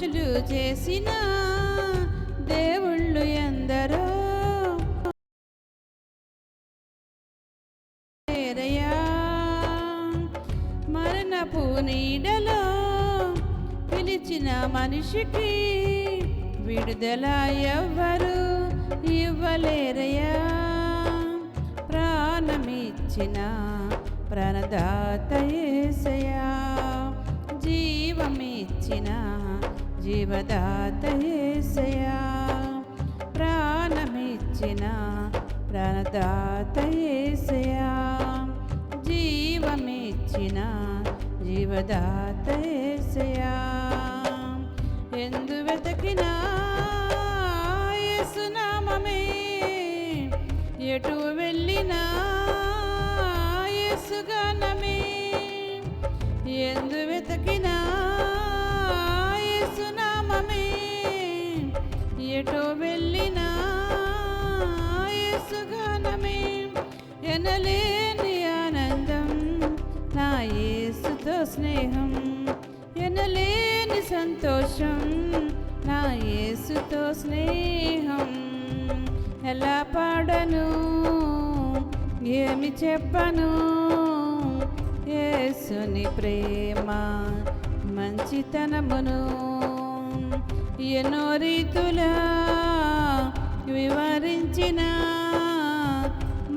మనుషులు చేసిన దేవుళ్ళు ఎందరో మరణపు నీడలో పిలిచిన మనిషికి విడుదల ఎవ్వరు ఇవ్వలేరయ్యా. ప్రాణమిచ్చిన ప్రాణదాత యేసయ్యా, జీవమిచ్చిన జీవదాత యేసయ్యా, ప్రాణమిచ్చిన ప్రాణదాత యేసయ్యా, జీవమిచ్చిన జీవదాత యేసయ్యా. ఎందు వెతకినా యేసు నామమే, ఎటు వెళ్ళినా యేసు గానమే. ఎందు వెతకినా యేసు నామమే, ఎటు వెళ్ళినా యేసు గానమే. ఎనలేని ఆనందం నా యేసుతో స్నేహం, ఎనలేని సంతోషం నా యేసుతో స్నేహం. ఎలా పాడను, ఏమి చెప్పను, యేసుని ప్రేమ మంచితనమును ఎన్నో రీతులా వివరించిన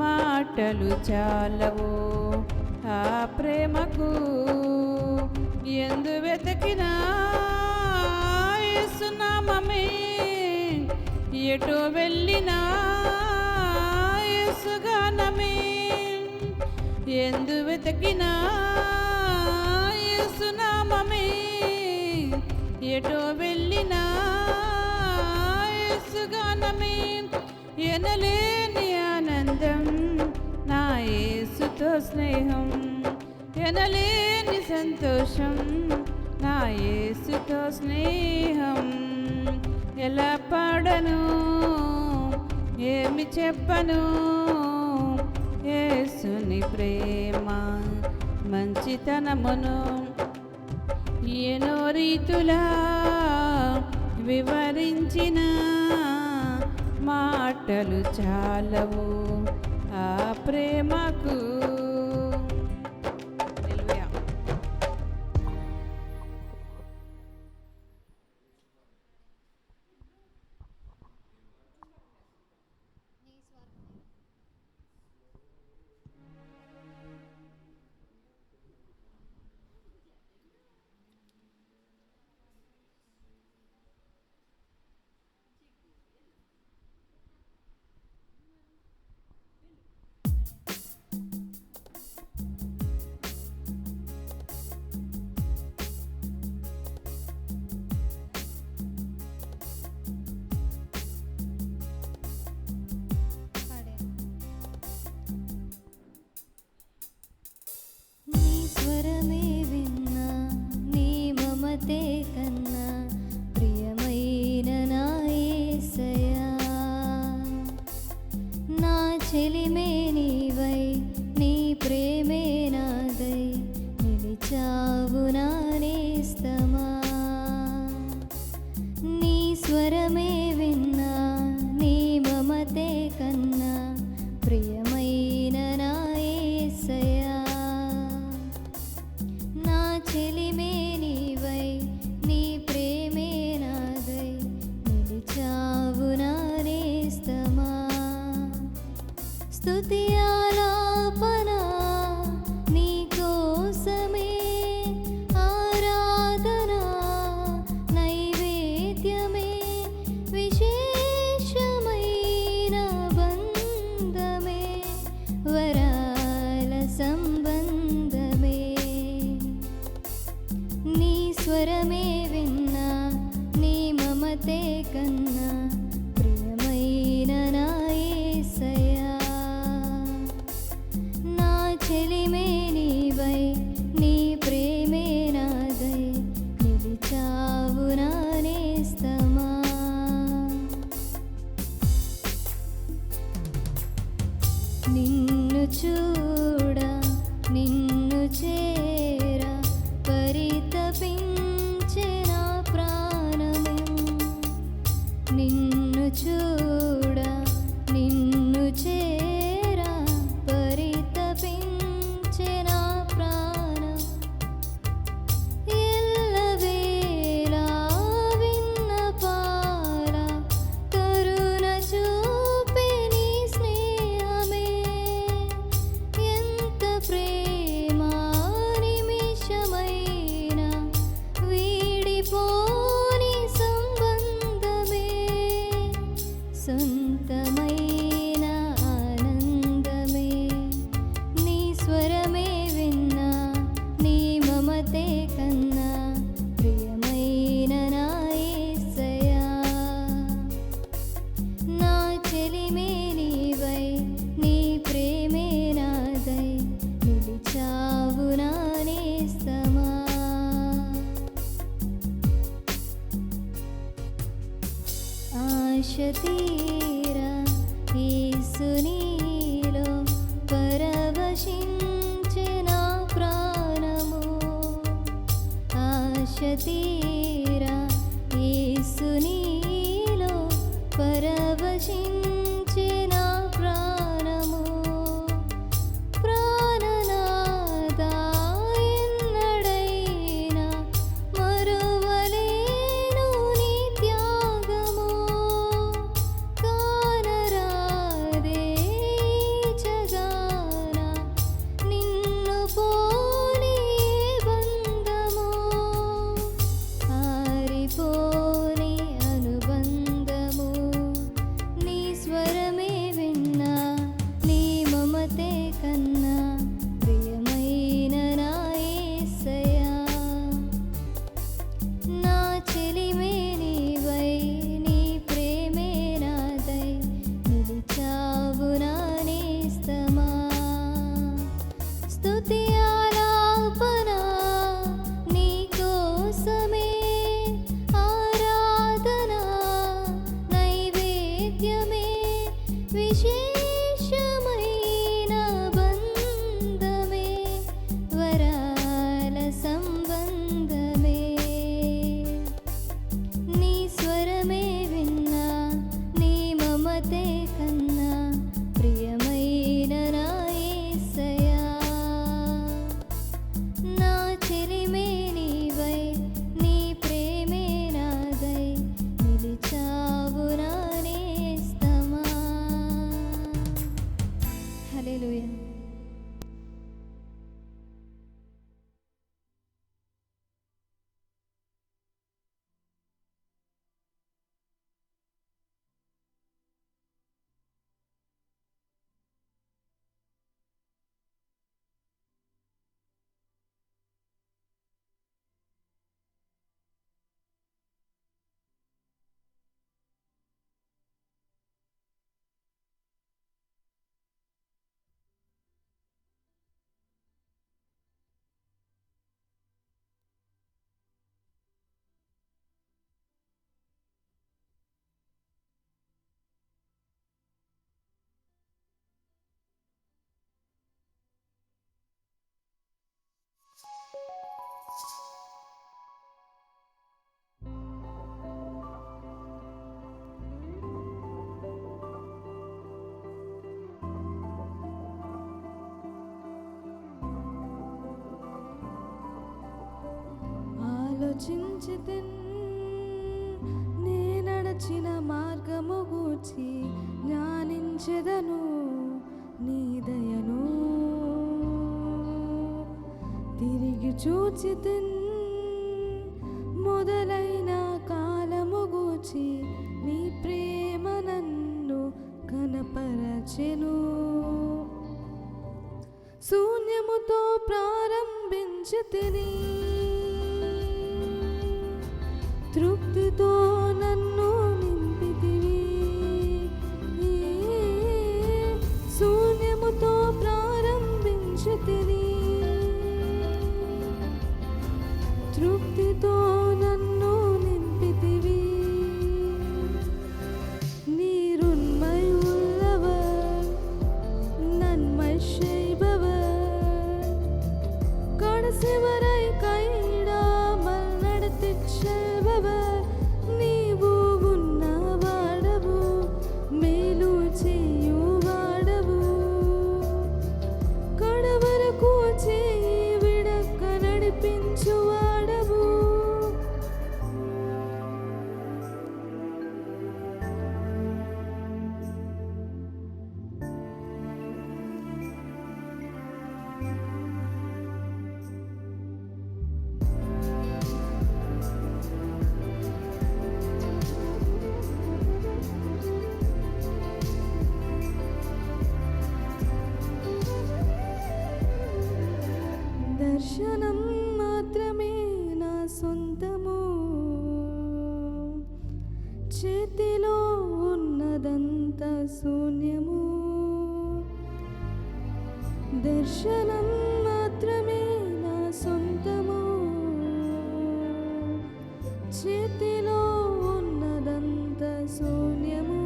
మాటలు చాలవు ఆ ప్రేమకు. ఎందు వెతకినా యేసు నామమే, ఎటు వెళ్ళినా యేసు గానమే. ఎందు వెతకినా యేసు నామమే, ఎటు వెళ్ళినా యేసు గానమే. ఎనలేని ఆనందం నా యేసుతో స్నేహం, ఎనలేని సంతోషం నా యేసుతో స్నేహం. ఎలా పాడను, ఏమి చెప్పను, యేసుని ప్రేమ మంచితనమును ఎన్నో రీతులా వివరించిన మాటలు చాలవు ఆ ప్రేమకు. చెలిమే నీవై నీ ప్రేమే నాదై నిలిచావు నా నేస్తమా. నీ స్వరమే విన్నా నీ మమతే కన్నా ప్రియమైన నా యేసయ్యా. నా చెలిమే నీవై నీ ప్రేమే నాదై నిలిచావు నా నేస్తమా. స్తుతి ఆలాపన నీ కోసమే, ఆరాధన నైవేద్యమే, విశేషమైన బంధమే, వరాల సంబంధమే. నీ స్వరమే విన్నా నీ మమతే కన్నా ప్రియమైన నా యేసయ్యా. నా చెలిమే నీవై నీ ప్రేమే నాదై నిలిచావు నా నేస్తమా. నిన్ను చూడ నిన్ను చేర పరితపించే నా ప్రాణ మమతే కన్నా ప్రియమైన నా యేసయ్యా. నా చెలిమే నీవై నీ ప్రేమే నాదై నిలిచావు నా నేస్తమా. ఆశ తీరా యేసు నీలో పరవశించె నా ప్రాణము. ఆశ తీరా యేసు నీలో పరవశించె నా ప్రాణము. ప్రాణనాదా ఎన్నడైనా మరువలేను నీ త్యాగము. కానరాదే ఈ జగాన నిన్ను పోలి బంధము. ఆరిపోని అనుబంధము నీ స్వరమే విన్నా నీ మమతే కన్నా ప్రియమైన నా యేసయ్యా. నా చెలిమే నీవై నీ ప్రేమే నాదై నిలిచావు నా నేస్తమా. స్తుతి ఆలాపన నీ కోసమే, ఆరాధన నైవేద్యమే, విశేషమైన బంధమే, వరాల సంబంధమే. నీ స్వరమే విన్నా నీ మమతే కన్నా ప్రియమైన నా యేసయ్యా. నా చెలిమే నీవై నీ ప్రేమే నాదై నిలిచావు నా నేస్తమా. హల్లెలూయా. ఆలోచించితిన్ నే నడచిన మార్గము గూర్చి ధ్యానించెదను నీ దయను. తిరిగి చూచితిన్ మొదలైన కాలము గూర్చి నీ ప్రేమ నన్ను కనపరచెను. శూన్యముతో ప్రారంభించితిని, తృప్తితో నన్ను నింపితివి. శూన్యముతో ప్రారంభించితిని, తృప్తితో నన్ను నింపితివి. நீருண்மை உள்ளவர், நன்மை செய்பவர், கடைசி வரை கைவிடாமல் நடத்திச் செல்பவர். నీవు ఉన్నవాడవు, మేలు చేయువాడవు, కడవరకు చేయి విడక నడిపించువాడవు. దర్శనం మాత్రమే నా సొంతము, చేతిలో ఉన్నదంత శూన్యము.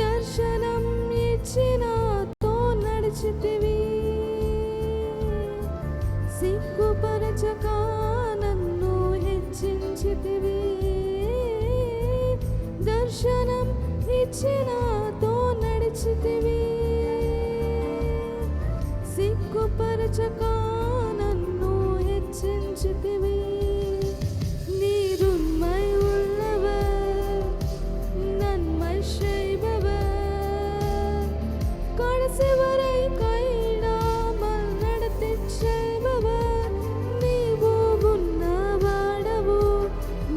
దర్శనం ఇచ్చినాతో నడిచితివి, సిగ్గుపరచక నన్ను హెచ్చించితివి. దర్శనం ఇచ్చినాతో నడిచితివి, సిగ్గుపరచక నన్ను హెచ్చించితివి. நீருண்மை உள்ளவர், நன்மை செய்பவர், கடைசி வரை கைவிடாமல் நடத்திச் செல்பவர். నీవు ఉన్నవాడవు,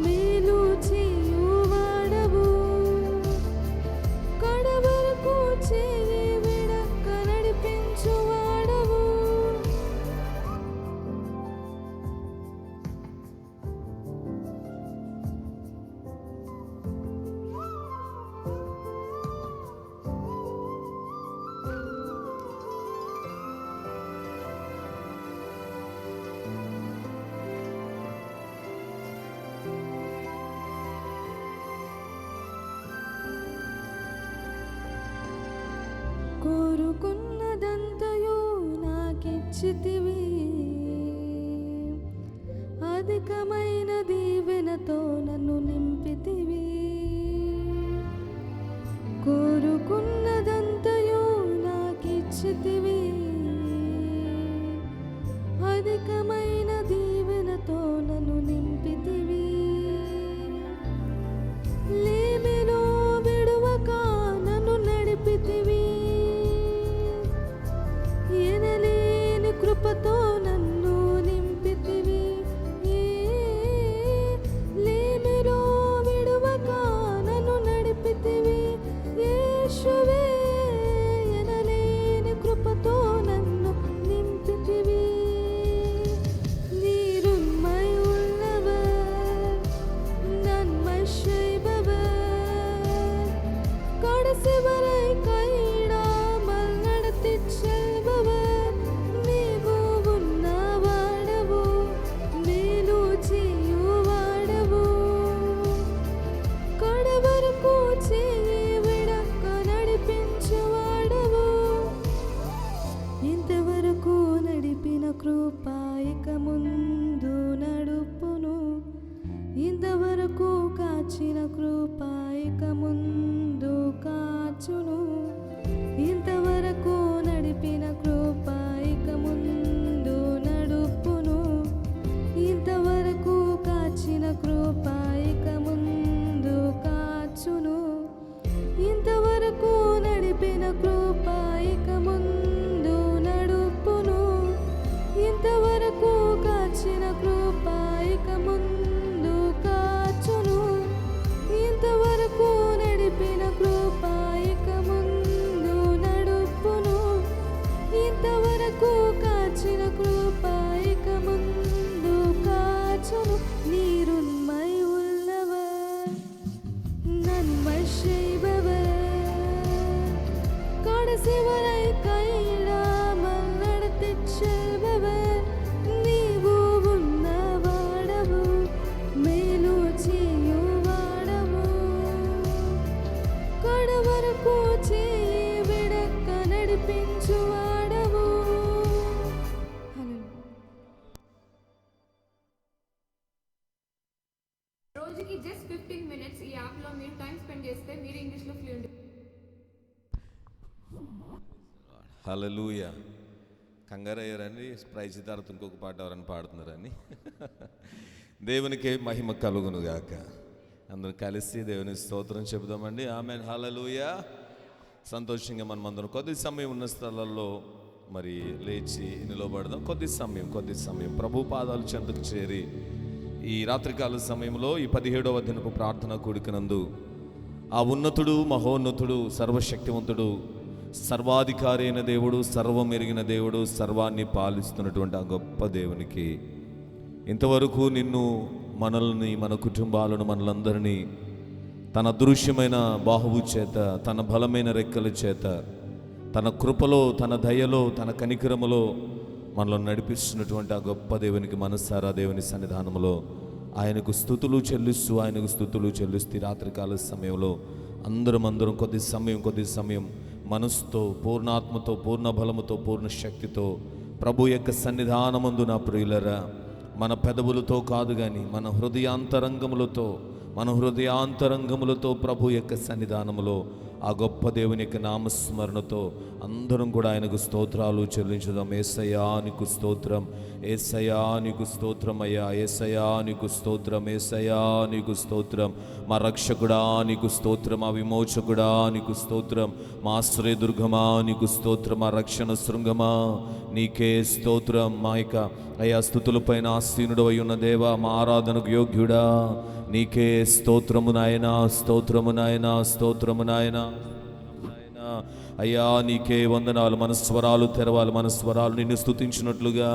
మేలు చేయువాడవు, కడవరకు చేయి విడక నడిపించువాడవు. కోరుకున్నదంతయు నాకిచ్చితివి, అధికమైన దీవెనతో నన్ను నింపితివి. కోరుకున్నదంతయు నాకిచ్చితివి, అధికమైన దీవెనతో నన్ను నింపితివి. లేమిలో విడువక నన్ను నడిపితివి, ఎనలేని కృపతో నన్ను నింపితివి. లేమిలో విడువక నన్ను నడిపితివి. యేసువే, ఎనలేని కృపతో నన్ను నింపితివి. நீருண்மை உள்ளவர், நன்மை செய்பவர், கடைசி வரை கைவிடாமல் நடத்திச் செல்பவர். నీవు ఉన్నవాడవు, మేలు చేయువాడవు, కడవరకు చేయి విడక నడిపించువాడవు. ఇంతవరకు నడిపిన కృప ఇక ముందు నడుపును, ఇంతవరకు కాచిన కృప ఇక ముందు కాచును. ఇంతవరకు నడిపిన కృప ఇక ముందు నడుపును, ఇంతవరకు కాచిన కృప ఇక ముందు కాచును. ఇంతవరకు నడిపిన కృప ఇక ముందు నడుపును, ఇంతవరకు కాచిన కృప ఇక ముందు కాచును. ఇంతవరకు నడిపిన కృప ఇక ముందు నడుపును, ఇంతవరకు కాచిన కృప ఇక ముందు కాచును. நீருண்மை உள்ளவர், நன்மை செய்பவர், கடைசி வரை கைவிடாமல் நடத்திச் செல்பவர். నీవు ఉన్నవాడవు, మేలు చేయువాడవు, కడవరకు చేయి విడక నడిపించువాడవు. రోజుకి జస్ట్ 15 minutes ఈ యాప్లో మీరు టైం స్పెండ్ చేస్తే మీరు ఇంగ్లీష్లో ఫ్లూయెంట్. హల్లెలూయా. కంగారయ్యారని ప్రైజ్ తర్వాత ఇంకొక పాట ఎవరని పాడుతున్నారని. దేవునికి మహిమ కలుగును గాక. అందరూ కలిసి దేవుని స్తోత్రం చెబుదామండి. ఆమేన్. హల్లెలూయా. సంతోషంగా మనం అందరం కొద్ది సమయం ఉన్న స్థలాల్లో మరి లేచి నిలబడదాం. కొద్ది సమయం ప్రభు పాదాలు చెంతకు చేరి ఈ రాత్రికాల సమయంలో ఈ 17వ దినపు ప్రార్థన కూడికనందు ఆ ఉన్నతుడు, మహోన్నతుడు, సర్వశక్తివంతుడు, సర్వాధికారి అయిన దేవుడు, సర్వం ఎరిగిన దేవుడు, సర్వాన్ని పాలిస్తున్నటువంటి ఆ గొప్ప దేవునికి ఇంతవరకు నిన్ను, మనల్ని, మన కుటుంబాలను, మనలందరినీ తన అదృశ్యమైన బాహువు చేత, తన బలమైన రెక్కల చేత తన కృపలో, తన దయలో, తన కనికరములో మనలో నడిపిస్తున్నటువంటి ఆ గొప్ప దేవునికి మనసారా దేవుని సన్నిధానంలో ఆయనకు స్తుతులు చెల్లిస్తూ రాత్రికాల సమయంలో అందరం కొద్ది సమయం మనసుతో, పూర్ణాత్మతో, పూర్ణ బలముతో, పూర్ణ శక్తితో ప్రభు యొక్క సన్నిధానమందు నా ప్రియులరా, మన పెదవులతో కాదు కానీ మన హృదయాంతరంగములతో ప్రభు యొక్క సన్నిధానములో ఆ గొప్ప దేవుని యొక్క నామస్మరణతో అందరం కూడా ఆయనకు స్తోత్రాలు చెల్లించుదాం. యేసయ్యా నీకు స్తోత్రం, యేసయ్యా నీకు స్తోత్రం అయ్యా, యేసయ్యా నీకు స్తోత్రం, యేసయ్యా నీకు స్తోత్రం. మా రక్షకుడా నీకు స్తోత్రం, మా విమోచకుడా నీకు స్తోత్రం, మా ఆశ్రయదుర్గమా నీకు స్తోత్రం, మా రక్షణ శృంగమా నీకే స్తోత్రం. మా యొక్క అయ్యా స్తుతులపైన ఆసీనుడు అయి ఉన్న దేవా, మా ఆరాధనకు యోగ్యుడా నీకే స్తోత్రము నాయనా, స్తోత్రము నాయనా, స్తోత్రము నాయనా. అయ్యా నీకే వందనాలు. మన స్వరాలు తెరవాలి, మన స్వరాలు నిన్ను స్తుతించినట్లుగా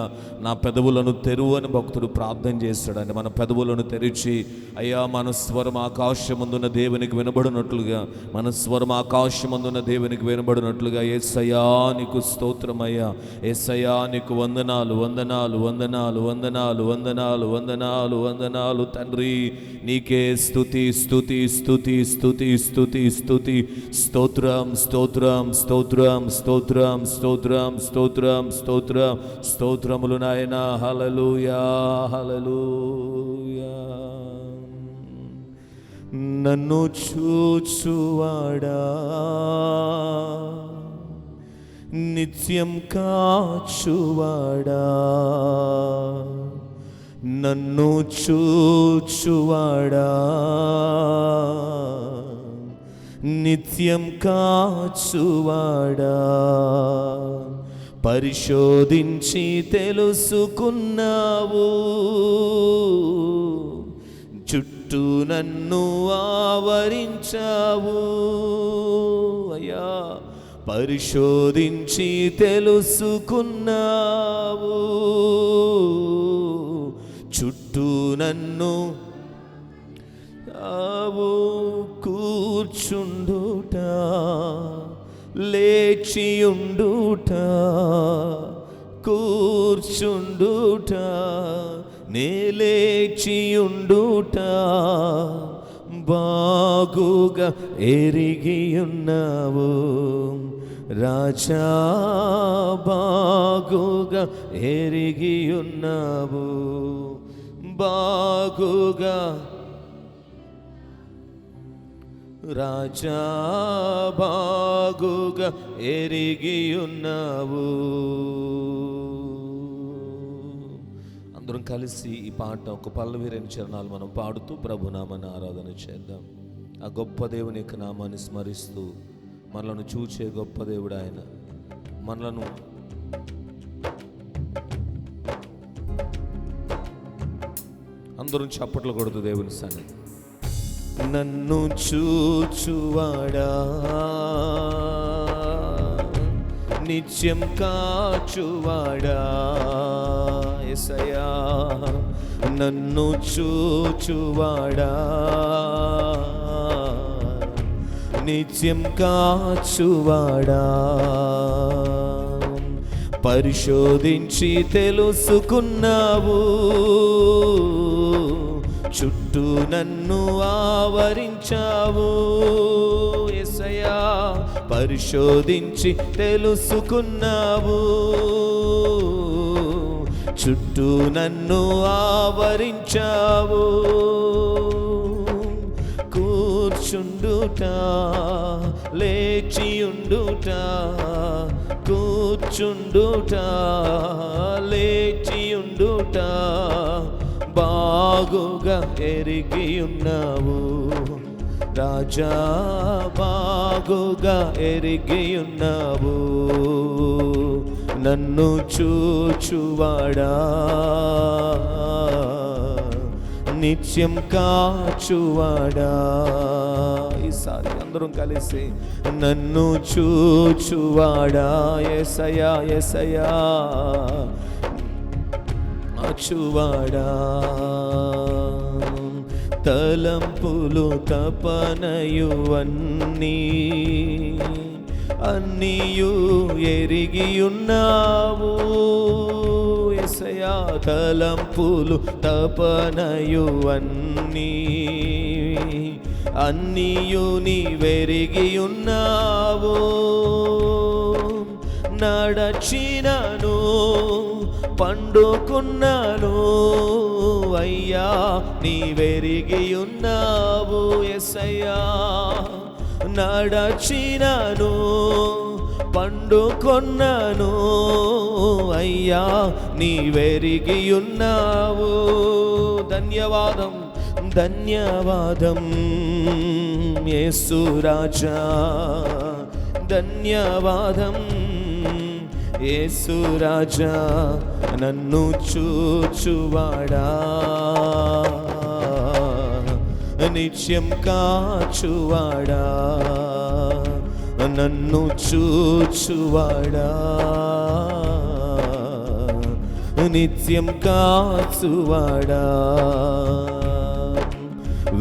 నా పెదవులను తెరువు అని భక్తుడు ప్రార్థన చేస్తాడండి. మన పెదవులను తెరిచి అయ్యా మన స్వరం ఆకాశమందున్న దేవునికి వినబడినట్లుగా, మన స్వరం ఆకాశమందున్న దేవునికి వినబడినట్లుగా యేసయ్యా నీకు స్తోత్రం అయ్యా, యేసయ్యా నీకు వందనాలు, వందనాలు, వందనాలు, వందనాలు, వందనాలు, వందనాలు, వందనాలు తండ్రి. నీకే స్తుతి, స్తుతి, స్తుతి, స్తుతి, స్తుతి, స్తుతి, స్తోత్రం, స్తోత్రం, స్తోత్రం, స్తోత్రం, స్తోత్రం, స్తోత్రం, స్తోత్రం, స్తోత్రములు నాయనా. హల్లెలూయా, హల్లెలూయా. నన్ను చూచువాడా, నిత్యం కాచువాడా, నన్ను చూచువాడా, నిత్యం కాచువాడా, పరిశోధించి తెలుసుకున్నావు, చుట్టూ నన్ను ఆవరించావు అయ్యా, పరిశోధించి తెలుసుకున్నావు, చుట్టూ నన్ను కూర్చుండుట, లేచియుండుట, కూర్చుండుట, నే లేచియుండుట, బాగుగా ఎరిగియున్నావు రాజా, బాగుగా ఎరిగియున్నావు, బాగుగా రాజా, బాగుగా ఎరిగియున్నావు. అందరం కలిసి ఈ పాట ఒక పల్లవి 2 చరణాలు మనం పాడుతూ ప్రభునామాన్ని ఆరాధన చేద్దాం. ఆ గొప్ప దేవుని యొక్క నామాన్ని స్మరిస్తూ మనలను చూచే గొప్ప దేవుడు ఆయన. మనలను అందరం చప్పట్లు కొడుతూ దేవుని సన్నిధి. నన్ను చూచువాడా, నిత్యం కాచువాడా, యేసయ్యా నన్ను చూచువాడా, నిత్యం కాచువాడా, పరిశోధించి తెలుసుకున్నావు, చుట్టూ నన్ను ఆవరించావు యేసయ్యా, పరిశోధించి తెలుసుకున్నావు, చుట్టూ నన్ను ఆవరించావు, కూర్చుండుట, లేచియుండుట, కూర్చుండుట, లేచియుండుట, బాగుగా ఎరిగియున్నావు రాజా, బాగుగా ఎరిగియున్నావు, నన్ను చూచువాడా, నిత్యం కాచువాడా. ఈసారి అందరం కలిసి నన్ను చూచువాడా, యేసయ్యా, యేసయ్యా కాచువాడా, తలంపులు తపనయువన్నీ అన్నీయు ఎరిగియున్నావు యేసయ్యా తలంపులు తపనయు అన్నీయు నీవెరిగియున్నావు నడచినను పండుకున్నాను అయ్యా నీవెరిగియున్నావు యేసయ్యా నడచినను పండుకొన్నాను అయ్యా నీవెరిగియున్నావు ధన్యవాదం ధన్యవాదం యేసు రాజా ధన్యవాదం యేసు రాజా నన్ను చూచువాడా నిత్యం కాచువాడా నన్ను చూచువాడా నిత్యం కాచువాడా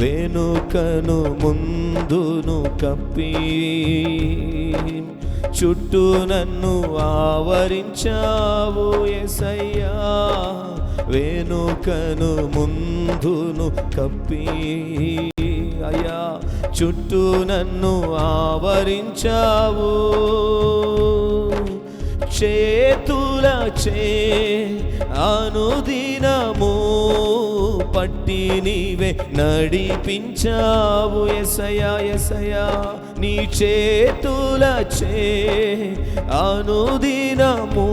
వెనుకను ముందును కప్పి చుట్టూ నన్ను ఆవరించావు యేసయ్యా వెనుకను ముందును కప్పి అయ్యా చుట్టూ నన్ను ఆవరించావు చేతులచే అనుదినము పట్టి నీవే నడిపించావు యేసయ్యా యేసయ్యా నీ చేతులచే అనుదినము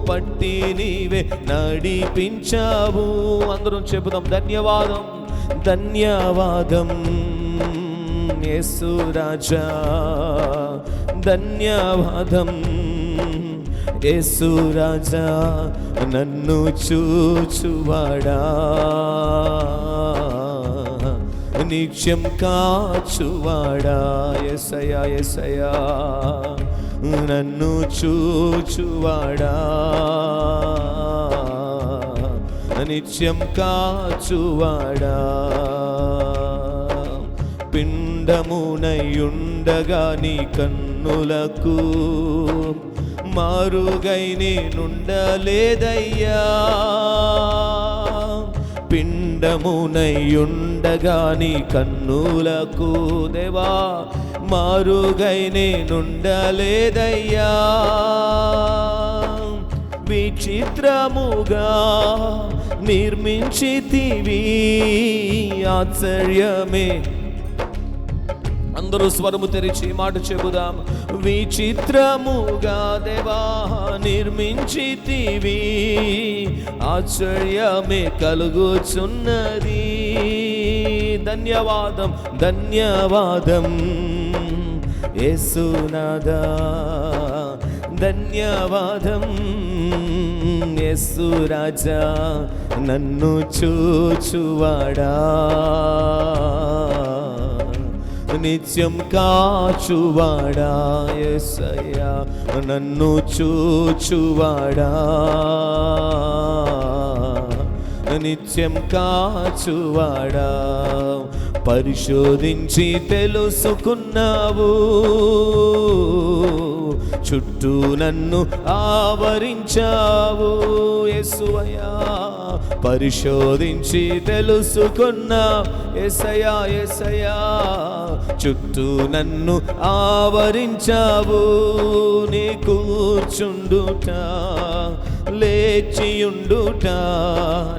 పట్టి నీవే నడిపించావు అందరం చెబుదాం ధన్యవాదం ధన్యవాదం యేసు రాజా ధన్యవాదం యేసు రాజా నన్ను చూచువాడా నిత్యం కాచువాడా యేసయ్యా యేసయ్యా నన్ను చూచువాడా నిత్యం కాచువాడా పిండమునయుండగా నీ కన్నులకు మారుగై నేనుండలేదయ్యా పిండమునయుండగా నీ కన్నులకు దేవా మారుగై నేనుండలేదయ్యా విచిత్రముగా నిర్మించితివి ఆశ్చర్యమే అందరూ స్వరము తెరిచి మాట చెబుదాం విచిత్రముగా దేవా నిర్మించితివి ఆశ్చర్యమే కలుగుచున్నది ధన్యవాదం ధన్యవాదం యేసునాదా ధన్యవాదం యేసు రాజా నన్ను చూచువాడా నిత్యం కాచువాడా యేసయ్యా నన్ను చూచువాడా నిత్యం కాచువాడా పరిశోధించి తెలుసుకున్నావు చుట్టూ నన్ను ఆవరించావు యేసయ్యా పరిశోధించి తెలుసుకున్నా యేసయ్యా యేసయ్యా చుట్టూ నన్ను ఆవరించావు నీ కూర్చుండుట లేచియుండుట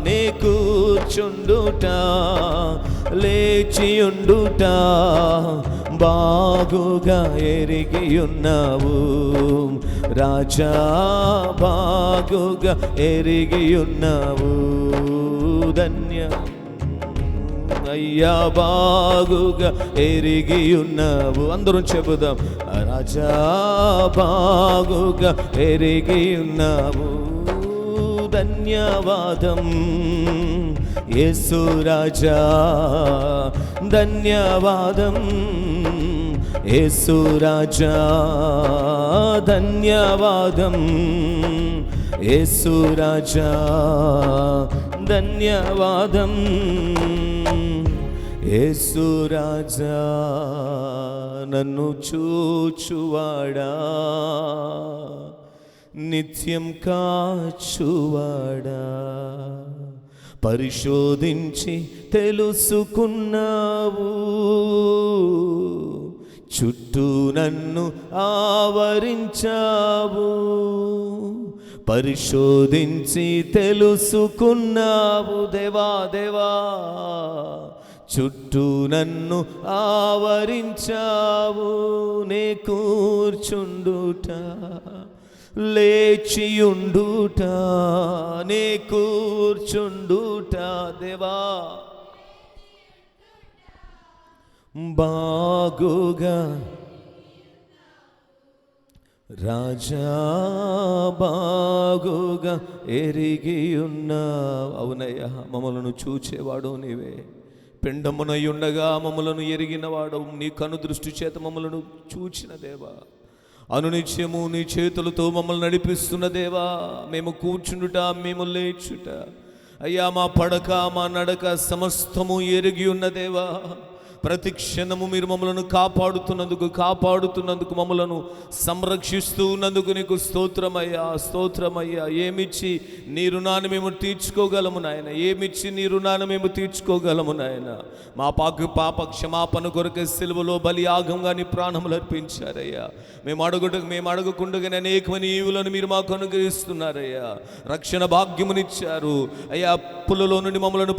నీ కూర్చుండుట లేచియుండుట బాగుగా ఎరిగియున్నావు రాజా బాగుగా ఎరిగియున్నావు ధన్య అయ్యా బాగుగా ఎరిగియున్నావు అందరూ చెబుదాం రాజా బాగుగా ఎరిగియున్నావు ధన్యవాదం యేసు రాజా ధన్యవాదం యేసు రాజా ధన్యవాదం యేసు రాజా ధన్యవాదం యేసు రాజా నన్ను చూచువాడా, నిత్యం కాచువాడా, పరిశోధించి తెలుసుకున్నావు, చుట్టూ నన్ను ఆవరించావు, పరిశోధించి తెలుసుకున్నావు దేవా దేవా, చుట్టూ నన్ను ఆవరించావు. నే కూర్చుండుట లేచియుండుట, నే కూర్చుండుట దేవా, బాగుగా రాజా బాగుగా ఎరిగి ఉన్నావు. అవునయ్యా, మమ్మలను చూచేవాడు నీవే, పిండమునై ఉండగా మమ్మలను ఎరిగినవాడు, నీ కను దృష్టి చేత మమ్మలను చూచిన దేవా, అనునిత్యము నీ చేతులతో మమ్మల్ని నడిపిస్తున్న దేవా, మేము కూర్చుండుట మేము లేచుట అయ్యా, మా పడక మా నడక సమస్తము ఎరిగి ఉన్న దేవా, ప్రతి క్షణము మీరు మమ్మలను కాపాడుతున్నందుకు మమ్మలను సంరక్షిస్తూ ఉన్నందుకు నీకు స్తోత్రమయ్యా, స్తోత్రమయ్యా. ఏమిచ్చి నీ రుణాన్ని మేము తీర్చుకోగలము నాయన, ఏమిచ్చి నీ రుణాన్ని మేము తీర్చుకోగలము నాయన. మా పాప క్షమాపణ కొరకే సిలువలో బలియాగంగా నీ ప్రాణములు అర్పించారయ్యా. మేము అడగకుండగానే అనేకమైన ఈవులను మీరు మాకు అనుగ్రహిస్తున్నారయ్యా. రక్షణ భాగ్యమునిచ్చారు అయ్యా, అప్పులలో నుండి మమ్మలను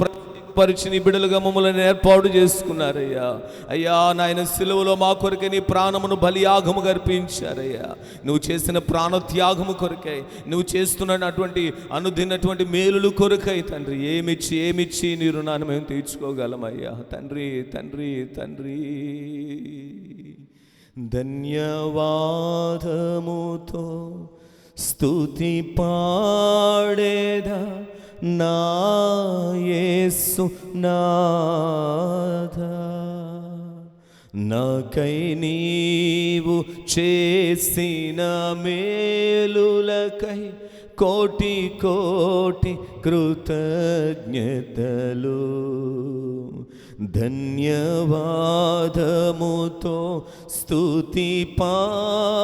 పరిచి నీ బిడ్డలుగా మమ్మల్ని ఏర్పాటు చేసుకున్నారయ్యా. అయ్యా నాయన, సిలువలో మా కొరకే నీ ప్రాణమును బలియాగముగా అర్పించారయ్యా. నువ్వు చేసిన ప్రాణత్యాగము కొరకై, నువ్వు చేస్తున్నటువంటి అనుదినటువంటి మేలులు కొరకై తండ్రి, ఏమిచ్చి నీ రుణాన్ని మేము తీర్చుకోగలమయ్యా. తండ్రి తండ్రి తండ్రి, ధన్యవాదముతో స్తుతి పాడేదా నా యేసు నాథా, నాకై నీవు చేసిన మేలులకై కోటి కోటి కృతజ్ఞతలు. ధన్యవాదముతో స్తుతి పాడేదామా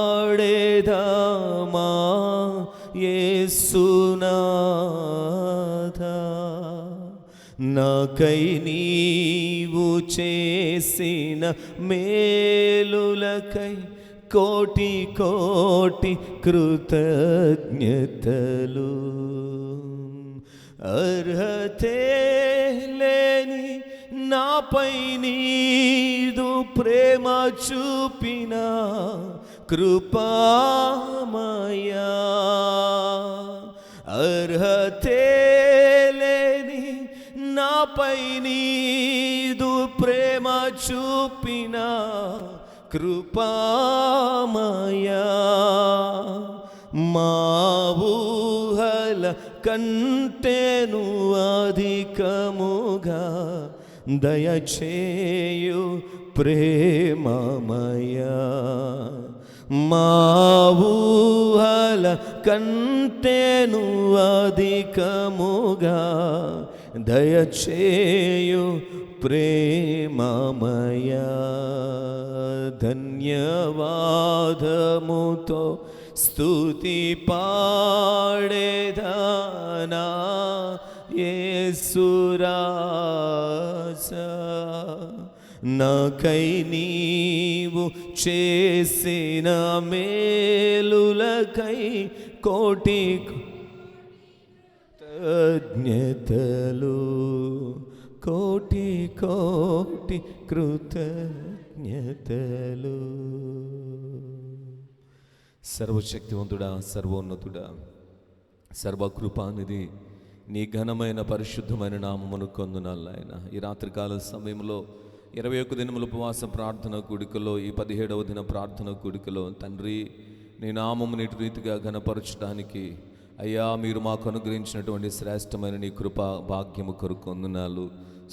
యేసునాథా, నాకై నీవు చేసిన మేలులకై కోటి కోటి కృతజ్ఞతలు. అర్హతే లేని నాపై నీదు ప్రేమ చూపిన కృపామయా, అర్హతే లేని నాపై నీదు ప్రేమ చూపిన కృపామయా, మా ఊహల కంటేను అధికముగా దయచేయు ప్రేమమయా, మా ఊహల కంటేను అధికముగా దయచేయు ప్రేమమయా. ధన్యవాదముతో స్తుతి పాడేదానా యేసురాజా, నాకై నీవు చేసిన మేలులకై కోటి కృతజ్ఞతలు, కోటి కోటి కృతజ్ఞతలు. సర్వశక్తివంతుడా, సర్వోన్నతుడా, సర్వకృపానిధి, నీ ఘనమైన పరిశుద్ధమైన నామమును కొందునాలు ఆయన. ఈ రాత్రికాల సమయంలో 21 దినముల ఉపవాస ప్రార్థన కూడికలో, ఈ 17వ దిన ప్రార్థన కూడికలో తండ్రి, నీ నామము నీటి రీతిగా ఘనపరచడానికి అయ్యా మీరు మాకు అనుగ్రహించినటువంటి శ్రేష్టమైన నీ కృపా భాగ్యము కొరకు వందనాలు.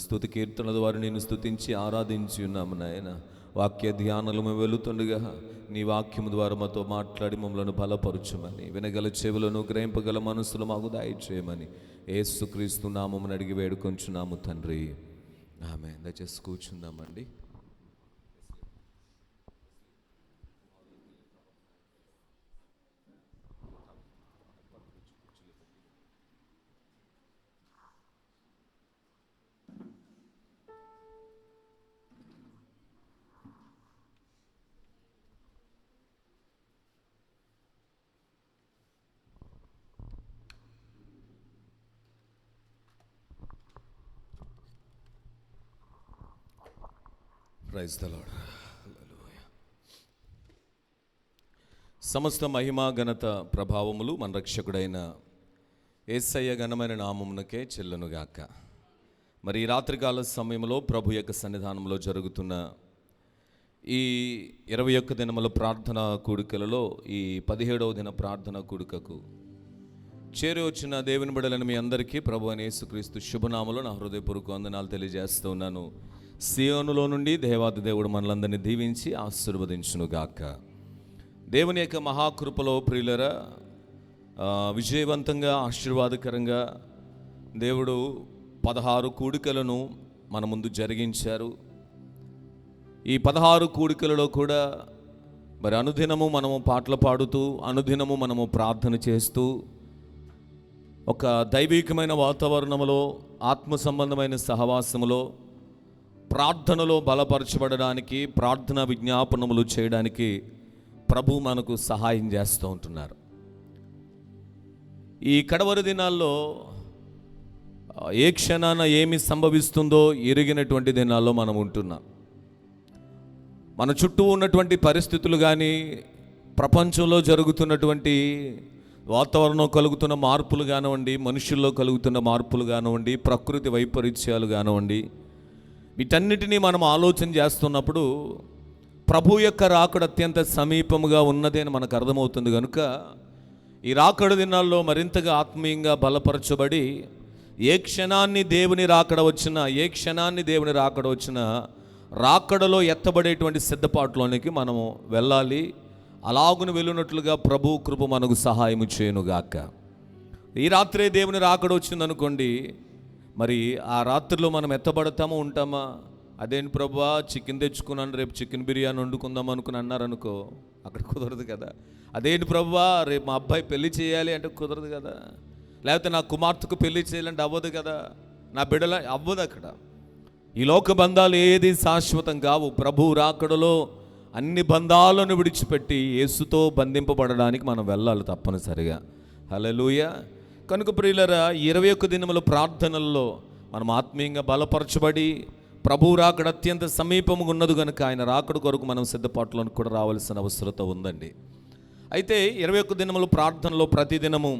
స్తుతి కీర్తనల ద్వారా నేను స్తుతించి ఆరాధించి ఉన్నాము నాయన. వాక్య ధ్యానాలు మేము వెళుతుండగా నీ వాక్యము ద్వారా మాతో మాట్లాడి మమ్మల్ని బలపరచమని, వినగల చెవులను గ్రహింపగల మనసులు మాకు దయచేయమని యేసుక్రీస్తు నామమును అడిగి వేడుకొంచున్నాము తండ్రి, ఆమె దయచేసి కూర్చుందామండి. Praise the lord. హల్లెలూయా. సమస్త మహిమ ఘనత ప్రభావములు మన రక్షకుడైన యేసయ్య ఘనమైన నామమునకే చెల్లునుగాక. మరి ఈ రాత్రికాల సమయంలో ప్రభు యొక్క సన్నిధానంలో జరుగుతున్న ఈ 21 దినముల ప్రార్థన కూడికలలో ఈ 17వ దిన ప్రార్థన కూడికకు చేరి వచ్చిన దేవుని బిడ్డలను మీ అందరికీ ప్రభు అయిన యేసుక్రీస్తు శుభనామములో నా హృదయపూర్వక వందనాలు తెలియజేస్తూ ఉన్నాను. సియోనులో నుండి దేవాది దేవుడు మనలందరినీ దీవించి ఆశీర్వదించునుగాక. దేవుని యొక్క మహాకృపలో ప్రియులరా, విజయవంతంగా ఆశీర్వాదకరంగా దేవుడు 16 కూడికలను మన ముందు జరిగించారు. ఈ 16 కూడికలలో కూడా మరి అనుదినము మనము పాటలు పాడుతూ, అనుదినము మనము ప్రార్థన చేస్తూ, ఒక దైవికమైన వాతావరణంలో, ఆత్మ సంబంధమైన సహవాసములో, ప్రార్థనలో బలపరచబడడానికి, ప్రార్థన విజ్ఞాపనములు చేయడానికి ప్రభు మనకు సహాయం చేస్తూ ఉంటున్నారు. ఈ కడవరి దినాల్లో ఏ క్షణాన ఏమి సంభవిస్తుందో ఎరిగినటువంటి దినాల్లో మనం ఉంటున్నాం. మన చుట్టూ ఉన్నటువంటి పరిస్థితులు కానీ, ప్రపంచంలో జరుగుతున్నటువంటి వాతావరణం కలుగుతున్న మార్పులు కానివ్వండి, మనుషుల్లో కలుగుతున్న మార్పులు కానివ్వండి, ప్రకృతి వైపరీత్యాలు కానివ్వండి, వీటన్నిటినీ మనం ఆలోచన చేస్తున్నప్పుడు ప్రభు యొక్క రాకడ అత్యంత సమీపముగా ఉన్నది అని మనకు అర్థమవుతుంది. కనుక ఈ రాకడ దినాల్లో మరింతగా ఆత్మీయంగా బలపరచబడి ఏ క్షణాన్ని దేవుని రాకడ వచ్చినా రాకడలో ఎత్తబడేటువంటి సిద్ధపాటులోనికి మనము వెళ్ళాలి. అలాగును వెళ్ళినట్లుగా ప్రభు కృప మనకు సహాయము చేయనుగాక. ఈ రాత్రే దేవుని రాకడ వచ్చిందనుకోండి, మరి ఆ రాత్రిలో మనం ఎత్తబడతామో ఉంటామా? అదేంటి ప్రభువా, చికెన్ తెచ్చుకున్నాను, రేపు చికెన్ బిర్యానీ వండుకుందాం అనుకుని అన్నారనుకో, అక్కడ కుదరదు కదా. అదేంటి ప్రభువా, రేపు మా అబ్బాయి పెళ్లి చేయాలి అంటే కుదరదు కదా. లేకపోతే నా కుమార్తెకు పెళ్లి చేయాలంటే అవ్వదు కదా. నా బిడ్డల అవ్వదు. అక్కడ ఈ లోక బంధాలు ఏది శాశ్వతం కావు. ప్రభు రాకడలో అన్ని బంధాలను విడిచిపెట్టి యేసుతో బంధింపబడడానికి మనం వెళ్ళాలి తప్పనిసరిగా. హల్లెలూయా. కనుక ప్రియులరా, 21 దినముల ప్రార్థనల్లో మనం ఆత్మీయంగా బలపరచబడి ప్రభు రాకడ అత్యంత సమీపంగా ఉన్నది కనుక ఆయన రాకడ కొరకు మనం సిద్ధపాట్లను కూడా రావాల్సిన అవసరత ఉందండి. అయితే 21 దినముల ప్రార్థనలో ప్రతిదినము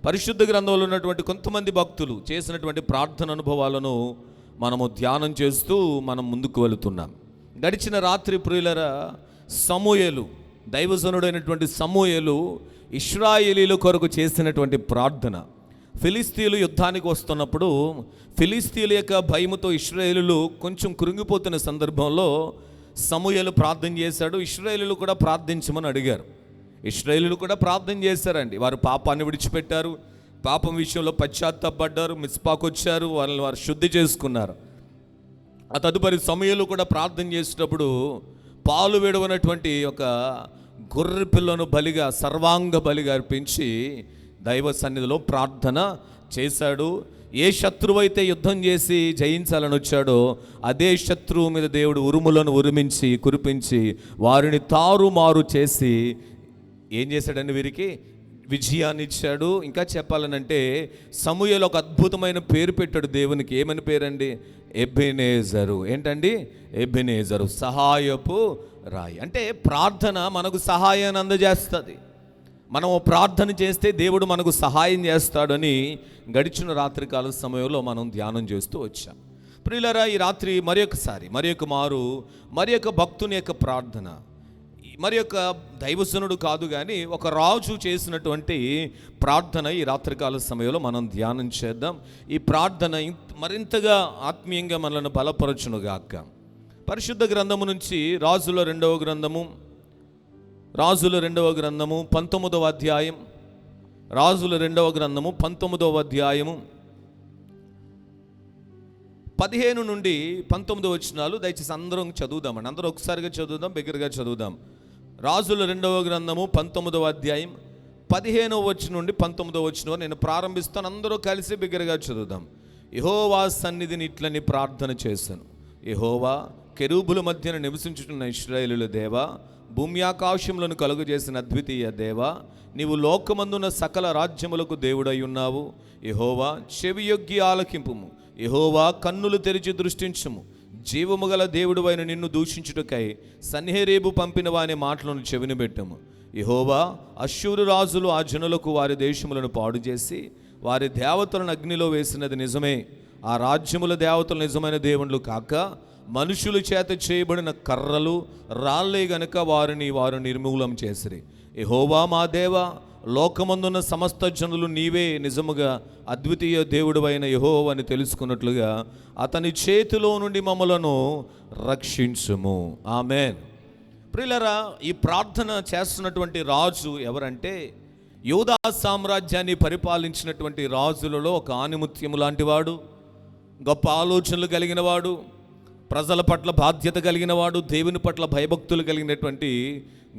పరిశుద్ధ గ్రంథంలో ఉన్నటువంటి కొంతమంది భక్తులు చేసినటువంటి ప్రార్థన అనుభవాలను మనము ధ్యానం చేస్తూ మనం ముందుకు వెళుతున్నాం. గడిచిన రాత్రి ప్రియులరా, సమూయేలు, దైవజనుడైనటువంటి సమూయేలు ఇశ్రాయేలీల కొరకు చేసినటువంటి ప్రార్థన. ఫిలిస్తీయులు యుద్ధానికి వస్తున్నప్పుడు ఫిలిస్తీయుల యొక్క భయముతో ఇశ్రాయేలీలు కొంచెం కృంగిపోతున్న సందర్భంలో సమూయేలు ప్రార్థన చేశాడు. ఇశ్రాయేలీలు కూడా ప్రార్థించమని అడిగారు. ఇశ్రాయేలీలు కూడా ప్రార్థన చేశారండి. వారు పాపాన్ని విడిచిపెట్టారు, పాపం విషయంలో పశ్చాత్తాపడ్డారు, మిస్పాకు వచ్చారు, వారు శుద్ధి చేసుకున్నారు. ఆ తదుపరి సమూయేలు కూడా ప్రార్థన చేసేటప్పుడు పాలు విడవనటువంటి ఒక గొర్రె పిల్లను బలిగా, సర్వాంగ బలిగా అర్పించి దైవ సన్నిధిలో ప్రార్థన చేశాడు. ఏ శత్రువు అయితే యుద్ధం చేసి జయించాలని వచ్చాడో అదే శత్రువు మీద దేవుడు ఉరుములను ఉరిమించి కురిపించి వారిని తారుమారు చేసి ఏం చేశాడని వీరికి విజయాన్ని ఇచ్చాడు. ఇంకా చెప్పాలనంటే సమూయేలు ఒక అద్భుతమైన పేరు పెట్టాడు దేవునికి. ఏమని పేరండి? ఎబెనేజరు. ఏంటండి? ఎబెనేజరు, సహాయపు రాయి. అంటే ప్రార్థన మనకు సహాయాన్ని అందజేస్తుంది. మనం ప్రార్థన చేస్తే దేవుడు మనకు సహాయం చేస్తాడని గడిచిన రాత్రికాల సమయంలో మనం ధ్యానం చేస్తూ వచ్చాం. ప్రియులారా, ఈ రాత్రి మరి ఒక భక్తుని యొక్క ప్రార్థన, మరి యొక్క దైవజనుడు కాదు కానీ ఒక రాజు చేసినటువంటి ప్రార్థన ఈ రాత్రికాల సమయంలో మనం ధ్యానం చేద్దాం. ఈ ప్రార్థన మరింతగా ఆత్మీయంగా మనల్ని బలపరచునుగాక. పరిశుద్ధ గ్రంథము నుంచి రాజుల రెండవ గ్రంథము 19వ అధ్యాయం, రాజుల 2వ గ్రంథము 19వ అధ్యాయము 15 నుండి 19 వచనాలు దయచేసి అందరం చదువుదామండి. అందరూ ఒకసారిగా చదువుదాం, బిగ్గరగా చదువుదాం. రాజుల 2వ గ్రంథము 19వ అధ్యాయం 15వ వచనం నుండి 19వ వచనం నేను ప్రారంభిస్తాను. అందరూ కలిసి బిగ్గరగా చదువుదాం. యెహోవా సన్నిధిని ఇట్లని ప్రార్థన చేశాను. యెహోవా, కెరూబుల మధ్యన నివసించుతున్న ఇశ్రాయేలుల దేవా, భూమి ఆకాశములను కలుగజేసిన అద్వితీయ దేవా, నీవు లోకమందున్న సకల రాజ్యములకు దేవుడై ఉన్నావు. యెహోవా, చెవియొగ్గి ఆలకింపుము. యెహోవా, కన్నులు తెరిచి దృష్టించుము. జీవము గల దేవుడువైన నిన్ను దూషించుటకై సన్హెరీబు పంపిన వాని మాటలను చెవిని పెట్టము. యెహోవా, అష్షూరు రాజులు ఆ జనులకు వారి దేశములను పాడు చేసి వారి దేవతలను అగ్నిలో వేసినది నిజమే. ఆ రాజ్యముల దేవతలు నిజమైన దేవుళ్ళు కాక మనుషుల చేత చేయబడిన కర్రలు రాళ్ళే గనుక వారు నిర్మూలం చేసిరి. యెహోవా మా దేవా, లోకమందున్న సమస్త జనులు నీవే నిజముగా అద్వితీయ దేవుడువైన యెహోవా అని తెలుసుకున్నట్లుగా అతని చేతిలో నుండి మమ్మలను రక్షించుము. ఆమేన్. ప్రియులారా, ఈ ప్రార్థన చేస్తున్నటువంటి రాజు ఎవరంటే యూదా సామ్రాజ్యాన్ని పరిపాలించినటువంటి రాజులలో ఒక ఆణిముత్యము లాంటివాడు, గొప్ప ఆలోచనలు కలిగిన వాడు, ప్రజల పట్ల బాధ్యత కలిగిన వాడు, దేవుని పట్ల భయభక్తులు కలిగినటువంటి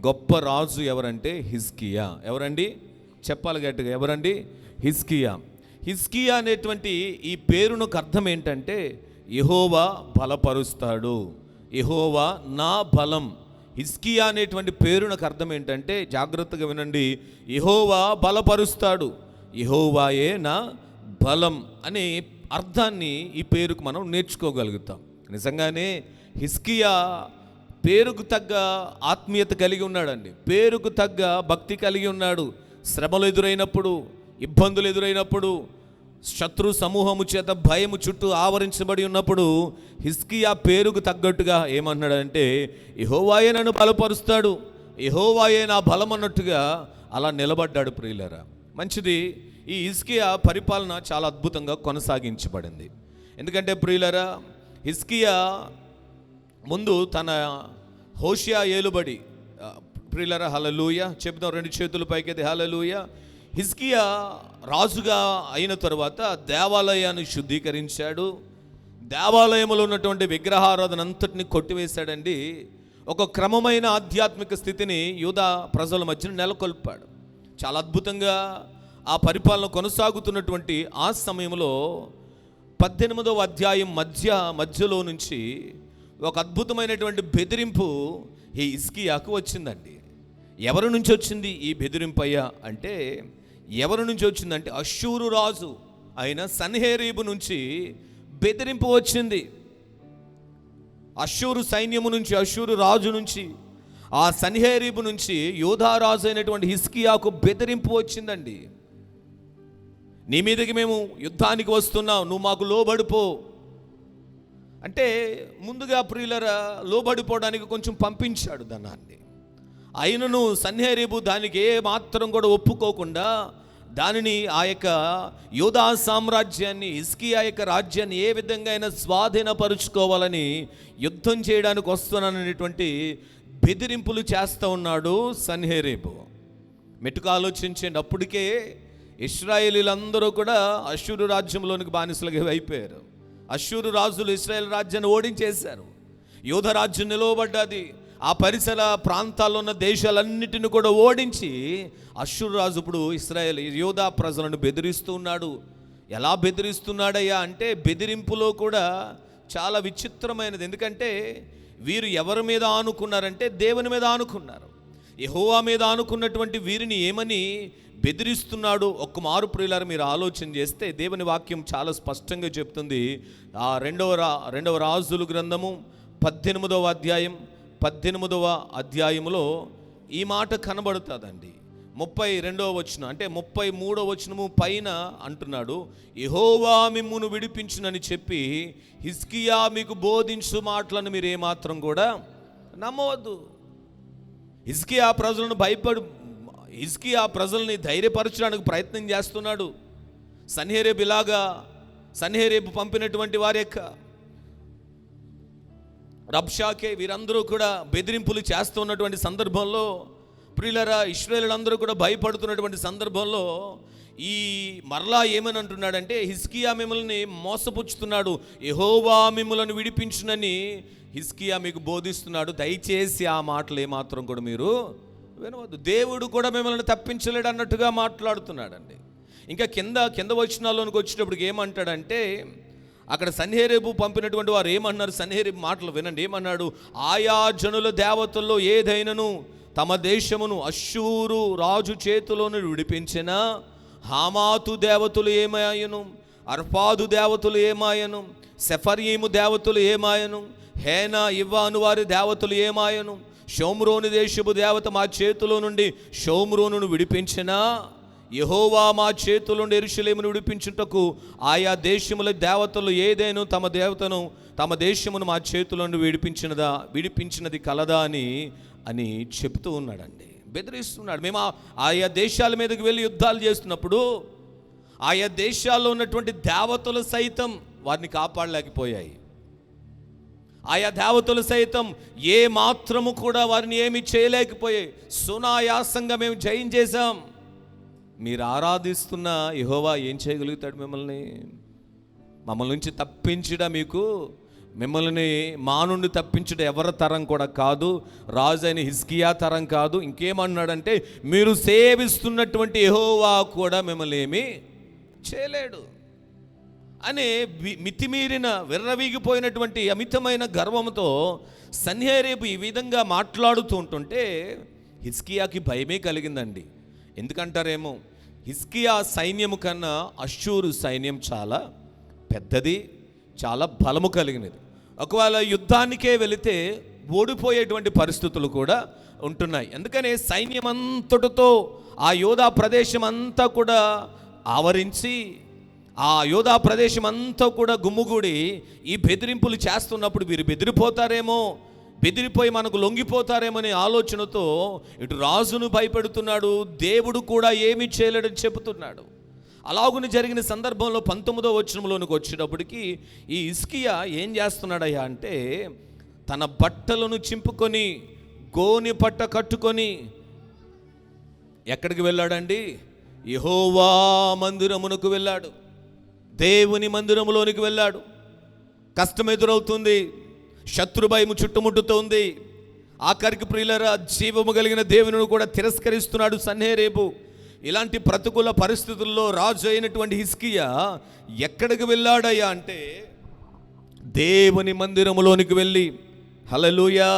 గొప్ప రాజు ఎవరంటే హిజ్కియా. ఎవరండి? చెప్పాలి గట్టిగా, ఎవరండి? హిజ్కియా. హిజ్కియా అనేటువంటి ఈ పేరునకు అర్థం ఏంటంటే యెహోవా బలపరుస్తాడు, యెహోవా నా బలం. హిజ్కియా అనేటువంటి పేరునకు అర్థం ఏంటంటే, జాగ్రత్తగా వినండి, యెహోవా బలపరుస్తాడు, యెహోవాయే నా బలం అనే అర్థాన్ని ఈ పేరుకు మనం నేర్చుకోగలుగుతాం. నిజంగానే హిజ్కియా పేరుకు తగ్గ ఆత్మీయత కలిగి ఉన్నాడండి, పేరుకు తగ్గ భక్తి కలిగి ఉన్నాడు. శ్రమలు ఎదురైనప్పుడు, ఇబ్బందులు ఎదురైనప్పుడు, శత్రు సమూహము చేత భయము చుట్టూ ఆవరించబడి ఉన్నప్పుడు హిజ్కియా పేరుకు తగ్గట్టుగా ఏమన్నాడంటే, యెహోవాయే నన్ను బలపరుస్తాడు, యెహోవాయే నా బలం అన్నట్టుగా అలా నిలబడ్డాడు. ప్రియులారా, మంచిది. ఈ హిజ్కియా పరిపాలన చాలా అద్భుతంగా కొనసాగించబడింది. ఎందుకంటే ప్రియులారా, హిజ్కియా ముందు తన హోషియా ఏలుబడి, ప్రియులారా హల్లెలూయా చెప్తాం, 2 చేతులు పైకెత్తి హల్లెలూయా. హిజ్కియా రాజుగా అయిన తర్వాత దేవాలయాన్ని శుద్ధీకరించాడు, దేవాలయంలో ఉన్నటువంటి విగ్రహారాధన అంతటిని కొట్టివేశాడండి. ఒక క్రమమైన ఆధ్యాత్మిక స్థితిని యూదా ప్రజల మధ్యన నెలకొల్పాడు. చాలా అద్భుతంగా ఆ పరిపాలన కొనసాగుతున్నటువంటి ఆ సమయంలో 18వ అధ్యాయం మధ్యలో నుంచి ఒక అద్భుతమైనటువంటి బెదిరింపు ఈ హిజ్కియాకు వచ్చిందండి. ఎవరి నుంచి వచ్చింది ఈ బెదిరింపు అయ్యా అంటే, ఎవరి నుంచి వచ్చిందంటే అష్షూరు రాజు అయిన సన్హెరీబు నుంచి బెదిరింపు వచ్చింది. అష్షూరు సైన్యము నుంచి, అష్షూరు రాజు నుంచి, ఆ సన్హెరీబు నుంచి యూదా రాజు అయినటువంటి హిజ్కియాకు బెదిరింపు వచ్చిందండి. నీ మీదకి మేము యుద్ధానికి వస్తున్నాం, నువ్వు మాకు లోబడిపో అంటే, ముందుగా ప్రియులరా లోబడిపోవడానికి కొంచెం పంపించాడు ధనాన్ని. అయినను సన్హెరీబు దానికి ఏ మాత్రం కూడా ఒప్పుకోకుండా దానిని ఆ యొక్క యూదా సామ్రాజ్యాన్ని, హిజ్కియా యొక్క రాజ్యాన్ని ఏ విధంగా అయినా స్వాధీనపరుచుకోవాలని యుద్ధం చేయడానికి వస్తున్నాననేటువంటి బెదిరింపులు చేస్తూ ఉన్నాడు సన్హెరీబు. మెట్టుకు ఆలోచించండి, అప్పటికే ఇశ్రాయేలీలందరూ కూడా అష్షూరు రాజ్యంలోనికి బానిసలుగా అయిపోయారు. అష్షూరు రాజులు ఇశ్రాయేల్ రాజ్యాన్ని ఓడించేశారు, యూదా రాజ్యం నిలవబడ్డది. ఆ పరిసర ప్రాంతాల్లో ఉన్న దేశాలన్నిటిని కూడా ఓడించి అష్షూరు రాజు ఇప్పుడు యూదా ప్రజలను బెదిరిస్తూ ఉన్నాడు. ఎలా బెదిరిస్తున్నాడయ్యా అంటే, బెదిరింపులో కూడా చాలా విచిత్రమైనది. ఎందుకంటే వీరు ఎవరి మీద ఆనుకున్నారంటే దేవుని మీద ఆనుకున్నారు. యెహోవా మీద ఆనుకున్నటువంటి వీరిని ఏమని బెదిరిస్తున్నాడు? ఒక్క మారు ప్రియులారా మీరు ఆలోచన చేస్తే దేవుని వాక్యం చాలా స్పష్టంగా చెప్తుంది. ఆ రెండవ రాజుల గ్రంథము 18వ అధ్యాయంలో ఈ మాట కనబడుతుందండి. 32వ వచనం అంటే 33వ వచనము పైన అంటున్నాడు, యెహోవా మిమ్మును విడిపించునని చెప్పి హిజ్కియా మీకు బోధించు మాటలను మీరు ఏమాత్రం కూడా నమ్మవద్దు. హిజ్కియా ప్రజల్ని ధైర్యపరచడానికి ప్రయత్నం చేస్తున్నాడు. సన్హెరీబు పంపినటువంటి వారి యొక్క రబ్షాకే వీరందరూ కూడా బెదిరింపులు చేస్తున్నటువంటి సందర్భంలో, ప్రియులరా ఇశ్రాయేలీయులందరూ కూడా భయపడుతున్నటువంటి సందర్భంలో ఈ మరలా ఏమని అంటున్నాడంటే, హిజ్కియా మిమ్మల్ని మోసపుచ్చుతున్నాడు, యెహోవా మిమ్మల్ని విడిపించునని హిజ్కియా మీకు బోధిస్తున్నాడు. దయచేసి ఆ మాటలు ఏమాత్రం కూడా మీరు వినవద్దు. దేవుడు కూడా మిమ్మల్ని తప్పించలేడు అన్నట్టుగా మాట్లాడుతున్నాడండి. ఇంకా కింద వచనాల్లోనికి వచ్చేటప్పటికి ఏమంటాడంటే, అక్కడ సన్హెరీబు పంపినటువంటి వారు ఏమన్నారు, సన్హెరీబు మాటలు వినండి. ఏమన్నాడు, ఆయా జనుల దేవతల్లో ఏదైనను తమ దేశమును అష్షూరు రాజు చేతిలోను విడిపించిన హామాతు దేవతలు ఏమాయను, అర్పాదు దేవతలు ఏమాయను, సెఫర్యీము దేవతలు ఏమాయను, హేనా ఇవ్వాను వారి దేవతలు ఏమాయను, షోమ్రోను దేశపు దేవత మా చేతిలో నుండి షోమ్రోనును విడిపించిన యెహోవా మా చేతుల నుండి యెరూషలేమును విడిపించుటకు ఆయా దేశముల దేవతలు ఏదైనా తమ దేవతను తమ దేశమును మా చేతుల నుండి విడిపించినది కలదా అని చెప్తూ ఉన్నాడండి. బెదిరిస్తున్నాడు. మేము ఆయా దేశాల మీదకి వెళ్ళి యుద్ధాలు చేస్తున్నప్పుడు ఆయా దేశాల్లో ఉన్నటువంటి దేవతలు సైతం వారిని కాపాడలేకపోయాయి. ఆయా దేవతలు సైతం ఏ మాత్రము కూడా వారిని ఏమి చేయలేకపోయాయి. సునాయాసంగా మేము జయించేశాం. మీరు ఆరాధిస్తున్న యెహోవా ఏం చేయగలుగుతాడు? మమ్మల్ని నుంచి తప్పించడం మిమ్మల్ని మా నుండి తప్పించడం ఎవరి తరం కూడా కాదు, రాజు అయిన హిజ్కియా తరం కాదు. ఇంకేమన్నాడంటే, మీరు సేవిస్తున్నటువంటి యెహోవా కూడా మిమ్మల్ని ఏమీ చేయలేడు అనే మితిమీరిన విర్రవీగిపోయినటువంటి అమితమైన గర్వంతో సన్హెరీబు ఈ విధంగా మాట్లాడుతూ ఉంటుంటే హిజ్కియాకి భయమే కలిగిందండి. ఎందుకంటారేమో, హిజ్కియా సైన్యము కన్నా అష్షూరు సైన్యం చాలా పెద్దది, చాలా బలము కలిగినది. ఒకవేళ యుద్ధానికే వెళితే ఓడిపోయేటువంటి పరిస్థితులు కూడా ఉంటున్నాయి. అందుకనే సైన్యం అంతటితో ఆ యోధా ప్రదేశం అంతా కూడా ఆవరించి, ఆ యోధా ప్రదేశం అంతా కూడా గుమ్ముగూడి ఈ బెదిరింపులు చేస్తున్నప్పుడు వీరు బెదిరిపోయి మనకు లొంగిపోతారేమనే ఆలోచనతో ఇటు రాజును భయపెడుతున్నాడు, దేవుడు కూడా ఏమీ చేయలేడని చెబుతున్నాడు. అలాగుని జరిగిన సందర్భంలో 19వ వచనంలోనికి వచ్చేటప్పటికి ఈ హిజ్కియా ఏం చేస్తున్నాడయ్యా అంటే, తన బట్టలను చింపుకొని గోని పట్ట కట్టుకొని ఎక్కడికి వెళ్ళాడండి? యెహోవా మందిరమునకు వెళ్ళాడు. దేవుని మందిరములోనికి వెళ్ళాడు. కష్టం ఎదురవుతుంది, శత్రు భయము చుట్టుముట్టుతోంది. ఆఖరికి ప్రియులరా, జీవము కలిగిన దేవుని కూడా తిరస్కరిస్తున్నాడు సన్హెరీబు. ఇలాంటి ప్రతికూల పరిస్థితుల్లో రాజు అయినటువంటి హిజ్కియా ఎక్కడికి వెళ్ళాడయ్యా అంటే, దేవుని మందిరములోనికి వెళ్ళి, హల్లెలూయా,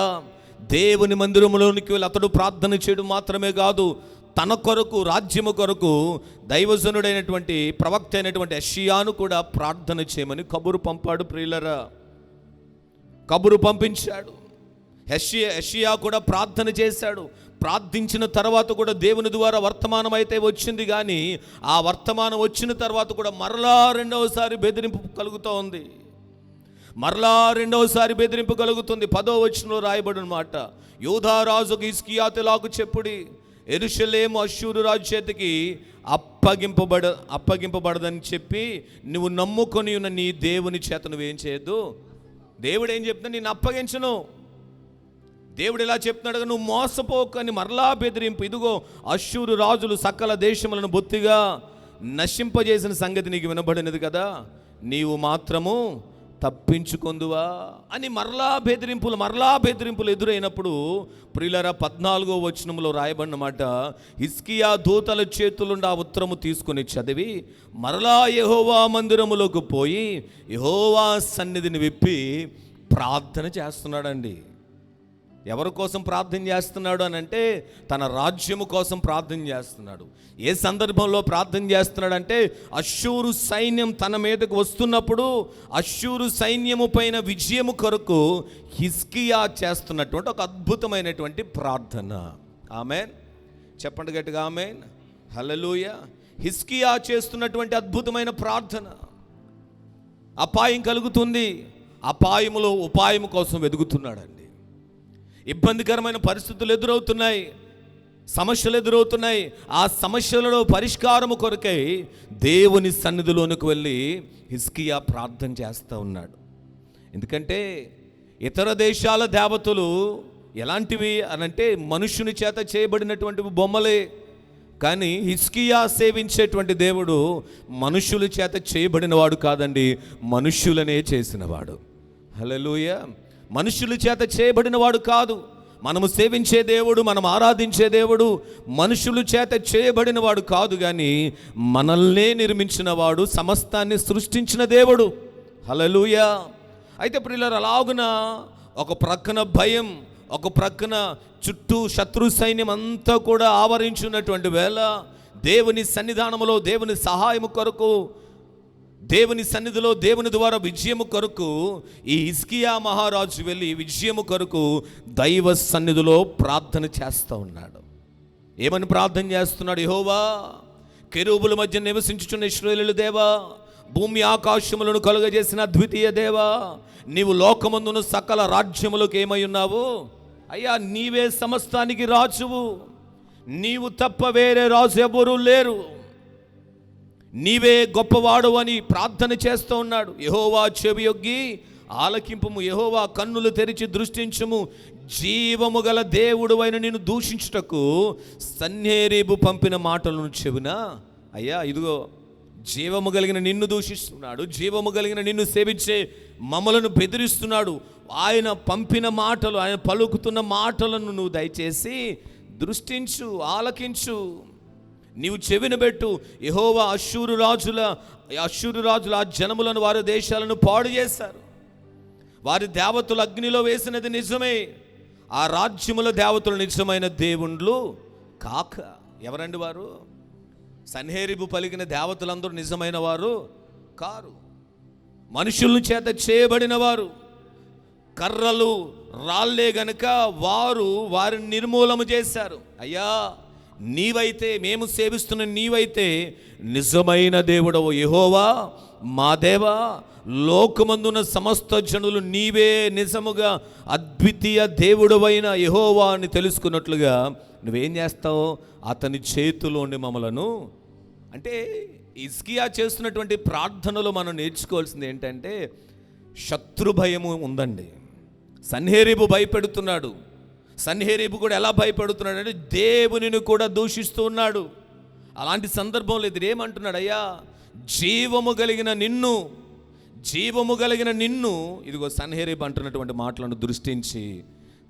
దేవుని మందిరములోనికి వెళ్ళి అతడు ప్రార్థన చేయడం మాత్రమే కాదు, తన కొరకు, రాజ్యము కొరకు దైవజనుడైనటువంటి ప్రవక్త అయినటువంటి యెషయాను కూడా ప్రార్థన చేయమని కబురు పంపాడు. ప్రియులరా, కబురు పంపించాడు. యెషయా కూడా ప్రార్థన చేశాడు. ప్రార్థించిన తర్వాత కూడా దేవుని ద్వారా వర్తమానం అయితే వచ్చింది, కానీ ఆ వర్తమానం వచ్చిన తర్వాత కూడా మరలా రెండవసారి బెదిరింపు కలుగుతూ ఉంది. 10వ వచనంలో రాయబడిన మాట, యూదా రాజుకు హిజ్కియా తెలాకు చెప్పుడి, యెరూషలేము అష్షూరు రాజు చేతికి అప్పగింపబడదని చెప్పి నువ్వు నమ్ముకొని ఉన్న నీ దేవుని చేత నువ్వేం చేయొద్దు. దేవుడు ఏం చెప్తున్నా, నేను అప్పగించను. దేవుడు ఎలా చెప్తున్నాడు, నువ్వు మోసపోకని మరలా బెదిరింపు. ఇదిగో అష్షూరు రాజులు సకల దేశములను బొత్తిగా నశింపజేసిన సంగతి నీకు వినబడినది కదా, నీవు మాత్రము తప్పించుకొందువా అని మరలా బెదిరింపులు ఎదురైనప్పుడు ప్రియులరా 14వ వచనంలో రాయబడిన మాట, హిజ్కియా దూతల చేతులుండి ఆ ఉత్తరము తీసుకొని చదివి మరలా యెహోవా మందిరములోకి పోయి యెహోవా సన్నిధిని విప్పి ప్రార్థన చేస్తున్నాడండి. ఎవరి కోసం ప్రార్థన చేస్తున్నాడు అని అంటే, తన రాజ్యము కోసం ప్రార్థన చేస్తున్నాడు. ఏ సందర్భంలో ప్రార్థన చేస్తున్నాడంటే, అష్షూరు సైన్యం తన మీదకు వస్తున్నప్పుడు అష్షూరు సైన్యము పైన విజయము కొరకు హిజ్కియా చేస్తున్నటువంటి ఒక అద్భుతమైనటువంటి ప్రార్థన. ఆమేన్, చెప్పండి గట్టిగా ఆమేన్, హల్లెలూయా. హిజ్కియా చేస్తున్నటువంటి అద్భుతమైన ప్రార్థన. అపాయం కలుగుతుంది, అపాయములో ఉపాయము కోసం వెతుకుతున్నాడండి. ఇబ్బందికరమైన పరిస్థితులు ఎదురవుతున్నాయి, సమస్యలు ఎదురవుతున్నాయి. ఆ సమస్యలలో పరిష్కారము కొరకై దేవుని సన్నిధిలోనికి వెళ్ళి హిజ్కియా ప్రార్థన చేస్తూ ఉన్నాడు. ఎందుకంటే ఇతర దేశాల దేవతలు ఎలాంటివి అనంటే మనుషుని చేత చేయబడినటువంటి బొమ్మలే. కానీ హిజ్కియా సేవించేటువంటి దేవుడు మనుషుల చేత చేయబడిన వాడు కాదండి, మనుష్యులనే చేసినవాడు. హల్లెలూయా. మనుషుల చేత చేయబడిన వాడు కాదు. మనము సేవించే దేవుడు, మనం ఆరాధించే దేవుడు మనుషుల చేత చేయబడిన వాడు కాదు, కానీ మనల్నే నిర్మించిన వాడు, సమస్తాన్ని సృష్టించిన దేవుడు. హల్లెలూయా. అయితే ప్రియులారా, అలాగున ఒక ప్రక్కన భయం, ఒక ప్రక్కన చుట్టూ శత్రు సైన్యం అంతా కూడా ఆవరించున్నటువంటి వేళ దేవుని సన్నిధానంలో దేవుని సహాయము కొరకు, దేవుని సన్నిధిలో దేవుని ద్వారా విజయము కొరకు ఈ హిజ్కియా మహారాజు వెళ్ళి విజయము కొరకు దైవ సన్నిధిలో ప్రార్థన చేస్తూ ఉన్నాడు. ఏమని ప్రార్థన చేస్తున్నాడు? యెహోవా, కెరూబుల మధ్య నివసించుచున్న ఇశ్రాయేలు దేవా, భూమి ఆకాశములను కలుగజేసిన అద్వితీయ దేవా, నీవు లోకమందున సకల రాజ్యములకు ఏమై ఉన్నావు? అయ్యా, నీవే సమస్తానికి రాజువు, నీవు తప్ప వేరే రాజు ఎవరూ లేరు, నీవే గొప్పవాడు అని ప్రార్థన చేస్తూ ఉన్నాడు. యెహోవా చెవియొగ్గి ఆలకింపుము, యెహోవా కన్నులు తెరిచి దృష్టించుము, జీవము గల దేవుడు అయిన నిన్ను దూషించుటకు సన్హెరీబు పంపిన మాటలను చెవినా. అయ్యా, ఇదిగో జీవము కలిగిన నిన్ను దూషిస్తున్నాడు, జీవము కలిగిన నిన్ను సేవించే మమ్మలను బెదిరిస్తున్నాడు. ఆయన పంపిన మాటలు, ఆయన పలుకుతున్న మాటలను నువ్వు దయచేసి దృష్టించు, ఆలకించు, నీవు చెవిన పెట్టు. యెహోవా అష్షూరు రాజుల ఆ జనములను, వారి దేశాలను పాడు చేశారు. వారి దేవతలు అగ్నిలో వేసినది నిజమే, ఆ రాజ్యముల దేవతలు నిజమైన దేవుళ్ళు కాక. ఎవరండి వారు? సన్హెరీబు పలికిన దేవతలందరూ నిజమైన వారు కారు, మనుషుల చేత చేయబడిన వారు, కర్రలు రాళ్ళే గనుక వారు వారిని నిర్మూలన చేశారు. అయ్యా, నీవైతే, మేము సేవిస్తున్న నీవైతే నిజమైన దేవుడవు యెహోవా, మా దేవా, లోకమందున సమస్త జనులు నీవే నిజముగా అద్వితీయ దేవుడవైన యెహోవా అని తెలుసుకున్నట్లుగా నువ్వేం చేస్తావు? అతని చేతిలోని మమ్మలను. అంటే హిజ్కియా చేస్తున్నటువంటి ప్రార్థనలో మనం నేర్చుకోవాల్సింది ఏంటంటే, శత్రు భయము ఉందండి. సన్హెరీబు భయపెడుతున్నాడు. సన్హెరీబు కూడా ఎలా భయపెడుతున్నాడు అంటే దేవునిని కూడా దూషిస్తూ ఉన్నాడు. అలాంటి సందర్భంలో ఇది ఏమంటున్నాడు? అయ్యా, జీవము కలిగిన నిన్ను ఇదిగో సన్హెరీబు అంటున్నటువంటి మాటలను దృష్టించి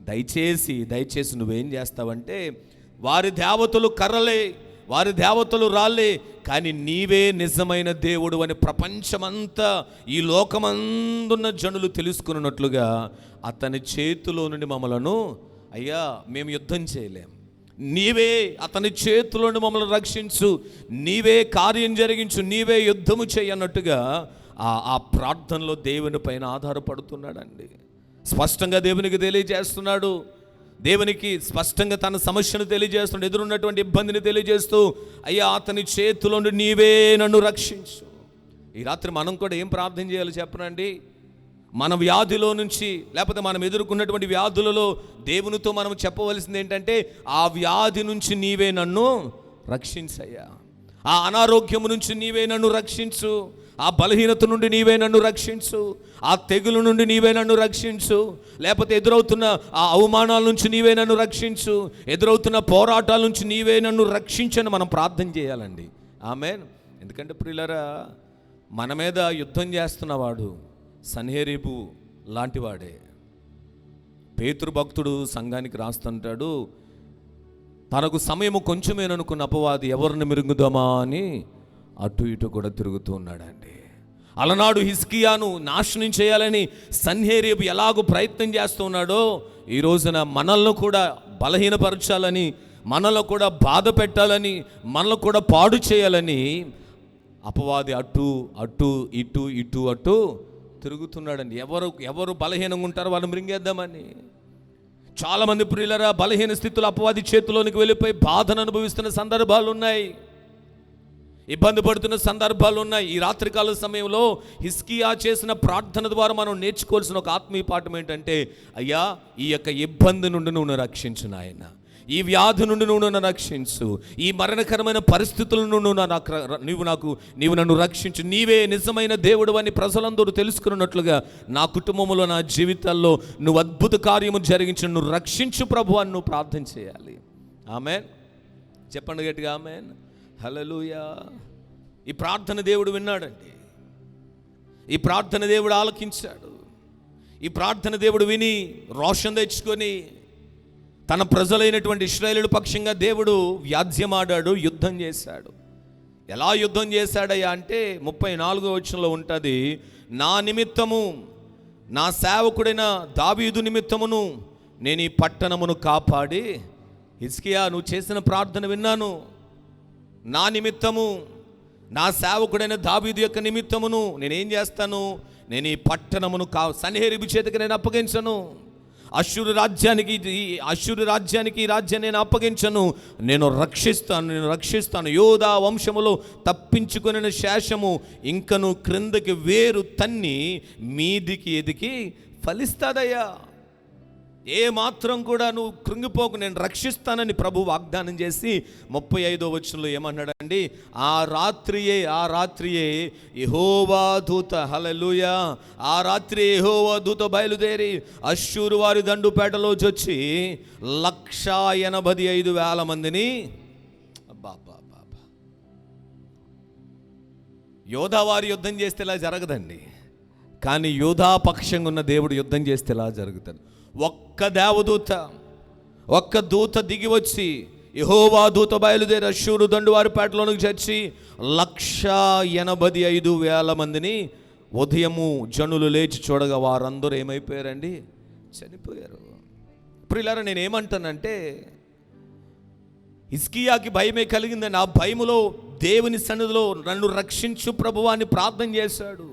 దయచేసి నువ్వేం చేస్తావంటే, వారి దేవతలు కర్రలే, వారి దేవతలు రాళ్ళే, కానీ నీవే నిజమైన దేవుడు అని ప్రపంచమంతా, ఈ లోకమందున్న జనులు తెలుసుకున్నట్లుగా అతని చేతిలో నుండి మమ్మలను, అయ్యా మేము యుద్ధం చేయలేం, నీవే అతని చేతిలో నుండి మమ్మల్ని రక్షించు, నీవే కార్యం జరిగించు, నీవే యుద్ధము చేయన్నట్టుగా ఆ ప్రార్థనలో దేవుని పైన ఆధారపడుతున్నాడండి. స్పష్టంగా దేవునికి తెలియజేస్తున్నాడు. దేవునికి స్పష్టంగా తన సమస్యను తెలియజేస్తున్నాడు, ఎదురున్నటువంటి ఇబ్బందిని తెలియజేస్తూ, అయ్యా అతని చేతిలో నీవే నన్ను రక్షించు. ఈ రాత్రి మనం కూడా ఏం ప్రార్థన చేయాలి చెప్పనండి? మన వ్యాధిలో నుంచి, లేకపోతే మనం ఎదుర్కొన్నటువంటి వ్యాధులలో దేవునితో మనం చెప్పవలసింది ఏంటంటే, ఆ వ్యాధి నుంచి నీవే నన్ను రక్షించయ్యా, ఆ అనారోగ్యము నుంచి నీవే నన్ను రక్షించు, ఆ బలహీనత నుండి నీవే నన్ను రక్షించు, ఆ తెగులు నుండి నీవే నన్ను రక్షించు, లేకపోతే ఎదురవుతున్న ఆ అవమానాల నుంచి నీవే నన్ను రక్షించు, ఎదురవుతున్న పోరాటాల నుంచి నీవే నన్ను రక్షించని మనం ప్రార్థన చేయాలండి. ఆమేన్. ఎందుకంటే ప్రియులారా, మన మీద యుద్ధం చేస్తున్నవాడు సన్హెరీబు లాంటివాడే. పేతురు భక్తుడు సంఘానికి రాస్తుంటాడు, తనకు సమయము కొంచెమేననుకున్న అపవాది ఎవరిని మిరుగుదామా అని అటు ఇటు కూడా తిరుగుతూ ఉన్నాడండి. అలనాడు హిజ్కియాను నాశనం చేయాలని సన్హెరీబు ఎలాగో ప్రయత్నం చేస్తూ ఉన్నాడో, ఈ రోజున మనల్ని కూడా బలహీనపరచాలని, మనల్ని కూడా బాధ పెట్టాలని, మనల్ని కూడా పాడు చేయాలని అపవాది అటు అటు ఇటు ఇటు అటు తిరుగుతున్నాడండి. ఎవరు బలహీనంగా ఉంటారో వాళ్ళు మృంగేద్దామని. చాలామంది ప్రియులరా, బలహీన స్థితిలో అపవాది చేతిలోనికి వెళ్ళిపోయి బాధను అనుభవిస్తున్న సందర్భాలు ఉన్నాయి, ఇబ్బంది పడుతున్న సందర్భాలు ఉన్నాయి. ఈ రాత్రికాల సమయంలో హిజ్కియా చేసిన ప్రార్థన ద్వారా మనం నేర్చుకోవాల్సిన ఒక ఆత్మీయ పాఠం ఏంటంటే, అయ్యా ఈ యొక్క ఇబ్బంది నుండి నువ్వు రక్షించు నాయన, ఈ వ్యాధి నుండి నువ్వు నన్ను రక్షించు, ఈ మరణకరమైన పరిస్థితుల నుండి నీవు నన్ను రక్షించు, నీవే నిజమైన దేవుడు అని ప్రజలందరూ తెలుసుకున్నట్లుగా నా కుటుంబంలో, నా జీవితాల్లో నువ్వు అద్భుత కార్యము జరిగించి నువ్వు రక్షించు ప్రభు అని నువ్వు ప్రార్థన చేయాలి. ఆమేన్. చెప్పండి గట్టిగా ఆమేన్. హల్లెలూయా. ఈ ప్రార్థన దేవుడు విన్నాడండి. ఈ ప్రార్థన దేవుడు ఆలకించాడు. ఈ ప్రార్థన దేవుడు విని రోషం తెచ్చుకొని తన ప్రజలైనటువంటి ఇశ్రాయేలు పక్షంగా దేవుడు వ్యాజ్యమాడాడు, యుద్ధం చేశాడు. ఎలా యుద్ధం చేశాడయ్యా అంటే 34వ వచనంలో ఉంటుంది, నా నిమిత్తము నా సేవకుడైన దావీదు నిమిత్తమును నేను ఈ పట్టణమును కాపాడి, హిజ్కియా నువ్వు చేసిన ప్రార్థన విన్నాను, నా నిమిత్తము నా సేవకుడైన దావీదు యొక్క నిమిత్తమును నేనేం చేస్తాను, నేను ఈ పట్టణమును సన్హెరీబు చేతికి నేను అప్పగించను, అష్షూరు రాజ్యానికి ఈ రాజ్యాన్ని నేను అప్పగించను, నేను రక్షిస్తాను. యోధా వంశములో తప్పించుకొనిన శేషము ఇంకను క్రిందకి వేరు తన్ని మీదికి ఎదికి ఫలిస్తాదయ్యా. ఏ మాత్రం కూడా నువ్వు కృంగిపోకు, నేను రక్షిస్తానని ప్రభు వాగ్దానం చేసి 35వ వచనంలో ఏమన్నాడండి, ఆ రాత్రియే యెహోవా దూత, హల్లెలూయా, ఆ రాత్రి యెహోవా దూత బయలుదేరి అష్షూరు వారి దండుపేటలోచి వచ్చి 185,000 మందిని యోధా వారి యుద్ధం చేస్తే ఇలా జరగదండి, కానీ యోధా పక్షంగా ఉన్న దేవుడు యుద్ధం చేస్తే ఇలా జరుగుతుంది. ఒక్క దూత దిగి వచ్చి యెహోవా దూత బయలుదేరి అష్షూరు దండువారి పేటలోనికి చచ్చి 185,000 మందిని ఉదయము జనులు లేచి చూడగా వారందరూ ఏమైపోయారండి, చనిపోయారు. ప్రియులారా, నేను ఏమంటానంటే హిజ్కియాకి భయమే కలిగిందండి. ఆ భయములో దేవుని సన్నిధిలో నన్ను రక్షించు ప్రభువాన్ని ప్రార్థన చేశాడు.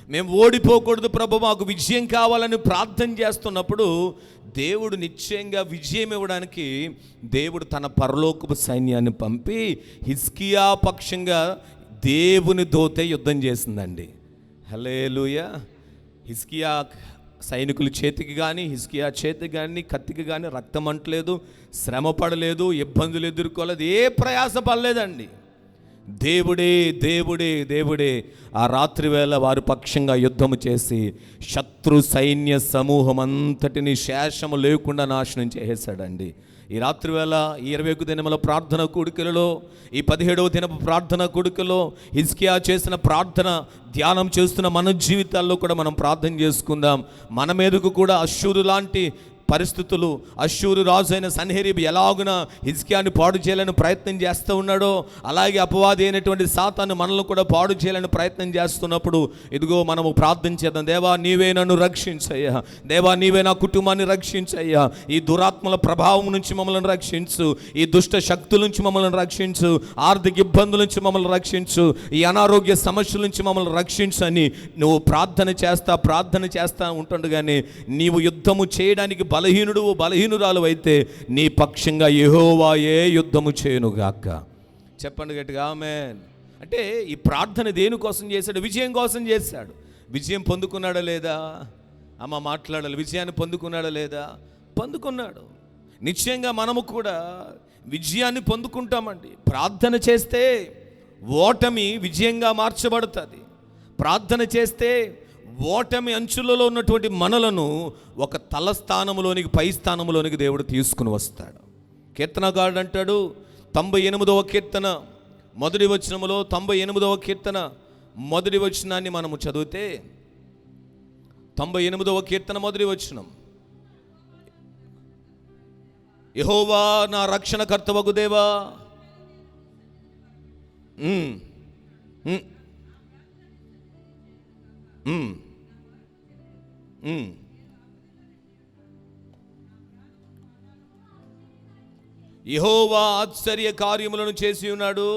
మేము ఓడిపోకూడదు ప్రభు, మాకు విజయం కావాలని ప్రార్థన చేస్తున్నప్పుడు దేవుడు నిశ్చయంగా విజయం ఇవ్వడానికి దేవుడు తన పరలోకపు సైన్యాన్ని పంపి హిజ్కియా పక్షంగా దేవుని దూతే యుద్ధం చేసిందండి. హల్లెలూయా. హిజ్కియా సైనికుల చేతికి కానీ హిజ్కియా చేతికి కానీ కత్తికి కానీ రక్తం అంటలేదు, శ్రమ పడలేదు, ఇబ్బందులు ఎదుర్కోలేదు, ఏ ప్రయాస పడలేదండి. దేవుడే ఆ రాత్రి వేళ వారి పక్షంగా యుద్ధము చేసి శత్రు సైన్య సమూహం అంతటిని శేషము లేకుండా నాశనం చేసేసాడండి. ఈ రాత్రి వేళ ఈ 21 దినముల ప్రార్థన కూడికలలో, ఈ 17వ దినపు ప్రార్థన కూడికలో హిజ్కియా చేసిన ప్రార్థన ధ్యానం చేస్తున్న మన జీవితాల్లో కూడా మనం ప్రార్థన చేసుకుందాం. మన మీదకు కూడా అష్షూరు లాంటి పరిస్థితులు, అష్షూరు రాజు అయిన సన్హెరీబు ఎలాగున హిజ్కియాని పాడు చేయాలని ప్రయత్నం చేస్తూ ఉన్నాడో, అలాగే అపవాది అయినటువంటి సాతాను మనల్ని కూడా పాడు చేయాలని ప్రయత్నం చేస్తున్నప్పుడు ఇదిగో మనము ప్రార్థన చేద్దాం. దేవా నీవే నన్ను రక్షించయ్యా, దేవా నీవే నా కుటుంబాన్ని రక్షించయ్యా, ఈ దురాత్మల ప్రభావం నుంచి మమ్మల్ని రక్షించు, ఈ దుష్ట శక్తుల నుంచి మమ్మల్ని రక్షించు, ఆర్థిక ఇబ్బందుల నుంచి మమ్మల్ని రక్షించు, ఈ అనారోగ్య సమస్యల నుంచి మమ్మల్ని రక్షించు అని నువ్వు ప్రార్థన చేస్తా ఉంటుండగానే నీవు యుద్ధము చేయడానికి బలహీనురాలు అయితే నీ పక్షంగా యెహోవాయే యుద్ధము చేయునుగాక. చెప్పండి గట్టిగా ఆమేన్. అంటే ఈ ప్రార్థన దేనికోసం చేశాడు? విజయం కోసం చేశాడు. విజయం పొందుకున్నాడా లేదా? అమ్మ మాట్లాడాలి. విజయాన్ని పొందుకున్నాడా లేదా? పొందుకున్నాడు. నిశ్చయంగా మనము కూడా విజయాన్ని పొందుకుంటామండి. ప్రార్థన చేస్తే ఓటమి విజయంగా మార్చబడుతుంది. ప్రార్థన చేస్తే ఓటమి అంచులలో ఉన్నటువంటి మనలను ఒక తలస్థానములోనికి, పై స్థానములోనికి దేవుడు తీసుకుని వస్తాడు. కీర్తనగాడు అంటాడు 98వ కీర్తన మొదటి వచనములో, 98వ కీర్తన మొదటి వచనాన్ని మనము చదివితే 98వ కీర్తన మొదటి వచనం, యెహోవా నా రక్షణకర్తవగు దేవా, యెహోవా ఆశ్చర్య కార్యములను చేసి ఉన్నాడు,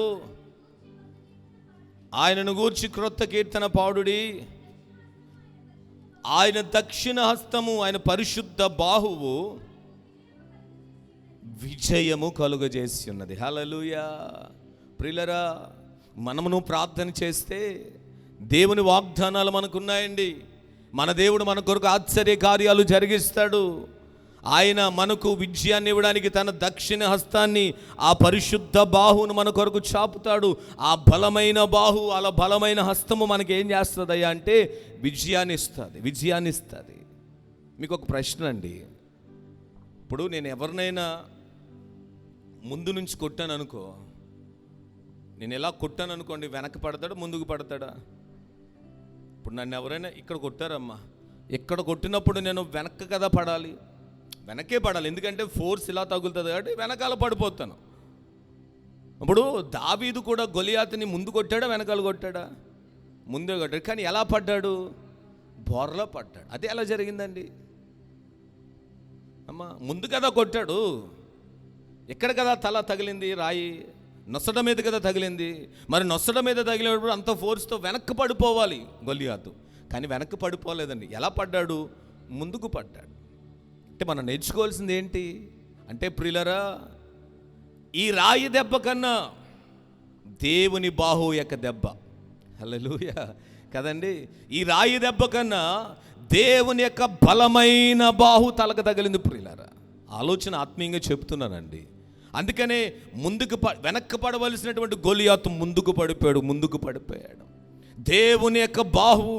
ఆయనను గూర్చి క్రొత్త కీర్తన పాడుడి. ఆయన దక్షిణ హస్తము, ఆయన పరిశుద్ధ బాహువు విజయము కలుగజేసి ఉన్నది. హల్లెలూయా. ప్రియులరా, మనమును ప్రార్థన చేస్తే దేవుని వాగ్దానాలు మనకున్నాయండి. మన దేవుడు మన కొరకు ఆశ్చర్య కార్యాలు జరిగిస్తాడు. ఆయన మనకు విజయాన్ని ఇవ్వడానికి తన దక్షిణ హస్తాన్ని, ఆ పరిశుద్ధ బాహువును మన కొరకు చాపుతాడు. ఆ బలమైన బాహు, అలా బలమైన హస్తము మనకి ఏం చేస్తుందయ్యా అంటే విజయాన్ని ఇస్తుంది. మీకు ఒక ప్రశ్న అండి. ఇప్పుడు నేను ఎవరినైనా ముందు నుంచి కొట్టాను అనుకో, నేను ఎలా కొట్టాను అనుకోండి, వెనక్కి పడతాడా ముందుకు పడతాడా? ఇప్పుడు నన్ను ఎవరైనా ఇక్కడ కొట్టారమ్మా, ఇక్కడ కొట్టినప్పుడు నేను వెనక్కి కదా పడాలి, వెనక్కే పడాలి, ఎందుకంటే ఫోర్స్ ఇలా తగులుతుంది కాబట్టి వెనకాల పడిపోతాను. ఇప్పుడు దావీదు కూడా గొలియాతుని ముందు కొట్టాడా వెనకాల కొట్టాడా? ముందే కొట్టాడు. కానీ ఎలా పడ్డాడు? బోర్లా పడ్డాడు. అదే ఎలా జరిగిందండి అమ్మా? ముందు కదా కొట్టాడు, ఎక్కడ కదా తల తగిలింది, రాయి నొసట మీద కదా తగిలింది. మరి నొసట మీద తగిలినప్పుడు అంత ఫోర్స్తో వెనక్కి పడిపోవాలి గొలియాతు, కానీ వెనక్కి పడిపోలేదండి. ఎలా పడ్డాడు? ముందుకు పడ్డాడు. అంటే మనం నేర్చుకోవాల్సింది ఏంటి అంటే ప్రియులరా, ఈ రాయి దెబ్బ కన్నా దేవుని బాహు యొక్క దెబ్బ, హల్లెలూయా కదండి, ఈ రాయి దెబ్బ కన్నా దేవుని యొక్క బలమైన బాహు తలకు తగిలింది ప్రియులరా. ఆలోచన ఆత్మీయంగా చెప్తున్నానండి. అందుకనే వెనక్కి పడవలసినటువంటి గొలియాతు ముందుకు పడిపోయాడు. దేవుని యొక్క బాహు,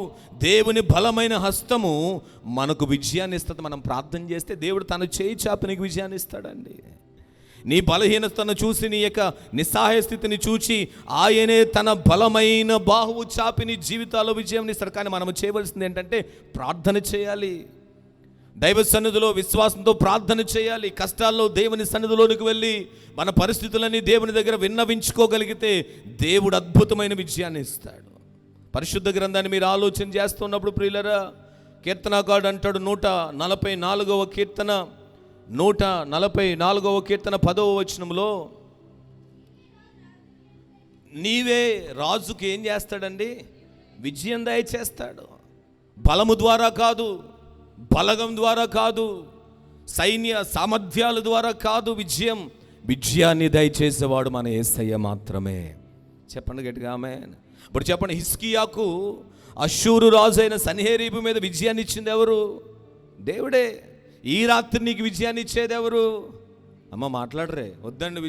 దేవుని బలమైన హస్తము మనకు విజయాన్ని ఇస్తుంది. మనం ప్రార్థన చేస్తే దేవుడు తన చేయి చాపి నీకు విజయాన్ని ఇస్తాడండి. నీ బలహీనతను చూసి, నీ యొక్క నిస్సహాయ స్థితిని చూసి ఆయనే తన బలమైన బాహువు చాపి నీ జీవితాల్లో విజయం ఇస్తాడు. కానీ మనం చేయవలసింది ఏంటంటే ప్రార్థన చేయాలి, దైవ సన్నిధిలో విశ్వాసంతో ప్రార్థన చేయాలి. కష్టాల్లో దేవుని సన్నిధిలోనికి వెళ్ళి మన పరిస్థితులన్నీ దేవుని దగ్గర విన్నవించుకోగలిగితే దేవుడు అద్భుతమైన విజయాన్ని ఇస్తాడు. పరిశుద్ధ గ్రంథాన్ని మీరు ఆలోచన చేస్తున్నప్పుడు ప్రియులరా, కీర్తనకారుడు అంటాడు 144వ కీర్తన 144వ కీర్తన 10వ వచనంలో, నీవే రాజుకి ఏం చేస్తాడండి? విజయం దయచేస్తాడు. బలము ద్వారా కాదు, బలగం ద్వారా కాదు, సైన్య సామర్థ్యాల ద్వారా కాదు, విజయాన్ని దయచేసేవాడు మన యేసయ్య మాత్రమే. చెప్పండి గట్టిగా ఆమేన్. ఇప్పుడు చెప్పండి, హిజ్కియాకు అష్షూరు రాజు అయిన సన్హెరీబు మీద విజయాన్ని ఇచ్చింది ఎవరు? దేవుడే. ఈ రాత్రి నీకు విజయాన్ని ఇచ్చేది ఎవరు? అమ్మ మాట్లాడరే, వద్దండి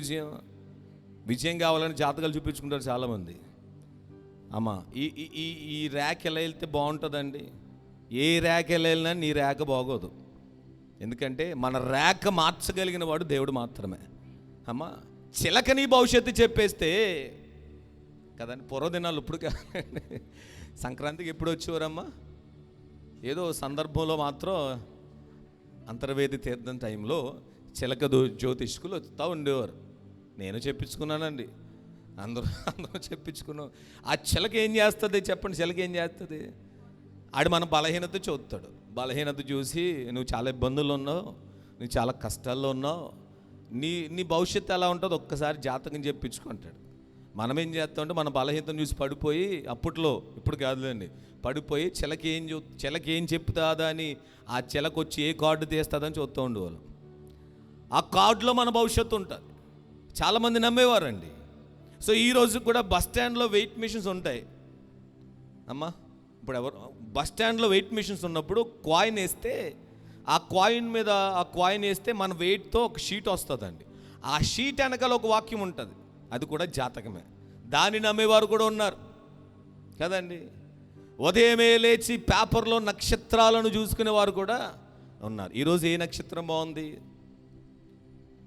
విజయం కావాలని జాతకాలు చూపించుకుంటారు చాలామంది. అమ్మ ఈ ర్యాక్ ఎలా వెళ్తే బాగుంటుందండి? ఏ ర్యాక్ ఎలా వెళ్ళినా నీ ర్యాక్ బాగోదు. ఎందుకంటే మన ర్యాక్ మార్చగలిగిన వాడు దేవుడు మాత్రమే. అమ్మ చిలక నీ భవిష్యత్తు చెప్పేస్తే కదండి, పూర్వదినాలు ఇప్పుడు కాదండి, సంక్రాంతికి ఎప్పుడు వచ్చేవారమ్మా? ఏదో సందర్భంలో మాత్రం అంతర్వేది తీర్థం టైంలో చిలక జ్యోతిష్కులు వస్తూ ఉండేవారు. నేను చెప్పించుకున్నానండి, అందరూ చెప్పించుకున్నాం. ఆ చిలక ఏం చేస్తుంది చెప్పండి? చిలక ఏం చేస్తుంది? ఆడు మన బలహీనత చూస్తాడు. బలహీనత చూసి నువ్వు చాలా ఇబ్బందుల్లో ఉన్నావు, నువ్వు చాలా కష్టాల్లో ఉన్నావు, నీ భవిష్యత్తు ఎలా ఉంటుందో ఒక్కసారి జాతకం చెప్పించుకుంటాడు. మనం ఏం చేస్తామంటే మన బలహీనతను చూసి పడిపోయి, అప్పట్లో ఇప్పుడు కాదులేండి, పడిపోయి చిలక ఏం చెప్తాదా అని ఆ చిలక వచ్చి ఏ కార్డు తీస్తుందని చూస్తూ ఉండేవాళ్ళు. ఆ కార్డులో మన భవిష్యత్తు ఉంటుంది. చాలామంది నమ్మేవారండి. సో ఈరోజు కూడా బస్ స్టాండ్లో వెయిట్ మిషన్స్ ఉంటాయి అమ్మా. ఇప్పుడు బస్ స్టాండ్లో వెయిట్ మిషన్స్ ఉన్నప్పుడు కాయిన్ వేస్తే ఆ కాయిన్ వేస్తే మన వెయిట్తో ఒక షీట్ వస్తుందండి. ఆ షీట్ వెనకాల ఒక వాక్యం ఉంటుంది, అది కూడా జాతకమే. దాన్ని నమ్మేవారు కూడా ఉన్నారు కదండి. ఉదయమే లేచి పేపర్లో నక్షత్రాలను చూసుకునేవారు కూడా ఉన్నారు. ఈరోజు ఏ నక్షత్రం బాగుంది,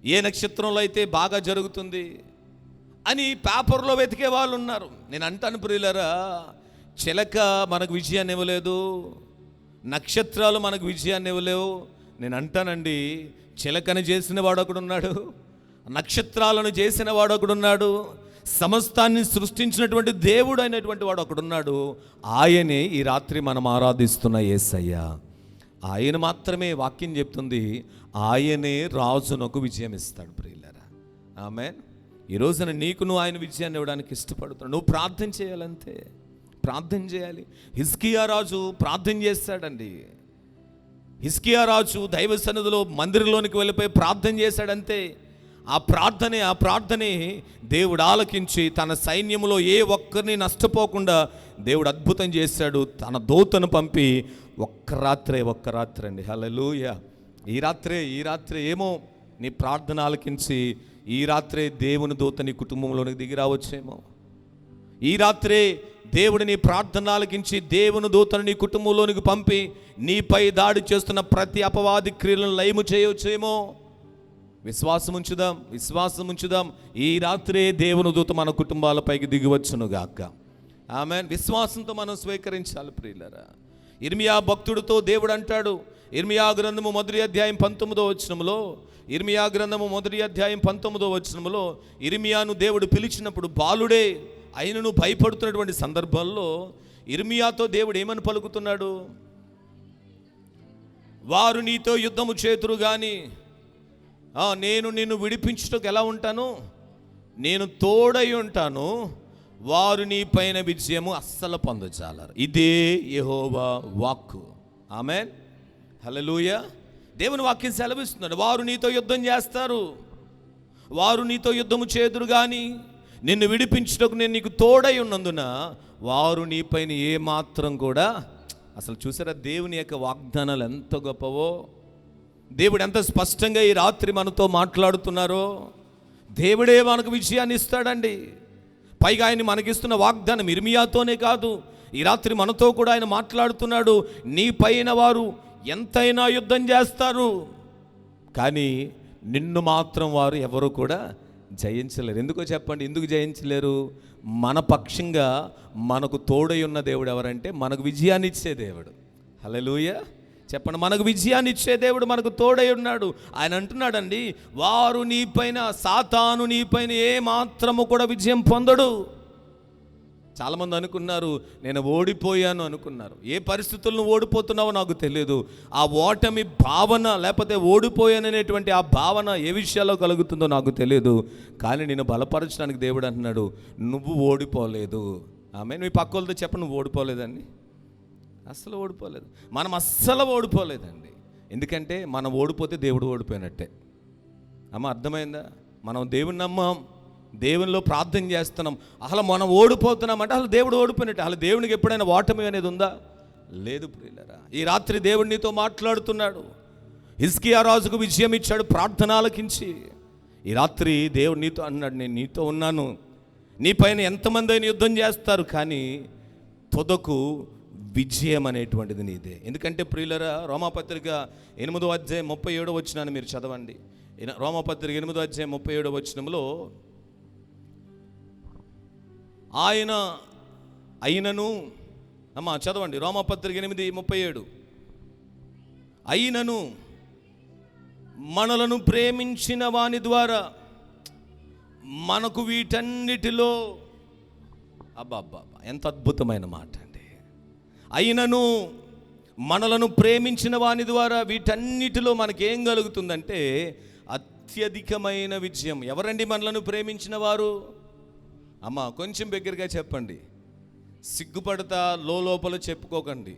ఏ నక్షత్రంలో అయితే బాగా జరుగుతుంది అని పేపర్లో వెతికే వాళ్ళు ఉన్నారు. నేను అంటాను ప్రియులరా, చిలక మనకు విజయాన్ని ఇవ్వలేదు, నక్షత్రాలు మనకు విజయాన్ని ఇవ్వలేవు. నేను అంటానండి, చిలకను చేసిన వాడు ఒకడున్నాడు, నక్షత్రాలను చేసిన వాడు ఒకడున్నాడు, సమస్తాన్ని సృష్టించినటువంటి దేవుడు అయినటువంటి వాడు ఒకడున్నాడు. ఆయనే ఈ రాత్రి మనం ఆరాధిస్తున్న యేసయ్య. ఆయన మాత్రమే వాక్యం చెప్తుంది, ఆయనే రాజునకు విజయం ఇస్తాడు ప్రియులారా. ఆమేన్. ఈ రోజున నువ్వు ఆయన విజయాన్ని ఇవ్వడానికి ఇష్టపడుతున్నావు. నువ్వు ప్రార్థన చేయాలంతే, ప్రార్థన చేయాలి. హిజ్కియా రాజు ప్రార్థన చేస్తాడండి. హిజ్కియా రాజు దైవ సన్నిధిలో మందిరంలోనికి వెళ్ళిపోయి ప్రార్థన చేశాడంతే. ఆ ప్రార్థనే దేవుడు ఆలకించి తన సైన్యంలో ఏ ఒక్కరిని నష్టపోకుండా దేవుడు అద్భుతం చేశాడు. తన దూతను పంపి ఒక్క రాత్రే అండి, హల్లెలూయా. ఈ రాత్రే ఏమో నీ ప్రార్థన ఆలకించి ఈ రాత్రే దేవుని దూత నీ కుటుంబంలోనికి దిగి రావచ్చేమో. ఈ రాత్రే దేవుడు నీ ప్రార్థన ఆలకించి దేవుని దూతను నీ కుటుంబంలోనికి పంపి నీపై దాడి చేస్తున్న ప్రతి అపవాది క్రియలను లయము చేయవచ్చేమో. విశ్వాసం ఉంచుదాం, విశ్వాసం ఉంచుదాం. ఈ రాత్రే దేవుని దూత మన కుటుంబాలపైకి దిగివచ్చునుగాక. ఆమేన్. విశ్వాసంతో మనం స్వీకరించాలి ప్రియులారా. ఇర్మియా భక్తుడితో దేవుడు అంటాడు, ఇర్మియా గ్రంథము 1వ అధ్యాయం 19వ వచనములో, ఇర్మియా గ్రంథము 1వ అధ్యాయం 19వ వచనములో ఇర్మియాను దేవుడు పిలిచినప్పుడు బాలుడే అయినను భయపడుతున్నటువంటి సందర్భంలో ఇర్మియాతో దేవుడు ఏమని పలుకుతున్నాడు? వారు నీతో యుద్ధము చేతురు కానీ నేను నిన్ను విడిపించుటకు ఎలా ఉంటాను? నేను తోడై ఉంటాను, వారు నీ పైన విజయము అస్సలు పొందజాలరు. ఇదే యెహోవా వాక్కు. ఆమేన్. హల్లెలూయా. దేవుని వాక్యం సెలవిస్తున్నాడు, వారు నీతో యుద్ధం చేస్తారు, వారు నీతో యుద్ధము చేదురు కానీ నిన్ను విడిపించుటకు నేను నీకు తోడై ఉన్నందున వారు నీ పైన ఏమాత్రం కూడా. అసలు చూసారా దేవుని యొక్క వాగ్దానాలు ఎంత గొప్పవో, దేవుడు ఎంత స్పష్టంగా ఈ రాత్రి మనతో మాట్లాడుతున్నారో. దేవుడే మనకు విజయాన్ని ఇస్తాడండి. పైగా ఆయన మనకిస్తున్న వాగ్దానం ఇర్మియాతోనే కాదు, ఈ రాత్రి మనతో కూడా ఆయన మాట్లాడుతున్నాడు. నీ పైన వారు ఎంతైనా యుద్ధం చేస్తారు, కానీ నిన్ను మాత్రం వారు ఎవరు కూడా జయించలేరు. ఎందుకో చెప్పండి, ఎందుకు జయించలేరు? మన పక్షంగా మనకు తోడై ఉన్న దేవుడు ఎవరంటే మనకు విజయాన్ని ఇచ్చే దేవుడు. హల్లెలూయా. చెప్పండి, మనకు విజయాన్ని ఇచ్చే దేవుడు మనకు తోడై ఉన్నాడు. ఆయన అంటున్నాడండి, వారు నీపైన, సాతాను నీపైన ఏ మాత్రము కూడా విజయం పొందడు. చాలామంది అనుకున్నారు నేను ఓడిపోయాను అనుకున్నారు. ఏ పరిస్థితులను ఓడిపోతున్నావో నాకు తెలియదు. ఆ ఓటమి భావన, లేకపోతే ఓడిపోయాననేటువంటి ఆ భావన ఏ విషయాల్లో కలుగుతుందో నాకు తెలియదు. కానీ నేను బలపరచడానికి దేవుడు అంటున్నాడు, నువ్వు ఓడిపోలేదు. ఆమె మీ పక్క వాళ్ళతో చెప్పండి, నువ్వు ఓడిపోలేదండి. అస్సలు ఓడిపోలేదు. మనం అస్సలు ఓడిపోలేదండి. ఎందుకంటే మనం ఓడిపోతే దేవుడు ఓడిపోయినట్టే. అమ్మ అర్థమైందా? మనం దేవుని నమ్మాం, దేవునిలో ప్రార్థన చేస్తున్నాం, అసలు మనం ఓడిపోతున్నాం అంటే అసలు దేవుడు ఓడిపోయినట్టే. అసలు దేవునికి ఎప్పుడైనా ఓటమి అనేది ఉందా? లేదు ప్రియులారా. ఈ రాత్రి దేవుడు నీతో మాట్లాడుతున్నాడు. హిజ్కియా రాజుకు విజయం ఇచ్చాడు ప్రార్థన ఆలకించి. ఈ రాత్రి దేవుడు నీతో అన్నాడు, నేను నీతో ఉన్నాను, నీ పైన ఎంతమంది అయినా యుద్ధం చేస్తారు, కానీ తుదకు విజయం అనేటువంటిది నీదే. ఎందుకంటే ప్రియులరా, రోమాపత్రిక 8వ అధ్యాయం 37వ వచనాన్ని మీరు చదవండి. రోమాపత్రిక 8వ అధ్యాయం 37వ వచనంలో ఆయన అయినను, అమ్మా చదవండి, రోమాపత్రిక 8:37. అయినను మనలను ప్రేమించిన వాని ద్వారా మనకు వీటన్నిటిలో, అబ్బా ఎంత అద్భుతమైన మాట అండి. అయినను మనలను ప్రేమించిన వాని ద్వారా వీటన్నిటిలో మనకేం కలుగుతుందంటే అత్యధికమైన విజయం. ఎవరండి మనలను ప్రేమించిన వారు? అమ్మ కొంచెం దగ్గరగా చెప్పండి, సిగ్గుపడతా లోపల చెప్పుకోకండి.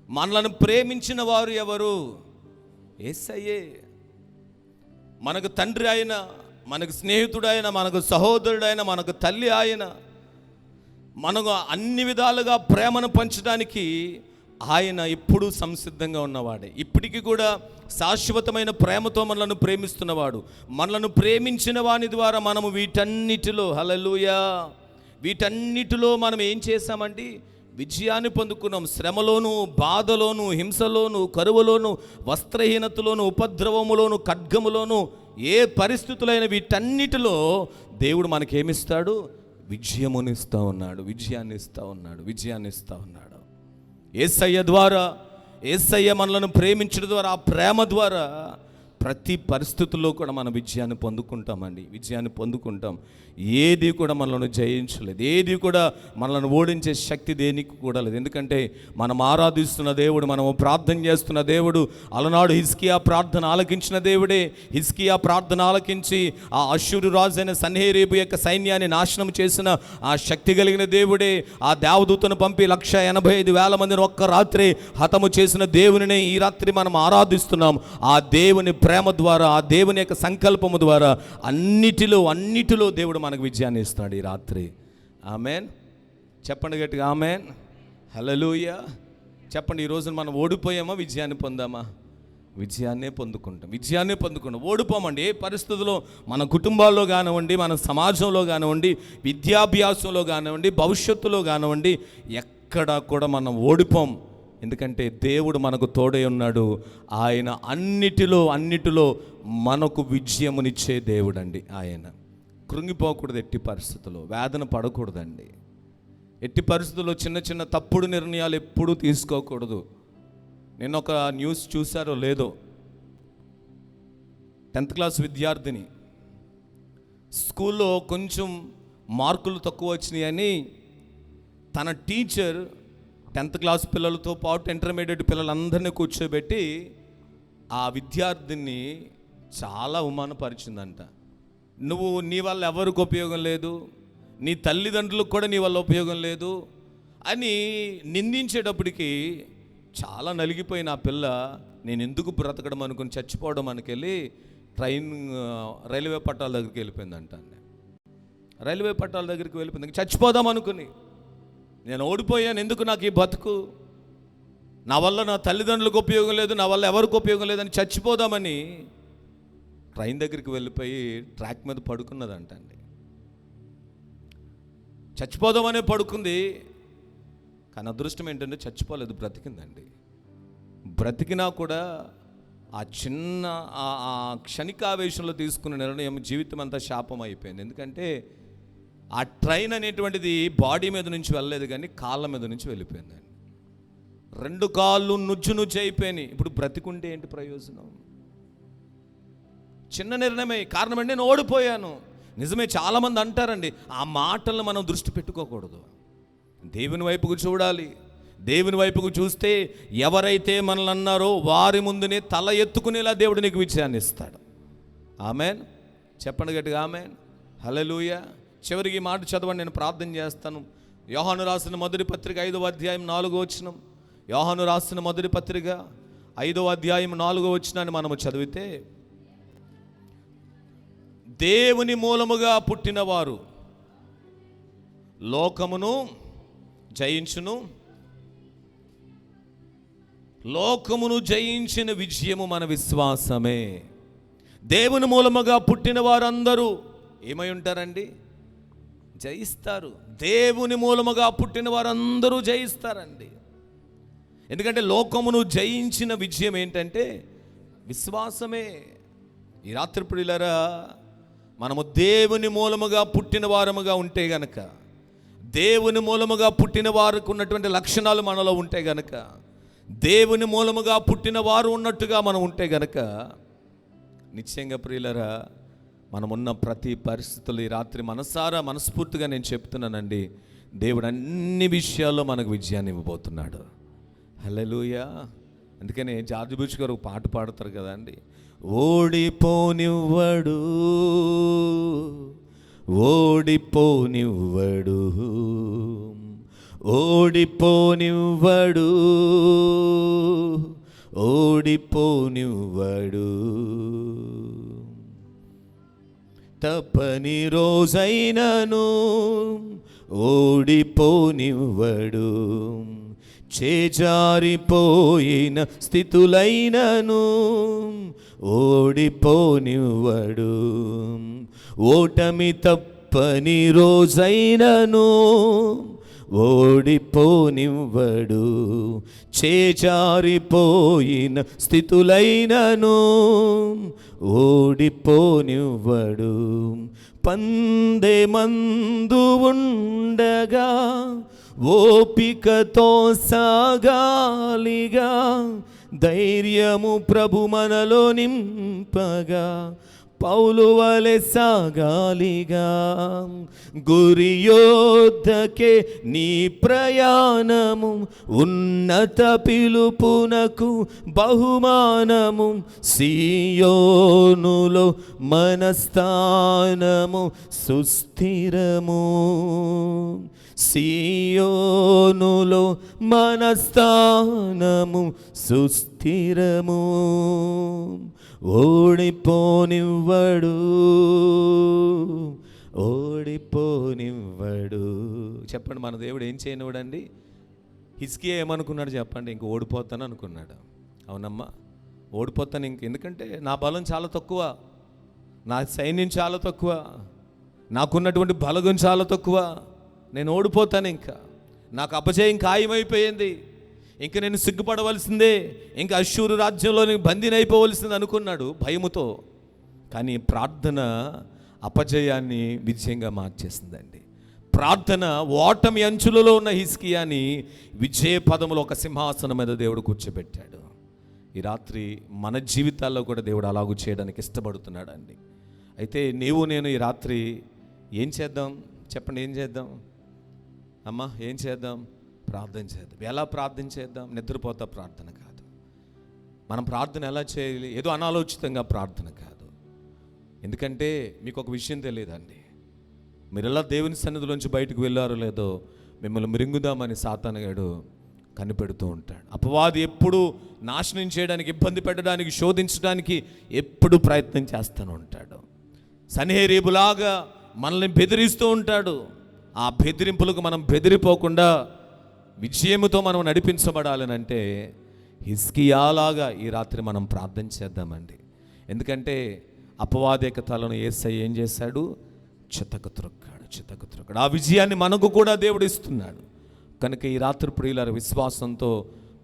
మనలను ప్రేమించిన వారు ఎవరు? యేసయ్యే. మనకు తండ్రి ఆయన, మనకు స్నేహితుడైన, మనకు సహోదరుడైన, మనకు తల్లి ఆయన, మనకు అన్ని విధాలుగా ప్రేమను పంచడానికి ఆయన ఎప్పుడూ సంసిద్ధంగా ఉన్నవాడే. ఇప్పటికీ కూడా శాశ్వతమైన ప్రేమతో మనలను ప్రేమిస్తున్నవాడు. మనలను ప్రేమించిన వాని ద్వారా మనము వీటన్నిటిలో, హల్లెలూయా, వీటన్నిటిలో మనం ఏం చేశామండి? విజయాన్ని పొందుకున్నాం. శ్రమలోను, బాధలోను, హింసలోను, కరువులోను, వస్త్రహీనతలోను, ఉపద్రవములోను, ఖడ్గములోను, ఏ పరిస్థితులైన వీటన్నిటిలో దేవుడు మనకేమిస్తాడు? విజయమునిస్తూ ఉన్నాడు, విజయాన్ని ఇస్తూ ఉన్నాడు, విజయాన్ని ఇస్తూ ఉన్నాడు. యేసయ్య ద్వారా, యేసయ్య మనలను ప్రేమించడం ద్వారా, ఆ ప్రేమ ద్వారా ప్రతి పరిస్థితుల్లో కూడా మనం విజయాన్ని పొందుకుంటామండి, విజయాన్ని పొందుకుంటాం. ఏది కూడా మనల్ని జయించలేదు, ఏది కూడా మనల్ని ఓడించే శక్తి దేనికి కూడా లేదు. ఎందుకంటే మనం ఆరాధిస్తున్న దేవుడు, మనము ప్రార్థన చేస్తున్న దేవుడు అలనాడు హిజ్కియా ప్రార్థన ఆలకించిన దేవుడే. హిజ్కియా ప్రార్థన ఆలకించి ఆ అష్షూరు రాజు అయిన సన్హెరీబు యొక్క సైన్యాన్ని నాశనం చేసిన ఆ శక్తి కలిగిన దేవుడే. ఆ దేవదూతను పంపి 185,000 మందిని ఒక్క రాత్రి హతము చేసిన దేవునినే ఈ రాత్రి మనం ఆరాధిస్తున్నాం. ఆ దేవుని ప్రేమ ద్వారా, ఆ దేవుని యొక్క సంకల్పము ద్వారా అన్నిటిలో దేవుడు మనకు విజయాన్ని ఇస్తాడు ఈ రాత్రి. ఆమెన్. చెప్పండి గట్టిగా ఆమెన్. హల్లెలూయా. చెప్పండి, ఈరోజు మనం ఓడిపోయామా, విజయాన్ని పొందామా? విజయాన్నే పొందుకుంటాం, విజయాన్నే పొందుకుంటాం. ఓడిపోమండి ఏ పరిస్థితుల్లో, మన కుటుంబాల్లో కానివ్వండి, మన సమాజంలో కానివ్వండి, విద్యాభ్యాసంలో కానివ్వండి, భవిష్యత్తులో కానివ్వండి, ఎక్కడా కూడా మనం ఓడిపోం. ఎందుకంటే దేవుడు మనకు తోడై ఉన్నాడు. ఆయన అన్నిటిలో మనకు విజయమునిచ్చే దేవుడండి. ఆయన కృంగిపోకూడదు, ఎట్టి పరిస్థితుల్లో వేదన పడకూడదండి. ఎట్టి పరిస్థితుల్లో చిన్న చిన్న తప్పుడు నిర్ణయాలు ఎప్పుడూ తీసుకోకూడదు. నేను ఒక న్యూస్ చూసారో లేదో, 10th క్లాస్ విద్యార్థిని స్కూల్లో కొంచెం మార్కులు తక్కువ వచ్చినాయని తన టీచర్ 10th క్లాస్ పిల్లలతో పాటు ఇంటర్మీడియట్ పిల్లలందరినీ కూర్చోబెట్టి ఆ విద్యార్థిని చాలా అవమానపరిచిందంట. నువ్వు నీ వల్ల ఎవరికి ఉపయోగం లేదు, నీ తల్లిదండ్రులకు కూడా నీ వల్ల ఉపయోగం లేదు అని నిందించేటప్పటికి చాలా నలిగిపోయిన ఆ పిల్ల నేను ఎందుకు బ్రతకడం అనుకుని చచ్చిపోవడం అనుకెళ్ళి రైల్వే పట్టాల దగ్గరికి వెళ్ళిపోయిందంట. రైల్వే పట్టాల దగ్గరికి వెళ్ళిపోయింది, చచ్చిపోదాం అనుకుని. నేను ఓడిపోయాను, ఎందుకు నాకు ఈ బతుకు, నా వల్ల నా తల్లిదండ్రులకు ఉపయోగం లేదు, నా వల్ల ఎవరికి ఉపయోగం లేదని చచ్చిపోదామని ట్రైన్ దగ్గరికి వెళ్ళిపోయి ట్రాక్ మీద పడుకున్నదంటండి. చచ్చిపోదామనే పడుకుంది, కానీ అదృష్టం ఏంటంటే చచ్చిపోలేదు, బ్రతికిందండి. బ్రతికినా కూడా ఆ చిన్న ఆ క్షణికావేశంలో తీసుకున్న నిర్ణయం జీవితం అంతా శాపం అయిపోయింది. ఎందుకంటే ఆ ట్రైన్ అనేటువంటిది బాడీ మీద నుంచి వెళ్ళలేదు, కానీ కాళ్ళ మీద నుంచి వెళ్ళిపోయిందండి. 2 కాళ్ళు నుజ్జు అయిపోయినాయి. ఇప్పుడు బ్రతికుంటే ఏంటి ప్రయోజనం? చిన్న నిర్ణయమే. కారణం అంటే నేను ఓడిపోయాను. నిజమే, చాలామంది అంటారండి. ఆ మాటలను మనం దృష్టి పెట్టుకోకూడదు, దేవుని వైపుకు చూడాలి. దేవుని వైపుకు చూస్తే ఎవరైతే మనల్ని అన్నారో వారి ముందునే తల ఎత్తుకునేలా దేవుడు నీకు విజయాన్ని ఇస్తాడు. ఆమెన్. చెప్పండి గట్టిగా ఆమెన్. హల్లెలూయా. చివరికి మాట చదవండి, నేను ప్రార్థన చేస్తాను. యోహాను రాసిన మొదటి పత్రిక 5వ అధ్యాయం 4వ వచనం. యోహాను రాసిన మొదటి పత్రిక 5వ అధ్యాయం 4వ వచనాన్ని మనము చదివితే, దేవుని మూలముగా పుట్టినవారు లోకమును జయించును, లోకమును జయించిన విజయము మన విశ్వాసమే. దేవుని మూలముగా పుట్టిన వారందరూ ఏమై ఉంటారండి? జయిస్తారు. దేవుని మూలముగా పుట్టిన వారందరూ జయిస్తారండి. ఎందుకంటే లోకమును జయించిన విజయం ఏంటంటే విశ్వాసమే. ఈ రాత్రి ప్రియులారా, మనము దేవుని మూలముగా పుట్టిన వారముగా ఉంటే గనక, దేవుని మూలముగా పుట్టిన వారికి ఉన్నటువంటి లక్షణాలు మనలో ఉంటే గనక, దేవుని మూలముగా పుట్టిన వారు ఉన్నట్టుగా మనం ఉంటే గనక, నిశ్చయంగా ప్రియులారా, మనమున్న ప్రతి పరిస్థితులు ఈ రాత్రి మనస్ఫూర్తిగా నేను చెప్తున్నానండి, దేవుడు అన్ని విషయాల్లో మనకు విజయాన్ని ఇవ్వబోతున్నాడు. హల్లెలూయా. అందుకనే జార్జ్ బుష్ గారు పాట పాడతారు కదా అండి, ఓడిపోనివ్వడు ఓడిపోనివ్వడు ఓడిపోనివ్వడు ఓడిపోనివ్వడు, తప్పని రోజైనను ఓడిపోనివ్వడు, చేజారిపోయిన స్థితులైనను ఓడిపోనివ్వడు, ఓటమి తప్పని రోజైనను ఓడిపోనివ్వడు, చేజారిపోయిన స్థితులైనను ఓడిపోనివ్వడు, పందెమందు ఉండగా ఓపికతో సాగాలిగా, ధైర్యము ప్రభు మనలో నింపగా పౌలు వలె సాగాలిగా, గురియోద్ధకే నీ ప్రయాణము, ఉన్నత పిలుపునకు బహుమానము, సియోనులో మనస్థానము సుస్థిరము, సియోనులో మనస్థానము సుస్థిరము, ఓడిపోనివ్వడు ఓడిపోనివ్వడు. చెప్పండి, మన దేవుడు ఏం చేయనివ్వడండి? హిజ్కియా ఏమనుకున్నాడు చెప్పండి? ఇంక ఓడిపోతాను అనుకున్నాడు. అవునమ్మా, ఓడిపోతాను ఎందుకంటే నా బలం చాలా తక్కువ, నా సైన్యం చాలా తక్కువ, నాకున్నటువంటి బలగం చాలా తక్కువ, నేను ఓడిపోతాను, ఇంకా నాకు అపజయం ఖాయమైపోయింది, ఇంక నేను సిగ్గుపడవలసిందే, ఇంకా అష్షూరు రాజ్యంలో బందీనైపోవలసింది అనుకున్నాడు భయముతో. కానీ ప్రార్థన అపజయాన్ని విజయంగా మార్చేసిందండి. ప్రార్థన ఓటమి అంచులలో ఉన్న హిజ్కియాని విజయ పదములో ఒక సింహాసనం మీద దేవుడు కూర్చోబెట్టాడు. ఈ రాత్రి మన జీవితాల్లో కూడా దేవుడు అలాగూ చేయడానికి ఇష్టపడుతున్నాడు అండి. అయితే నీవు నేను ఈ రాత్రి ఏం చేద్దాం చెప్పండి? ఏం చేద్దాం అమ్మా? ఏం చేద్దాం? ప్రార్థన చేద్దాం. ఎలా ప్రార్థన చేద్దాం? నిద్రపోతా ప్రార్థన కాదు. మనం ప్రార్థన ఎలా చేయాలి? ఏదో అనాలోచితంగా ప్రార్థన కాదు. ఎందుకంటే మీకు ఒక విషయం తెలియదండి, మీరు ఎలా దేవుని సన్నిధిలోంచి బయటకు వెళ్ళారో లేదో మిమ్మల్ని మిరింగుదామని సాతానుగాడు కనిపెడుతూ ఉంటాడు. అపవాది ఎప్పుడు నాశనం చేయడానికి, ఇబ్బంది పెట్టడానికి, శోధించడానికి ఎప్పుడు ప్రయత్నం చేస్తూనే ఉంటాడు. సన్హెరీబులాగా మనల్ని బెదిరిస్తూ ఉంటాడు. ఆ బెదిరింపులకు మనం బెదిరిపోకుండా విజయముతో మనం నడిపించబడాలనంటే హిజ్కియాలాగా ఈ రాత్రి మనం ప్రార్థన చేద్దామండి. ఎందుకంటే అపవాది యొక్క తలను యేసయ్య ఏం చేశాడు? చితక త్రొక్కాడు. ఆ విజయాన్ని మనకు కూడా దేవుడు ఇస్తున్నాడు. కనుక ఈ రాత్రి ప్రియులారా విశ్వాసంతో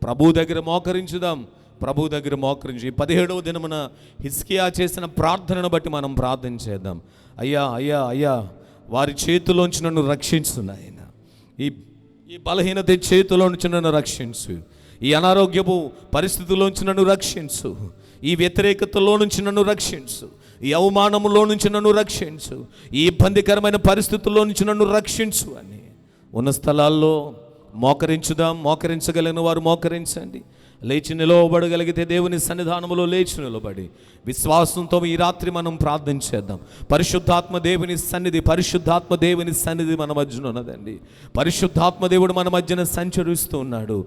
ప్రభు దగ్గర మోకరించుదాం. ప్రభు దగ్గర మోకరించి 17వ దినమున హిజ్కియా చేసిన ప్రార్థనను బట్టి మనం ప్రార్థన చేద్దాం. అయ్యా అయ్యా అయ్యా, వారి చేతిలోంచి నన్ను రక్షించు నాయన. ఈ బలహీనత చేతిలో నుంచి నన్ను రక్షించు. ఈ అనారోగ్యపు పరిస్థితుల్లోంచి నన్ను రక్షించు. ఈ వ్యతిరేకతలో నుంచి నన్ను రక్షించు. ఈ అవమానంలో నుంచి నన్ను రక్షించు. ఈ ఇబ్బందికరమైన పరిస్థితుల్లో నుంచి నన్ను రక్షించు అని ఉన్న స్థలాల్లో మోకరించుదాం. మోకరించగలిగిన వారు మోకరించండి. లేచి నిలవబడగలిగితే దేవుని సన్నిధానంలో లేచి నిలబడి విశ్వాసంతో ఈ రాత్రి మనం ప్రార్థన చేద్దాం. పరిశుద్ధాత్మ దేవుని సన్నిధి మన మధ్యన ఉన్నదండి. పరిశుద్ధాత్మ దేవుడు మన మధ్యన సంచరిస్తూ ఉన్నాడు.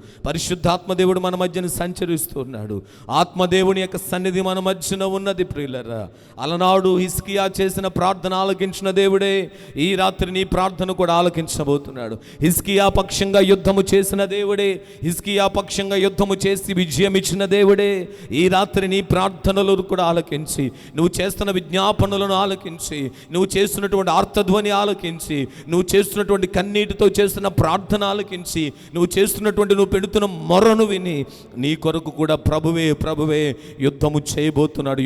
ఆత్మదేవుని యొక్క సన్నిధి మన మధ్యన ఉన్నది ప్రియులరా. అలనాడు హిజ్కియా చేసిన ప్రార్థన ఆలకించిన దేవుడే ఈ రాత్రి నీ ప్రార్థన కూడా ఆలకించబోతున్నాడు. హిజ్కియా పక్షంగా యుద్ధము చేసిన దేవుడే, హిజ్కియా పక్షంగా యుద్ధము చేసి విజయం ఇచ్చిన దేవుడే ఈ రాత్రి నీ ప్రార్థనలు కూడా ఆలకించి, నువ్వు చేస్తున్న విజ్ఞాపనలను ఆలకించి, నువ్వు చేస్తున్నటువంటి ఆర్తధ్వని ఆలకించి, నువ్వు చేస్తున్నటువంటి కన్నీటితో చేస్తున్న ప్రార్థన ఆలకించి, నువ్వు పెడుతున్న మొరను విని నీ కొరకు కూడా ప్రభువే యుద్ధము చేయబోతున్నాడు,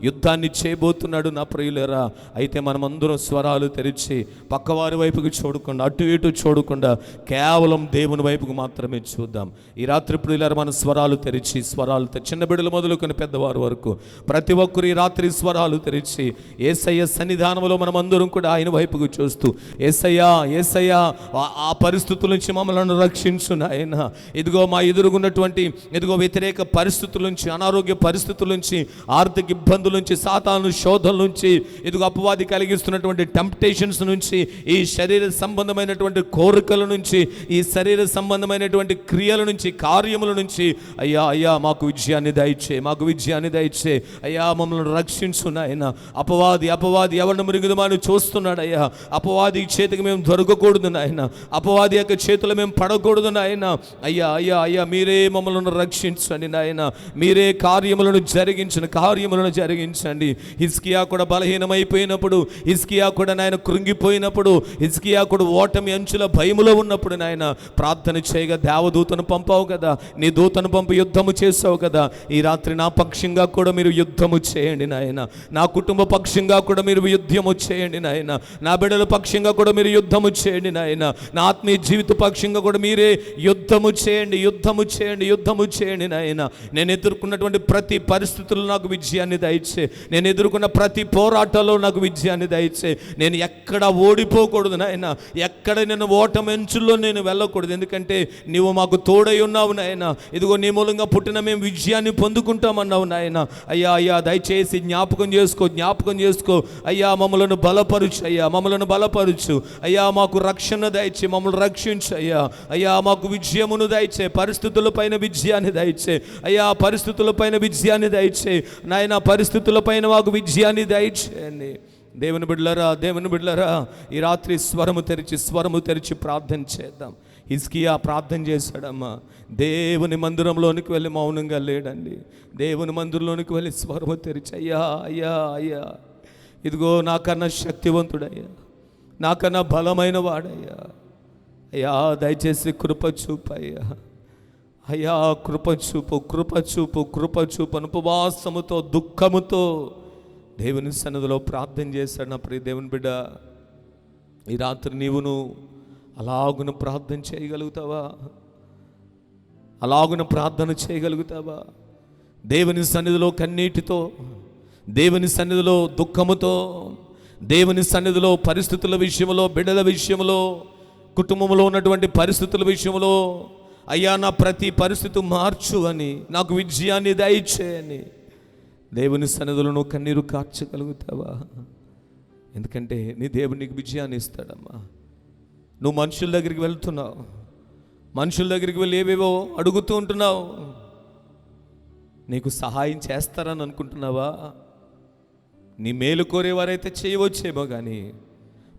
యుద్ధాన్ని చేయబోతున్నాడు నా ప్రియులరా. అయితే మనమందరం స్వరాలు తెరిచి పక్కవారి వైపుకి చూడకుండా, అటు ఇటు చూడకుండా కేవలం దేవుని వైపుకు మాత్రమే చూద్దాం. ఈ రాత్రి ప్రియులారా మన స్వరాలు తెరిచి, చిన్న బిడ్డలు మొదలుకొని పెద్దవారు వరకు ప్రతి ఒక్కరు ఈ రాత్రి స్వరాలు తెరిచి యేసయ్య సన్నిధానంలో మనం అందరం కూడా ఆయన వైపుకు చూస్తూ, యేసయ్యా ఆ పరిస్థితుల నుంచి మమ్మల్ని రక్షించు నాయన. ఇదిగో మా ఎదురుగున్నటువంటి వ్యతిరేక పరిస్థితుల నుంచి, అనారోగ్య పరిస్థితుల నుంచి, ఆర్థిక ఇబ్బందుల నుంచి, సాతాను శోధనల నుంచి, ఇదిగో అపవాది కలిగిస్తున్నటువంటి టెంప్టేషన్స్ నుంచి, ఈ శరీర సంబంధమైనటువంటి కోరికల నుంచి, ఈ శరీర సంబంధమైనటువంటి క్రియల నుంచి, కార్యముల నుంచి అయ్యా మాకు విజయాన్ని దయచే అయ్యా, మమ్మల్ని రక్షించు నాయన. అపవాది ఎవరిని మృంగుదమని చూస్తున్నాడు అయ్యా. అపవాది చేతికి మేము దొరకకూడదు నాయన, అపవాది యొక్క చేతులు మేము పడకూడదు నాయన. అయ్యా మీరే మమ్మల్ని రక్షించండి నాయన, మీరే కార్యములను జరిగించండి. హిజ్కియా కూడా బలహీనమైపోయినప్పుడు, హిజ్కియా కూడా నాయన కృంగిపోయినప్పుడు, హిజ్కియా కూడా ఓటమి అంచుల భయములో ఉన్నప్పుడు నాయన ప్రార్థన చేయగా దేవదూతను పంపావు కదా, నీ దూతను పంపి యుద్ధము చేసావు కదా. ఈ రాత్రి నా పక్షంగా కూడా మీరు యుద్ధము చేయండి నాయన, నా కుటుంబ పక్షంగా కూడా మీరు యుద్ధము చేయండి నాయన, నా బిడ్డల పక్షంగా కూడా మీరు యుద్ధము చేయండి నాయన, నా ఆత్మీయ జీవిత పక్షంగా కూడా మీరే యుద్ధము చేయండి నాయన. నేను ఎదుర్కొన్నటువంటి ప్రతి పరిస్థితుల్లో నాకు విజయాన్ని దయచే, నేను ఎదుర్కొన్న ప్రతి పోరాటాల్లో నాకు విజయాన్ని దయచే. నేను ఎక్కడ ఓడిపోకూడదు నాయన, ఎక్కడ నేను ఓటమెంచుల్లో నేను వెళ్ళకూడదు. ఎందుకంటే నీవు మాకు తోడై ఉన్నావు నాయన. ఇదిగో నీ మూలంగా పుట్టిన మేము విజయాన్ని పొందుకుంటామన్నావు నాయన. అయ్యా దయచేసి జ్ఞాపకం చేసుకో అయ్యా, మమ్మలను బలపరుచు అయ్యా, మాకు రక్షణ దయచే, మమ్మల్ని రక్షించు అయ్యా, మాకు విజయమును దయచే, పరిస్థితులపైన విజయాన్ని దయచే అయ్యా, పరిస్థితులపైన విజయాన్ని దయచే నాయన, పరిస్థితులపైన మాకు విజయాన్ని దయచేయండి. దేవుని బిడ్డలారా ఈ రాత్రి స్వరము తెరిచి ప్రార్థన చేద్దాం. హిజ్కియా ప్రార్థన చేశాడమ్మా. దేవుని మందిరంలోనికి వెళ్ళి మౌనంగా లేడండి. దేవుని మందిరంలోనికి వెళ్ళి స్వరము తెరిచి అయ్యా ఇదిగో నాకన్నా శక్తివంతుడయ్యా, నాకన్నా బలమైన వాడయ్యా, అయ్యా దయచేసి కృప చూపయ్యా. అయ్యా కృప చూపు, కృప చూపు, కృప చూపు. ఉపవాసముతో దుఃఖముతో దేవుని సన్నిధిలో ప్రార్థన చేశాడు నా ప్రియ దేవుని బిడ్డ. ఈ రాత్రి నీవును అలాగున ప్రార్థన చేయగలుగుతావా? అలాగున ప్రార్థన చేయగలుగుతావా? దేవుని సన్నిధిలో కన్నీటితో, దేవుని సన్నిధిలో దుఃఖముతో, దేవుని సన్నిధిలో పరిస్థితుల విషయంలో, బిడ్డల విషయంలో, కుటుంబంలో ఉన్నటువంటి పరిస్థితుల విషయంలో, అయ్యా నా ప్రతి పరిస్థితి మార్చు అని, నాకు విజయాన్ని దయచేయని దేవుని సన్నిధిలో నువ్వు కన్నీరు కార్చగలుగుతావా? ఎందుకంటే నీ దేవుడు నీకు విజయాన్ని ఇస్తాడమ్మా. నువ్వు మనుషుల దగ్గరికి వెళ్తున్నావు, మనుషుల దగ్గరికి వెళ్ళి ఏవేవో అడుగుతూ ఉంటున్నావు. నీకు సహాయం చేస్తారని అనుకుంటున్నావా? నీ మేలు కోరేవారైతే చేయవచ్చేమో, కానీ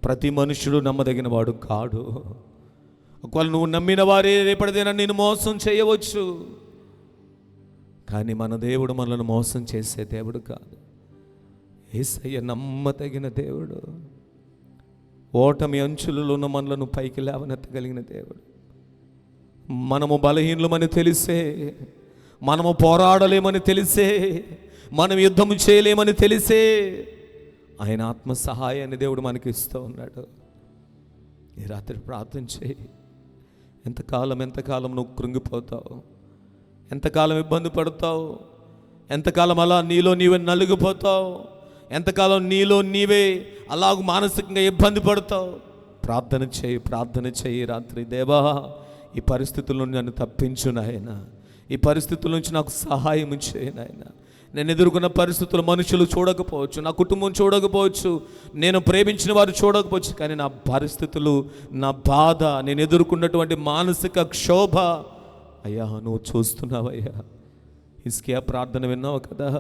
ప్రతి మనుషుడు నమ్మదగిన వాడు కాడు. ఒకవేళ నువ్వు నమ్మిన వారే రేపటిదైనా నేను మోసం చేయవచ్చు, కానీ మన దేవుడు మనల్ని మోసం చేసే దేవుడు కాదు. యేసయ్య నమ్మదగిన దేవుడు. ఓటమి అంచులలో ఉన్న మనలను పైకి లేవనెత్తగలిగిన దేవుడు. మనము బలహీనులమని తెలిసే, మనము పోరాడలేమని తెలిసే, మనం యుద్ధము చేయలేమని తెలిసే ఆయన ఆత్మ సహాయాన్ని దేవుడు మనకి ఇస్తూ ఉన్నాడు. ఈ రాత్రి ప్రార్థన చేయి. ఎంతకాలం నువ్వు కృంగిపోతావు? ఎంతకాలం ఇబ్బంది పడతావు? ఎంతకాలం అలా నీలో నీవే నలిగిపోతావు? ఎంతకాలం నీలో నీవే అలాగ మానసికంగా ఇబ్బంది పడతావు? ప్రార్థన చేయి, ప్రార్థన చేయి రాత్రి. దేవా, ఈ పరిస్థితుల నుండి నన్ను తప్పించు నాయన. ఈ పరిస్థితుల నుంచి నాకు సహాయం చేయి నాయన. నేను ఎదుర్కొన్న పరిస్థితులు మనుషులు చూడకపోవచ్చు, నా కుటుంబం చూడకపోవచ్చు, నేను ప్రేమించిన వారు చూడకపోవచ్చు, కానీ నా పరిస్థితులు, నా బాధ, నేను ఎదుర్కొన్నటువంటి మానసిక క్షోభ అయ్యా నువ్వు చూస్తున్నావయ్యా. హిజ్కియా ప్రార్థన విన్నావు కదా,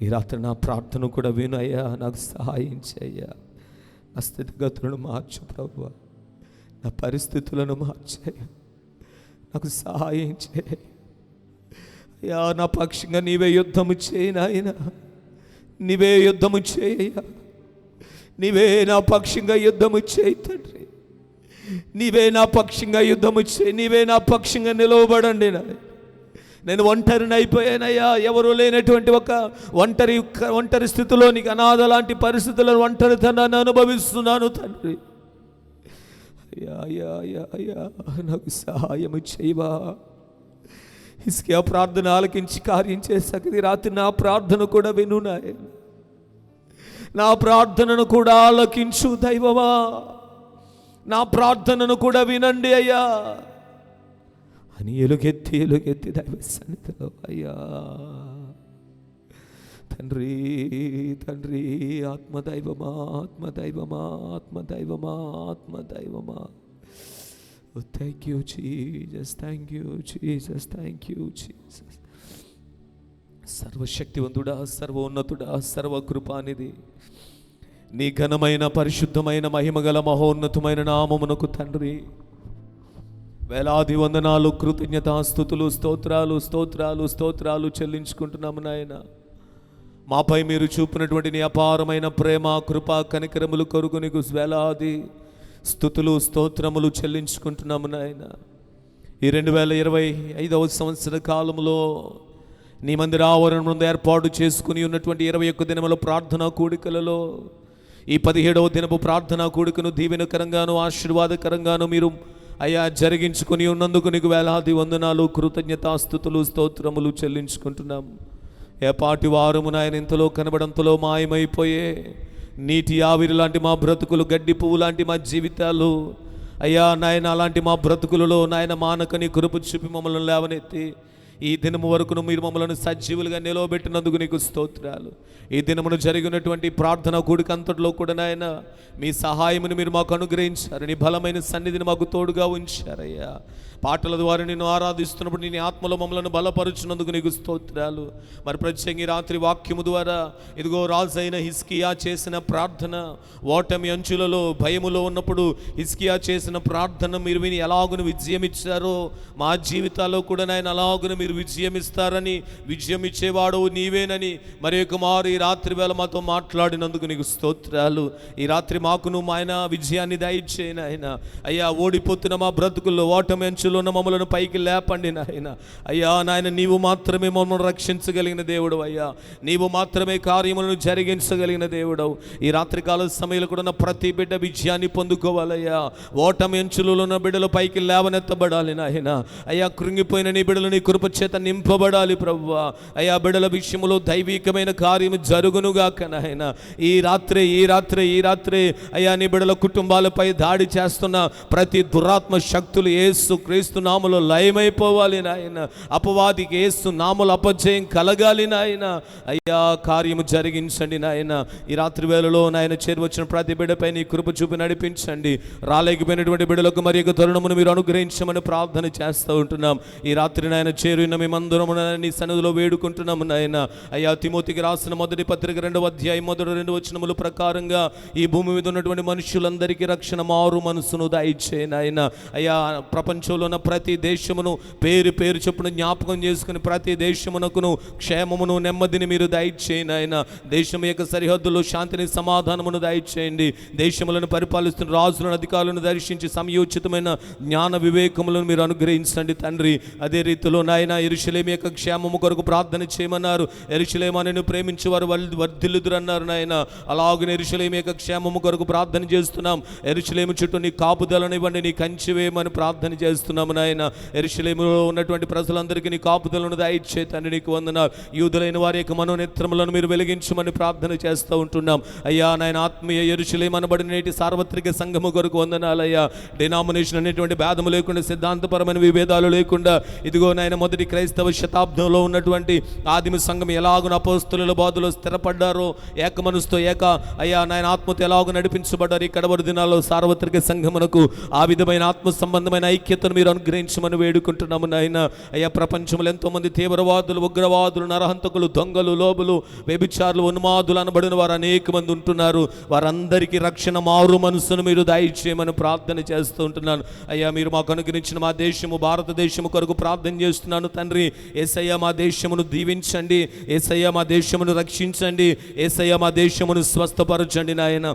ఈ రాత్రి నా ప్రార్థన కూడా విను అయ్యా. నాకు సహాయం చేయ్యా. నా స్థితిగతులను మార్చు ప్రభువా, నా పరిస్థితులను మార్చేయ్యా, నాకు సహాయం చేయ అయ్యా. నా పక్షంగా నీవే యుద్ధము చేయి నాయన, నీవే యుద్ధము చేయ్యా. నీవే నా పక్షంగా యుద్ధము చేయి తండ్రి. నీవే నా పక్షంగా యుద్ధము చేయి. నీవే నా పక్షంగా నిలవబడండి నాయన. నేను ఒంటరిని అయిపోయానయ్యా. ఎవరు లేనటువంటి ఒక ఒంటరి స్థితిలో, నీకు అనాథ లాంటి పరిస్థితులను, ఒంటరితనాన్ని అనుభవిస్తున్నాను తండ్రి. అయ్యా అయ్యా అయ్యా అయ్యా నాకు సహాయం చేయవా. హిజ్కియా ప్రార్థన ఆలకించి కార్యం చేశాక ఈ రాత్రి నా ప్రార్థన కూడా విను నాయన. నా ప్రార్థనను కూడా ఆలకించు దైవమా. నా ప్రార్థనను కూడా వినండి అయ్యా అని ఎలుగెత్తి దైవ సన్నిధిలో అయ్యా. తండ్రి తండ్రి, ఆత్మదైవమా, ఆత్మదైవమా, ఆత్మదైవమా, ఆత్మదైవమా. Thank you Jesus, thank you Jesus, thank you Jesus. సర్వశక్తివంతుడా, సర్వోన్నతుడా, సర్వకృపానిధి, నీ ఘనమైన పరిశుద్ధమైన మహిమగల మహోన్నతమైన నామమునకు తండ్రి వేలాది వందనాలు, కృతజ్ఞతాస్తుతులు, స్తోత్రాలు స్తోత్రాలు స్తోత్రాలు చెల్లించుకుంటున్నాము నాయన. మాపై మీరు చూపినటువంటి నీ అపారమైన ప్రేమ, కృప, కనికరములు కొరకు నీకు వేలాది స్తుతులు స్తోత్రములు చెల్లించుకుంటున్నాము నాయన. ఈ 2025వ సంవత్సర కాలంలో నీ మందిర ఆవరణం ముందు ఏర్పాటు చేసుకుని ఉన్నటువంటి 21 దినముల ప్రార్థనా కూడికలలో ఈ 17వ దినపు ప్రార్థనా కూడికను దీవెనకరంగాను ఆశీర్వాదకరంగాను మీరు అయ్యా జరిగించుకొని ఉన్నందుకు నీకు వేలాది వందనాలు, కృతజ్ఞతాస్తుతులు స్తోత్రములు చెల్లించుకుంటున్నాం. ఏపాటి వారము నాయన ఇంతలో కనబడంతలో మాయమైపోయే నీటి ఆవిరి లాంటి మా బ్రతుకులు, గడ్డి పువ్వు లాంటి మా జీవితాలు అయ్యా నాయన, అలాంటి మా బ్రతుకులలో నాయన మానకని కృప చూపి మమ్మల్ని లేవనెత్తి ఈ దినము వరకును మీరు మమ్మల్ని సజీవులుగా నిలవబెట్టినందుకు నీకు స్తోత్రాలు. ఈ దినమును జరిగినటువంటి ప్రార్థన కూడిక అంతట్లో కూడా నాయన మీ సహాయమును మీరు మాకు అనుగ్రహించారు. నీ బలమైన సన్నిధిని మాకు తోడుగా ఉంచారయ్యా. పాటల ద్వారా నిన్ను ఆరాధిస్తున్నప్పుడు నీ ఆత్మలో మమ్మల్ని బలపరుచున్నందుకు నీకు స్తోత్రాలు. మరి ప్రత్యేకంగా రాత్రి వాక్యము ద్వారా ఇదిగో రాజైన హిజ్కియా చేసిన ప్రార్థన, ఓటమి అంచులలో భయములో ఉన్నప్పుడు హిజ్కియా చేసిన ప్రార్థన మీరు విని ఎలాగును విజయం ఇచ్చారో మా జీవితాల్లో కూడా నాయన అలాగును మీరు మీరు విజయం ఇస్తారని, విజయం ఇచ్చేవాడు నీవేనని మరి యొక్క మారు ఈ రాత్రి వేళ మాతో మాట్లాడినందుకు నీకు స్తోత్రాలు. ఈ రాత్రి మాకును మా ఆయన విజయాన్ని దయచేయి నాయన. అయ్యా ఓడిపోతున్న మా బ్రతుకుల్లో, ఓటమి అంచులో ఉన్న మమ్మలను పైకి లేపండి నాయన. అయ్యా నాయన, నీవు మాత్రమే మమ్మల్ని రక్షించగలిగిన దేవుడు అయ్యా, నీవు మాత్రమే కార్యములను జరిగించగలిగిన దేవుడవు. ఈ రాత్రికాల సమయంలో కూడా ఉన్న ప్రతి బిడ్డ విజయాన్ని పొందుకోవాలయ్యా. ఓటమి అంచులలో ఉన్న బిడ్డలు పైకి లేవనెత్తబడాలి నాయన. అయ్యా కృంగిపోయిన నీ బిడ్డలు నీ కృప చేత నింపబడాలి ప్రభువా. అయ్యా బిడ్డల విషయంలో దైవికమైన కార్యము జరుగునుగాక నాయన. ఈ రాత్రి అయ్యా నీ బిడ్డల కుటుంబాలపై దాడి చేస్తున్న ప్రతి దురాత్మ శక్తులు యేసు క్రీస్తు నామములో లయమైపోవాలి నాయన. అపవాదికి యేసు నామములో అపజయం కలగాలి నాయన. అయ్యా కార్యము జరిగించండి నాయన. ఈ రాత్రి వేళలో నాయన చేరువచ్చిన ప్రతి బిడ్డపై నీ కృప చూపి నడిపించండి. రాలేకపోయినటువంటి బిడ్డలకు మరి యొక్క తరుణమును మీరు అనుగ్రహించమని ప్రార్థన చేస్తూ ఉంటున్నాం. ఈ రాత్రి నాయన చేరిన మేమందరము నీ సన్నిధిలో వేడుకుంటున్నాము నాయన. అయ్యా తిమోతికి రాసిన మొదటి పత్రిక 2వ అధ్యాయం మొదటి 2 వచనముల ప్రకారంగా ఈ భూమి మీద ఉన్నటువంటి మనుషులందరికీ రక్షణ మారు మనసును దయచేయి నాయన. అయ్యా ప్రపంచంలో ఉన్న ప్రతి దేశమును పేరు పేరు చొప్పున జ్ఞాపకం చేసుకుని ప్రతి దేశమునకును క్షేమమును నెమ్మదిని మీరు దయచేయి నాయన. దేశం యొక్క సరిహద్దులో శాంతిని సమాధానమును దయచేయండి. దేశములను పరిపాలిస్తున్న రాజులను అధికారులను దర్శించి సమయోచితమైన జ్ఞాన వివేకములను మీరు అనుగ్రహించండి తండ్రి. అదే రీతిలో నాయన యెరూషలేము యొక్క క్షేమము కొరకు ప్రార్థన చేయమన్నారు. యెరూషలేము నిన్ను ప్రేమించి వారు వర్ధిల్లుదురు అన్నారు నాయన. అలాగే యెరూషలేము యొక్క క్షేమము కొరకు ప్రార్థన చేస్తున్నాం. యెరూషలేము చుట్టూ నీ కాపుదలను ఇవ్వండి, నీ కంచి వేయమని ప్రార్థన చేస్తున్నాము నాయన. యెరూషలేములో ఉన్నటువంటి ప్రజలందరికీ నీ కాపుదలను దయచేయి తండ్రి. నీకు వందనాలు. యూదులైన వారి యొక్క మనోనేత్రములను మీరు వెలిగించమని ప్రార్థన చేస్తూ ఉంటున్నాం. అయ్యా నాయన ఆత్మీయ యెరూషలేము అనబడిన నేటి సార్వత్రిక సంఘము కొరకు వందనాలయ్యా. డినామినేషన్ అనేటువంటి భేదము లేకుండా, సిద్ధాంతపరమైన విభేదాలు లేకుండా, ఇదిగో నాయన మొదటి క్రైస్తవ శతాబ్దంలో ఉన్నటువంటి ఆదిమ సంఘం ఎలాగున అపోస్తలుల బోధలో స్థిరపడ్డారో, ఏక మనసుతో అయ్యా నాయన ఆత్మతో ఎలాగో నడిపించబడ్డారు. ఈ కడవరి దినాల్లో సార్వత్రిక సంఘమునకు ఆ విధమైన ఆత్మ సంబంధమైన ఐక్యతను మీరు అనుగ్రహించమని వేడుకుంటున్నాము నాయన. అయ్యా ప్రపంచంలో ఎంతో మంది తీవ్రవాదులు, ఉగ్రవాదులు, నరహంతకులు, దొంగలు, లోబులు, వ్యభిచారులు, ఉన్మాదులు అనబడిన వారు అనేక మంది ఉంటున్నారు. వారందరికీ రక్షణ మారు మనసును మీరు దయచేయమని ప్రార్థన చేస్తూ ఉంటున్నాను. అయ్యా మీరు మాకు అనుగ్రహించిన మా దేశము భారతదేశము కొరకు ప్రార్థన చేస్తున్నాను తండ్రి. యేసయ్య మా దేశమును దీవించండి, యేసయ్య మా దేశమును రక్షించండి, యేసయ్య మా దేశమును స్వస్థపరచండి నాయన.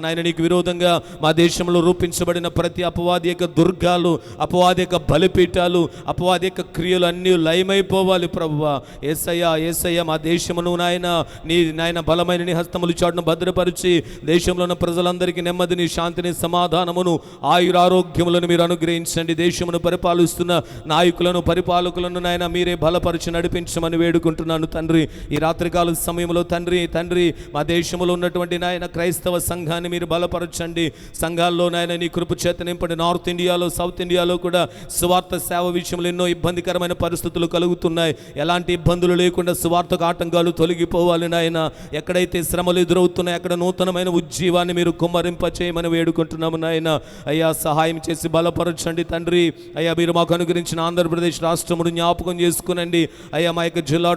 నాయన నీకు విరోధంగా మా దేశంలో రూపించబడిన ప్రతి అపవాది యొక్క దుర్గాలు, అపవాది యొక్క బలిపీఠాలు, అపవాది యొక్క క్రియలు అన్నీ లయమైపోవాలి ప్రభువా. యేసయ్య మా దేశమును నాయన నీ నాయన బలమైన నీ హస్తములు చాటును భద్రపరిచి దేశంలో ఉన్న ప్రజలందరికీ నెమ్మదిని, శాంతిని, సమాధానమును, ఆయురారోగ్యములను మీరు అనుగ్రహించండి. దేశమును పరిపాలిస్తున్న నాయకులను, పరిపాలకులను నాయన మీరే బలపరిచి నడిపించమని వేడుకుంటున్నాను తండ్రి. ఈ రాత్రికాల సమయంలో తండ్రి మా దేశంలో ఉన్నటువంటి నాయన క్రైస్తవ సంఘాన్ని మీరు బలపరచండి. సంఘాల్లో నాయన నీ కృప చేత నింపండి. నార్త్ ఇండియాలో, సౌత్ ఇండియాలో కూడా సువార్త సేవ విషయంలో ఎన్నో ఇబ్బందికరమైన పరిస్థితులు కలుగుతున్నాయి. ఎలాంటి ఇబ్బందులు లేకుండా సువార్తకు ఆటంకాలు తొలగిపోవాలి నాయన. ఎక్కడైతే శ్రమలు ఎదురవుతున్నాయి అక్కడ నూతనమైన ఉజ్జీవాన్ని మీరు కుమ్మరింప చేయమని వేడుకుంటున్నాము నాయన. అయ్యా సహాయం చేసి బలపరచండి తండ్రి. అయ్యా మీరు మాకు అనుగ్రహించిన ఆంధ్రప్రదేశ్ రాష్ట్రమును జ్ఞాపకం చేసుకునండి. అయ్యా మా యొక్క జిల్లా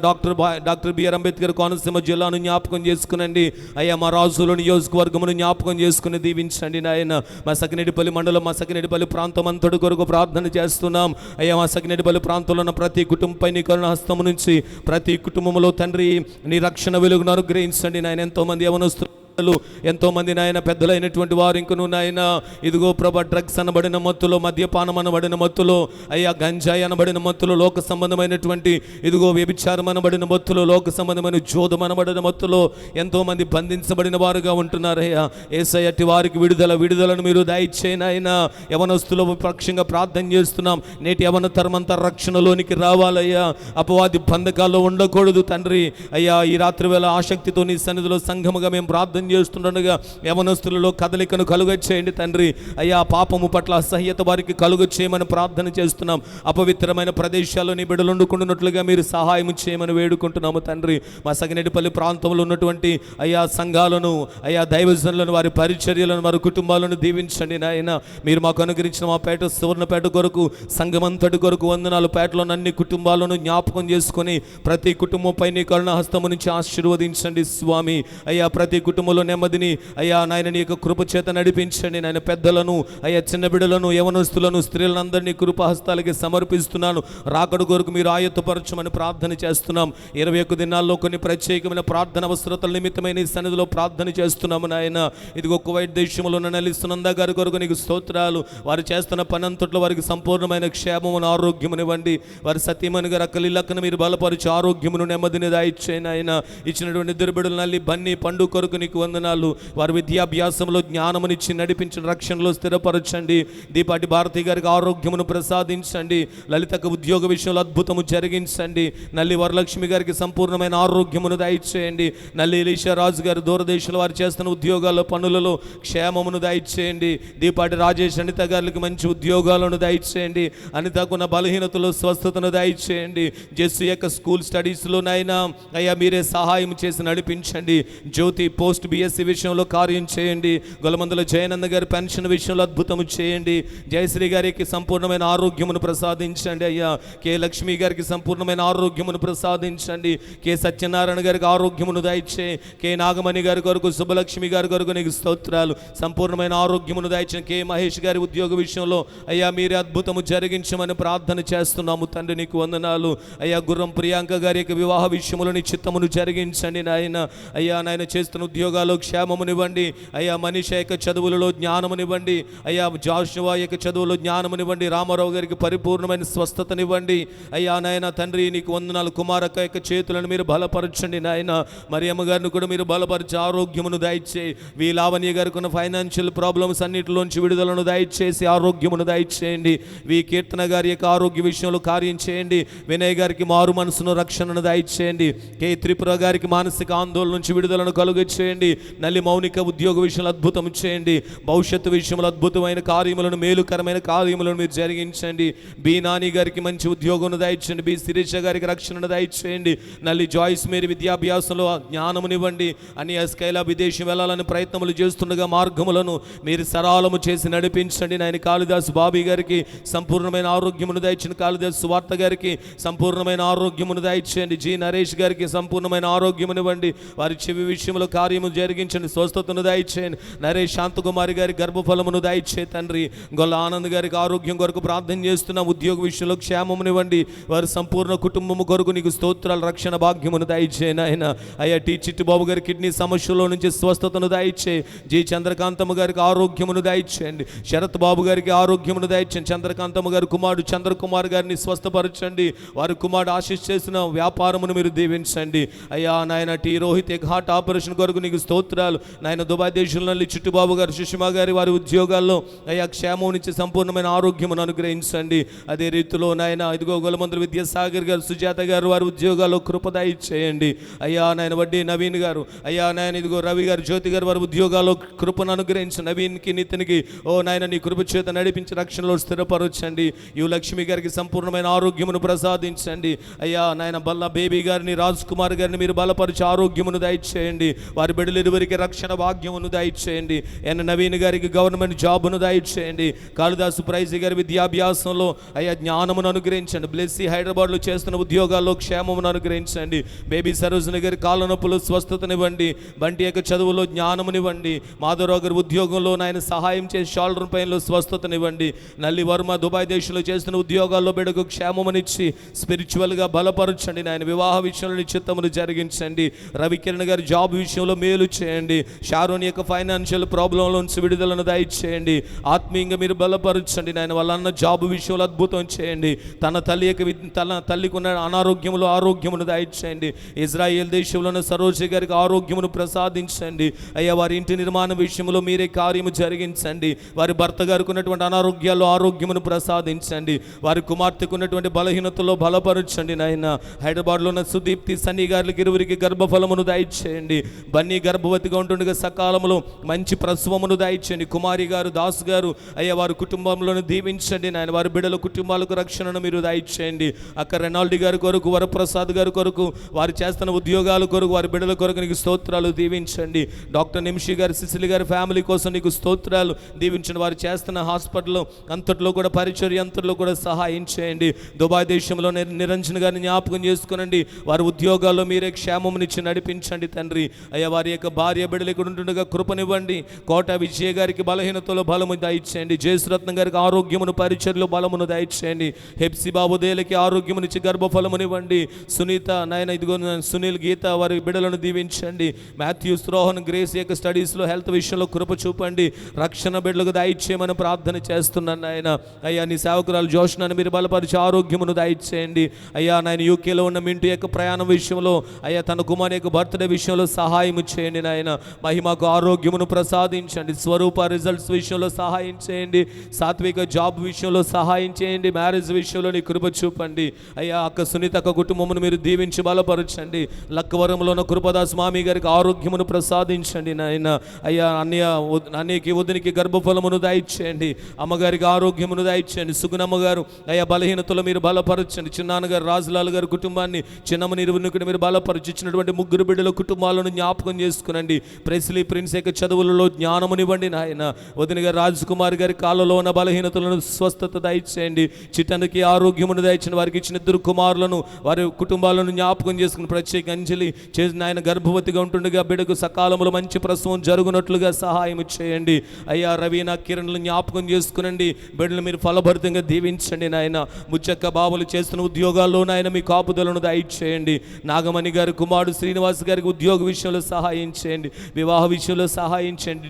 డాక్టర్ బిఆర్ అంబేద్కర్ కోనసీమ జిల్లాను జ్ఞాపకం చేసుకునండి. అయ్యా మా రాజుల నియోజకవర్గమును జ్ఞాపకం చేసుకుని దీవించండి నాయన. మా సకినేటిపల్లి మండలం, మా సకినేటిపల్లి ప్రాంతం అంతటి కొరకు ప్రార్థన చేస్తున్నాం. అయ్యా మా సకినేటిపల్లి ప్రాంతంలో ఉన్న ప్రతి కుటుంబంపై నీ కరుణ హస్తము నుంచి ప్రతి కుటుంబంలో తండ్రి నీ రక్షణ వెలుగును అనుగ్రహించండి నాయన. ఎంతోమంది యవనస్తులు, ఎంతో మంది నాయన పెద్దలైనటువంటి వారు ఇంకను నాయన ఇదిగో ప్రభ డ్రగ్స్ అనబడిన మత్తులో, మద్యపానం అనబడిన మత్తులో, అయ్యా గంజాయి అనబడిన మత్తులో, లోక సంబంధమైనటువంటి ఇదిగో వ్యభిచారం అనబడిన మత్తులో, లోక సంబంధమైన జోదం అనబడిన మత్తులో ఎంతో మంది బంధించబడిన వారుగా ఉంటున్నారయ్యా. యేసయ్య వారికి విడుదలను మీరు దయచేయండి ఆయన. యవనస్తుల పక్షంగా ప్రార్థన చేస్తున్నాం. నేటి యవన తరమంతా రక్షణలోనికి రావాలయ్యా. అపవాది బంధకాల్లో ఉండకూడదు తండ్రి. అయ్యా ఈ రాత్రి వేళ ఆసక్తితో నీ సన్నిధిలో సంఘముగా మేము ప్రార్థన చేస్తుండగా యవనస్తులలో కదలికను కలుగచేయండి తండ్రి. అయ్యా పాపము పట్ల అసహ్యత వారికి కలుగచేయమని ప్రార్థన చేస్తున్నాం. అపవిత్రమైన ప్రదేశాల్లో నీ బిడ్డలు వండుకుంటున్నట్లుగా మీరు సహాయం చేయమని వేడుకుంటున్నాము తండ్రి. మా సగినేటిపల్లి ప్రాంతంలో ఉన్నటువంటి అయ్యా సంఘాలను, అయ్యా దైవజనులను, వారి పరిచర్యలను, వారి కుటుంబాలను దీవించండి నాయన. మీరు మాకు అనుగ్రహించిన మా పేట సువర్ణపేట కొరకు, సంఘమంతటి కొరకు వందనాలు. పేటలోని అన్ని కుటుంబాలను జ్ఞాపకం చేసుకొని ప్రతి కుటుంబంపై నీ కరుణ హస్తము నుంచి ఆశీర్వదించండి స్వామి. అయ్యా ప్రతి కుటుంబం ఉద్యోగంలో నెమ్మదిని అయ్యా నాయన నీ యొక్క కృప చేత నడిపించండి నాయన. పెద్దలను అయ్యా చిన్న బిడ్డలను యవనస్తులను స్త్రీలను అందరినీ కృపాహస్తాలకి సమర్పిస్తున్నాను. రాకడ కొరకు మీరు ఆయత్తపరచమని ప్రార్థన చేస్తున్నాం. 21 దినాల్లో కొన్ని ప్రత్యేకమైన ప్రార్థన అవసరతల నిమిత్తమైన ఈ సన్నిధిలో ప్రార్థన చేస్తున్నాము నాయన. ఇదిగో కువైట్ దేశంలో నెలలిస్తున్నందా గారి కొరకు నీకు స్తోత్రాలు. వారు చేస్తున్న పని అంతట్లో వారికి సంపూర్ణమైన క్షేమమును ఆరోగ్యమునివ్వండి. వారి సతీమణి గారు అక్కలిల్లక్కను మీరు బలపరిచి ఆరోగ్యమును నెమ్మదిని దాయిచ్చేయను ఆయన. ఇచ్చినటువంటి ఇద్దరు బిడ్డలు నల్లి బన్నీ పండు కొరకు నీకు వందనాలు. వారి విద్యాభ్యాసంలో జ్ఞానమునిచ్చి నడిపించిన రక్షణలో స్థిరపరచండి. దీపాటి భారతి గారికి ఆరోగ్యమును ప్రసాదించండి. లలితకు ఉద్యోగ విషయంలో అద్భుతము జరిగించండి. నల్లి వరలక్ష్మి గారికి సంపూర్ణమైన ఆరోగ్యమును దయచేయండి. నల్లి ఎలీషా రాజు గారు దూరదేశంలో వారు చేస్తున్న ఉద్యోగాల్లో పనులలో క్షేమమును దయచేయండి. దీపాటి రాజేష్ అనిత గారికి మంచి ఉద్యోగాలను దయచేయండి. అనితకున్న బలహీనతలో స్వస్థతను దయచేయండి. జెస్సు యొక్క స్కూల్ స్టడీస్లో నైనా అయ్యా మీరే సహాయం చేసి నడిపించండి. జ్యోతి పోస్ట్ బిఎస్సి విషయంలో కార్యం చేయండి. గొలమందుల జయనంద గారి పెన్షన్ విషయంలో అద్భుతము చేయండి. జయశ్రీ గారికి సంపూర్ణమైన ఆరోగ్యమును ప్రసాదించండి అయ్యా. కె లక్ష్మి గారికి సంపూర్ణమైన ఆరోగ్యమును ప్రసాదించండి. కె సత్యనారాయణ గారికి ఆరోగ్యమును దయచే. కె నాగమణి గారి కొరకు శుభలక్ష్మి గారి కొరకు నీకు స్తోత్రాలు. సంపూర్ణమైన ఆరోగ్యమును దయచిన కె మహేష్ గారి ఉద్యోగ విషయంలో అయ్యా మీరే అద్భుతము జరిగించమని ప్రార్థన చేస్తున్నాము తండ్రి నీకు వందనాలు అయ్యా. గుర్రం ప్రియాంక గారి యొక్క వివాహ విషయములో నీ చిత్తమును జరిగించండి నాయన. అయ్యా నాయన చేస్తున్న ఉద్యోగాల్లో క్షేమమునివ్వండి అయ్యా. మనిష యొక్క చదువులలో జ్ఞానమునివ్వండి అయ్యా. జాషువా యొక్క చదువులో జ్ఞానమునివ్వండి. రామారావు గారికి పరిపూర్ణమైన స్వస్థతనివ్వండి అయ్యా నాయన. తండ్రి నీకు వందనాలు. కుమారక్క యొక్క చేతులను మీరు బలపరచండి నాయన. మరియమ్మ గారిని కూడా మీరు బలపరిచి ఆరోగ్యమును దయచేయి. వి లావణ్య గారికి ఉన్న ఫైనాన్షియల్ ప్రాబ్లమ్స్ అన్నిటిలోంచి విడుదలను దయచేసి ఆరోగ్యమును దయచేయండి. వి కీర్తన గారి యొక్క ఆరోగ్య విషయంలో కార్యం చేయండి. వినయ్ గారికి మారు మనసును రక్షణను దయచేయండి. కే త్రిపుర గారికి మానసిక ఆందోళన నుంచి విడుదలను కలుగ చేయండి. నల్లి మౌనిక ఉద్యోగ విషయంలో అద్భుతం చేయండి. భవిష్యత్తు విషయంలో అద్భుతమైన కార్యములను మేలుకరమైన కార్యములను మీరు జరిగించండి. బి నాని గారికి మంచి ఉద్యోగం దయచేయండి. బి శిరీష గారికి రక్షణను దయచేయండి. నల్లి జాయిస్ మేరీ విద్యాభ్యాసంలో జ్ఞానమునివ్వండి. అని స్కైలా విదేశం వెళ్ళాలని ప్రయత్నములు చేస్తుండగా మార్గములను మీరు సరళము చేసి నడిపించండి నాయన. కాళిదాసు బాబీ గారికి సంపూర్ణమైన ఆరోగ్యమును దయచేయండి. కాళిదాసు సువార్త గారికి సంపూర్ణమైన ఆరోగ్యమును దయచేయండి. జి నరేష్ గారికి సంపూర్ణమైన ఆరోగ్యమునివ్వండి. వారి చెవి విషయంలో కార్యము జరిగించండి. స్వస్థతను దయచేయండి. నరేష్ శాంతకుమారి గారి గర్భఫలమును దయచే తండ్రి. గొల్ల ఆనంద్ గారికి ఆరోగ్యం కొరకు ప్రార్థన చేస్తున్న ఉద్యోగ విషయంలో క్షేమమునివ్వండి. వారి సంపూర్ణ కుటుంబము కొరకు నీకు స్తోత్రాలు రక్షణ భాగ్యమును దయచేయను ఆయన. అయ్యా టి చిట్టుబాబు గారి కిడ్నీ సమస్యలో నుంచి స్వస్థతను దయచే. జి చంద్రకాంతమ్మ గారికి ఆరోగ్యమును దయచేయండి. శరత్ బాబు గారికి ఆరోగ్యమును దయచేయండి. చంద్రకాంతమ్మ గారి కుమారుడు చంద్రకుమార్ గారిని స్వస్థపరచండి. వారి కుమారుడు ఆశీస్ చేసిన వ్యాపారమును మీరు దీవించండి అయ్యా నాయన. టి రోహిత్ హార్ట్ ఆపరేషన్ కొరకు నీకు స్తోత్రాలు నాయన. దుబాయ్ దేశంలో చిట్టుబాబు గారు సుష్మా గారి వారి ఉద్యోగాల్లో అయ్యా క్షేమం నుంచి సంపూర్ణమైన ఆరోగ్యమును అనుగ్రహించండి. అదే రీతిలో నాయన ఇదిగో గొలమందుల విద్యాసాగర్ గారు సుజాత గారు వారి ఉద్యోగాల్లో కృపదాయి చేయండి అయ్యా నాయన. వడ్డీ నవీన్ గారు అయ్యా నాయన ఇదిగో రవి గారు జ్యోతి గారు వారి ఉద్యోగాల్లో కృపను అనుగ్రహించి నవీన్కి నితిన్కి ఓ నాయన నీ కృప చేత నడిపించి రక్షణలో స్థిరపరచండి. యు లక్ష్మి గారికి సంపూర్ణమైన ఆరోగ్యమును ప్రసాదించండి అయ్యా నాయన. బల్ల బేబీ గారిని రాజ్ కుమార్ గారిని మీరు బలపరిచి ఆరోగ్యమును దయచేయండి. వారి బిడ్డలు ఇరువురికి రక్షణ భాగ్యమును దయచేయండి. ఎన్ నవీన్ గారికి గవర్నమెంట్ జాబును దయచేయండి. కాళిదాసు ప్రైజ్ గారి విద్యాభ్యాసంలో అయ్యా జ్ఞానమును అనుగ్రహించండి. బ్లెస్సీ హైదరాబాద్లో చేస్తున్న ఉద్యోగాల్లో క్షేమమును అనుగ్రహించండి. బేబీ సరోజిని గారి కాళ్ళ నొప్పులు స్వస్థతనివ్వండి. బంటి యొక్క చదువులో జ్ఞానమునివ్వండి. మాధవరావు గారి ఉద్యోగంలో నాయన సహాయం చేసి షోల్డర్ పైనలో స్వస్థతనివ్వండి. నల్లి వర్మ దుబాయ్ దేశంలో చేస్తున్న ఉద్యోగాల్లో బిడ్డకు క్షేమమునిచ్చి స్పిరిచువల్గా బలపరచండి నాయన. వివాహ విషయంలో చిత్తమును జరిగించండి. రవికిరణ్ గారి జాబ్ విషయంలో మేలు చేయండి. షారోన్ యొక్క ఫైనాన్షియల్ ప్రాబ్లంలోంచి విడుదలను దయచేయండి. ఆత్మీయంగా మీరు బలపరచండి నాయన. వాళ్ళ అన్న జాబ్ విషయంలో అద్భుతం చేయండి. తన తల్లి యొక్క తన తల్లికి ఉన్న అనారోగ్యములో ఆరోగ్యమును దయచేయండి. ఇజ్రాయేల్ దేశంలోని సరోజ గారికి ఆరోగ్యమును ప్రసాదించండి అయ్యా. వారి ఇంటి నిర్మాణ విషయంలో మీరే కార్యము జరిగించండి. వారి భర్త గారికి ఉన్నటువంటి అనారోగ్యాల్లో ఆరోగ్యమును ప్రసాదించండి. వారి కుమార్తెకు ఉన్నటువంటి బలహీనతలో బలపరచండి నాయన. హైదరాబాద్లో ఉన్న సుదీప్తి సన్నీ గారికి ఇరువురికి గర్భఫలమును దయచేయండి. బన్నీ గర్భవతిగా ఉంటుండగా సకాలంలో మంచి ప్రసవమును దయచేయండి. కుమారి గారు దాస్ గారు అయ్యా వారి కుటుంబంలోను దీవించండి నాయన. వారి బిడ్డల కుటుంబాలకు రక్షణను మీరు దయచేయండి. అక్క రెనాల్డ్ గారి కొరకు వరప్రసాద్ గారి కొరకు వారు చేస్తున్న ఉద్యోగాల కొరకు వారి బిడ్డల కొరకు నీకు స్తోత్రాలు దీవించండి. డాక్టర్ నిమిషి గారి సిసిలి గారి ఫ్యామిలీ కోసం నీకు స్తోత్రాలు దీవించండి. వారు చేస్తున్న హాస్పిటల్ అంతట్లో కూడా పరిచర్య అంతట్లో కూడా సహాయం చేయండి. దుబాయ్ దేశంలో నిరంజన్ గారిని జ్ఞాపకం చేసుకునండి. వారి ఉద్యోగాల్లో మీరే క్షేమమునిచ్చి నడిపించండి తండ్రి అయ్యా. వారి యొక్క యొక్క భార్య బిడ్డలు ఇక్కడ ఉంటుండగా కృపనివ్వండి. కోట విజయ గారికి బలహీనతలో బలము దయచేయండి. జయశ్రత్నం గారికి ఆరోగ్యమును పరిచర్లో బలమును దయచేయండి. హెప్సి బాబుదేలకి ఆరోగ్యమునిచ్చి గర్భఫలమునివ్వండి. సునీత నాయన ఇదిగో సునీల్ గీత వారి బిడ్డలను దీవించండి. మాథ్యూస్ రోహన్ గ్రేస్ యొక్క స్టడీస్లో హెల్త్ విషయంలో కృప చూపండి. రక్షణ బిడ్డలకు దయచేయమని ప్రార్థన చేస్తున్నాను నాయన. అయ్యా నీ సేవకురాలు జోష్నాన్ని మీరు బలపరిచి ఆరోగ్యమును దయచేయండి. అయ్యా నాయన యూకేలో ఉన్న మింటూ యొక్క ప్రయాణం విషయంలో అయ్యా తన కుమార్ యొక్క బర్త్డే విషయంలో సహాయం చేయండి నాయన. మహిమకు ఆరోగ్యమును ప్రసాదించండి. స్వరూప రిజల్ట్స్ విషయంలో సహాయం చేయండి. సాత్విక జాబ్ విషయంలో సహాయం చేయండి. మ్యారేజ్ విషయంలో నీ కృప చూపండి. అయ్యా అక్క సునీత అక్క కుటుంబమును మీరు దీవించి బలపరచండి. లక్కవరంలో ఉన్న కృపదాస్ మామి గారికి ఆరోగ్యమును ప్రసాదించండి నాయన. అయ్యా అన్యకి వదినికి గర్భఫలమును దయచేయండి. అమ్మగారికి ఆరోగ్యమును దయచేయండి. సుగుణమ్మ గారు అయ్యా బలహీనతలో మీరు బలపరచండి. చిన్నాన్నగారు రాజులాల్ గారు కుటుంబాన్ని చిన్నమ్మ నిర్వహణకుని మీరు బలపరిచినటువంటి ముగ్గురు బిడ్డల కుటుంబాలను జ్ఞాపకం చేసుకునండి. ప్రెస్లీ ప్రిన్స్ యొక్క చదువులలో జ్ఞానమునివ్వండి నాయన. వదిన గారు రాజ్ కుమార్ గారి కాళ్ళలో ఉన్న బలహీనతలను స్వస్థత దయచేయండి. చిట్టనికి ఆరోగ్యమును దయచేయండి. వారికి ఇచ్చిన ఇద్దరు కుమారులను వారి కుటుంబాలను జ్ఞాపకం చేసుకుని ప్రత్యేక అంజలి చేసిన ఆయన గర్భవతిగా ఉంటుండగా బిడ్డకు సకాలంలో మంచి ప్రసవం జరుగునట్లుగా సహాయం చేయండి. అయ్యా రవీనా కిరణ్లను జ్ఞాపకం చేసుకునండి. బిడ్డలు మీరు ఫలభరితంగా దీవించండి నాయన. ముచ్చక్క బాబులు చేస్తున్న ఉద్యోగాల్లో నాయన మీ కాపుదలను దయచేయండి. నాగమణి గారి కుమారుడు శ్రీనివాస్ గారికి ఉద్యోగ విషయంలో సహాయం చేయండి. వివాహ విషయంలో సహాయం చేయండి.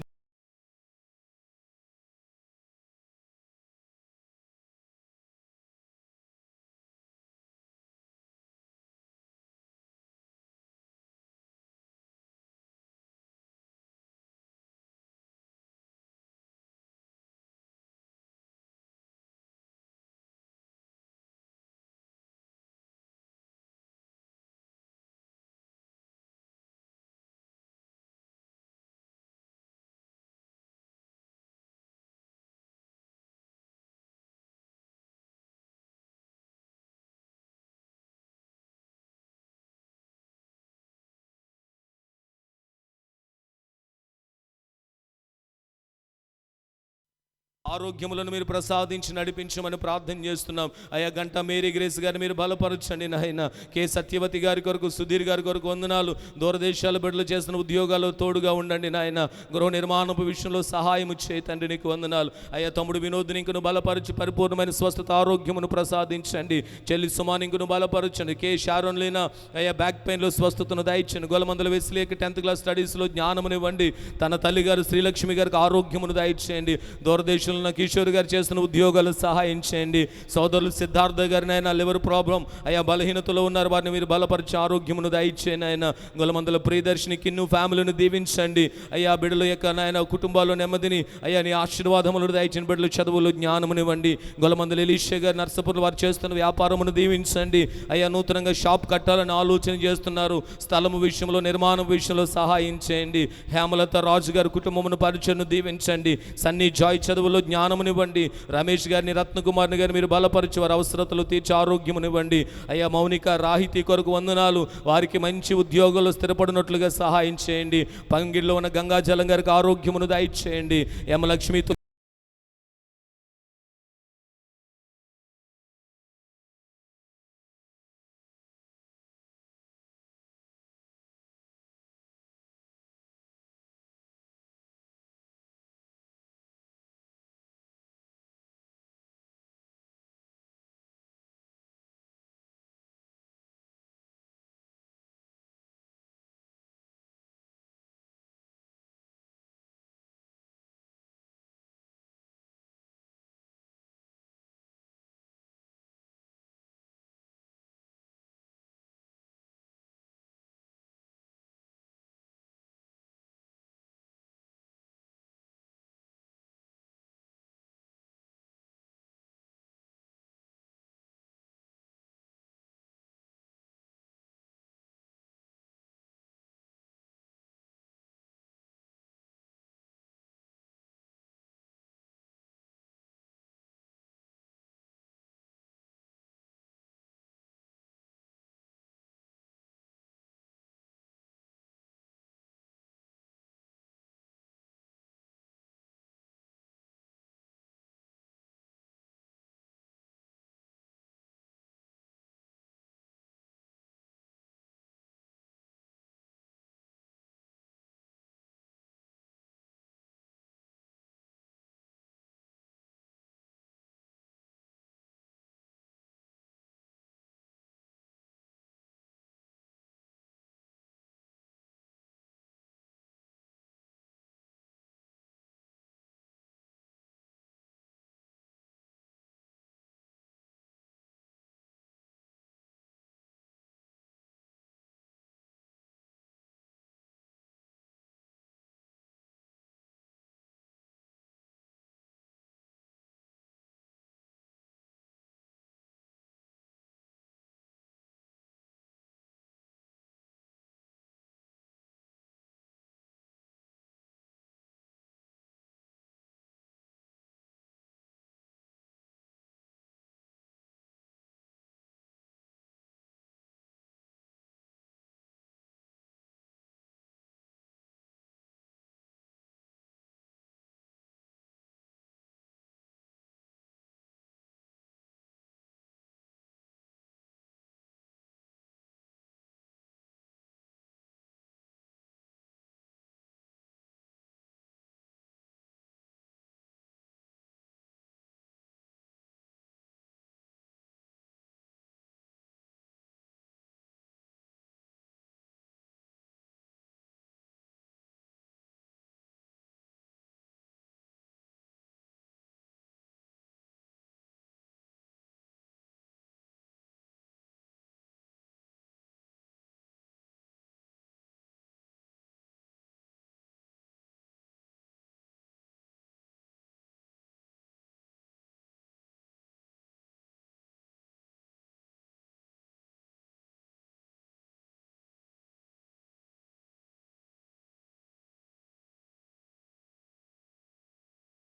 ఆరోగ్యములను మీరు ప్రసాదించి నడిపించమని ప్రార్థన చేస్తున్నాం. అయ్యా గంట మేరీ గ్రేస్ గారిని మీరు బలపరచండి నాయన. కె సత్యవతి గారి కొరకు సుధీర్ గారి కొరకు వందనాలు. దూరదేశాల బిడ్డలు చేస్తున్న ఉద్యోగాలు తోడుగా ఉండండి నాయన. గృహ నిర్మాణపు విషయంలో సహాయం చేయతండి నీకు వందనాలు. అయ్యా తమ్ముడు వినోద్ ఇంకును బలపరిచి పరిపూర్ణమైన స్వస్థత ఆరోగ్యమును ప్రసాదించండి. చెల్లి సుమాన్ ఇంకును బలపరచండి. కె షారోన్ లేనా అయ్యా బ్యాక్ పెయిన్లో స్వస్థతను దయచండి. గొలమందల వెస్లీకి 10th క్లాస్ స్టడీస్లో జ్ఞానమునివ్వండి. తన తల్లి గారు శ్రీలక్ష్మి గారికి ఆరోగ్యమును దయచేయండి. దూరదేశంలో కిషోర్ గారు చేస్తున్న ఉద్యోగాలు సహాయం చేయండి. సోదరులు సిద్ధార్థ గారిని ఆయన లివర్ ప్రాబ్లం అయ్యా బలహీనతలో ఉన్నారు. వారిని మీరు బలపరిచి ఆరోగ్యమును దయచేయండి ఆయన. గొలమందల ప్రియదర్శిని కిన్ను ఫ్యామిలీని దీవించండి. అయ్యా బిడ్డల యొక్క నాయన కుటుంబాల్లో నెమ్మదిని అయ్యా నీ ఆశీర్వాదములను దయచేయండి. బిడ్డలు చదువులు జ్ఞానమునివ్వండి. గొలమందల ఎలీషా గారు నర్సపూర్లు వారు చేస్తున్న వ్యాపారమును దీవించండి. అయ్యా నూతనంగా షాప్ కట్టాలని ఆలోచన చేస్తున్నారు. స్థలము విషయంలో నిర్మాణం విషయంలో సహాయం చేయండి. హేమలత రాజు గారి కుటుంబమును పరిచయను దీవించండి. సన్నీ జాయ్ చదువులో జ్ఞానమునివ్వండి. రమేష్ గారిని రత్నకుమార్ని గారిని మీరు బలపరిచి వారి అవసరతలు తీర్చి ఆరోగ్యమునివ్వండి. అయ్యా మౌనిక రాహితి కొరకు వందనాలు. వారికి మంచి ఉద్యోగాలు స్థిరపడినట్లుగా సహాయం చేయండి. పంగిల్లో ఉన్న గంగాజలం గారికి ఆరోగ్యమును దయచేయండి. యమలక్ష్మి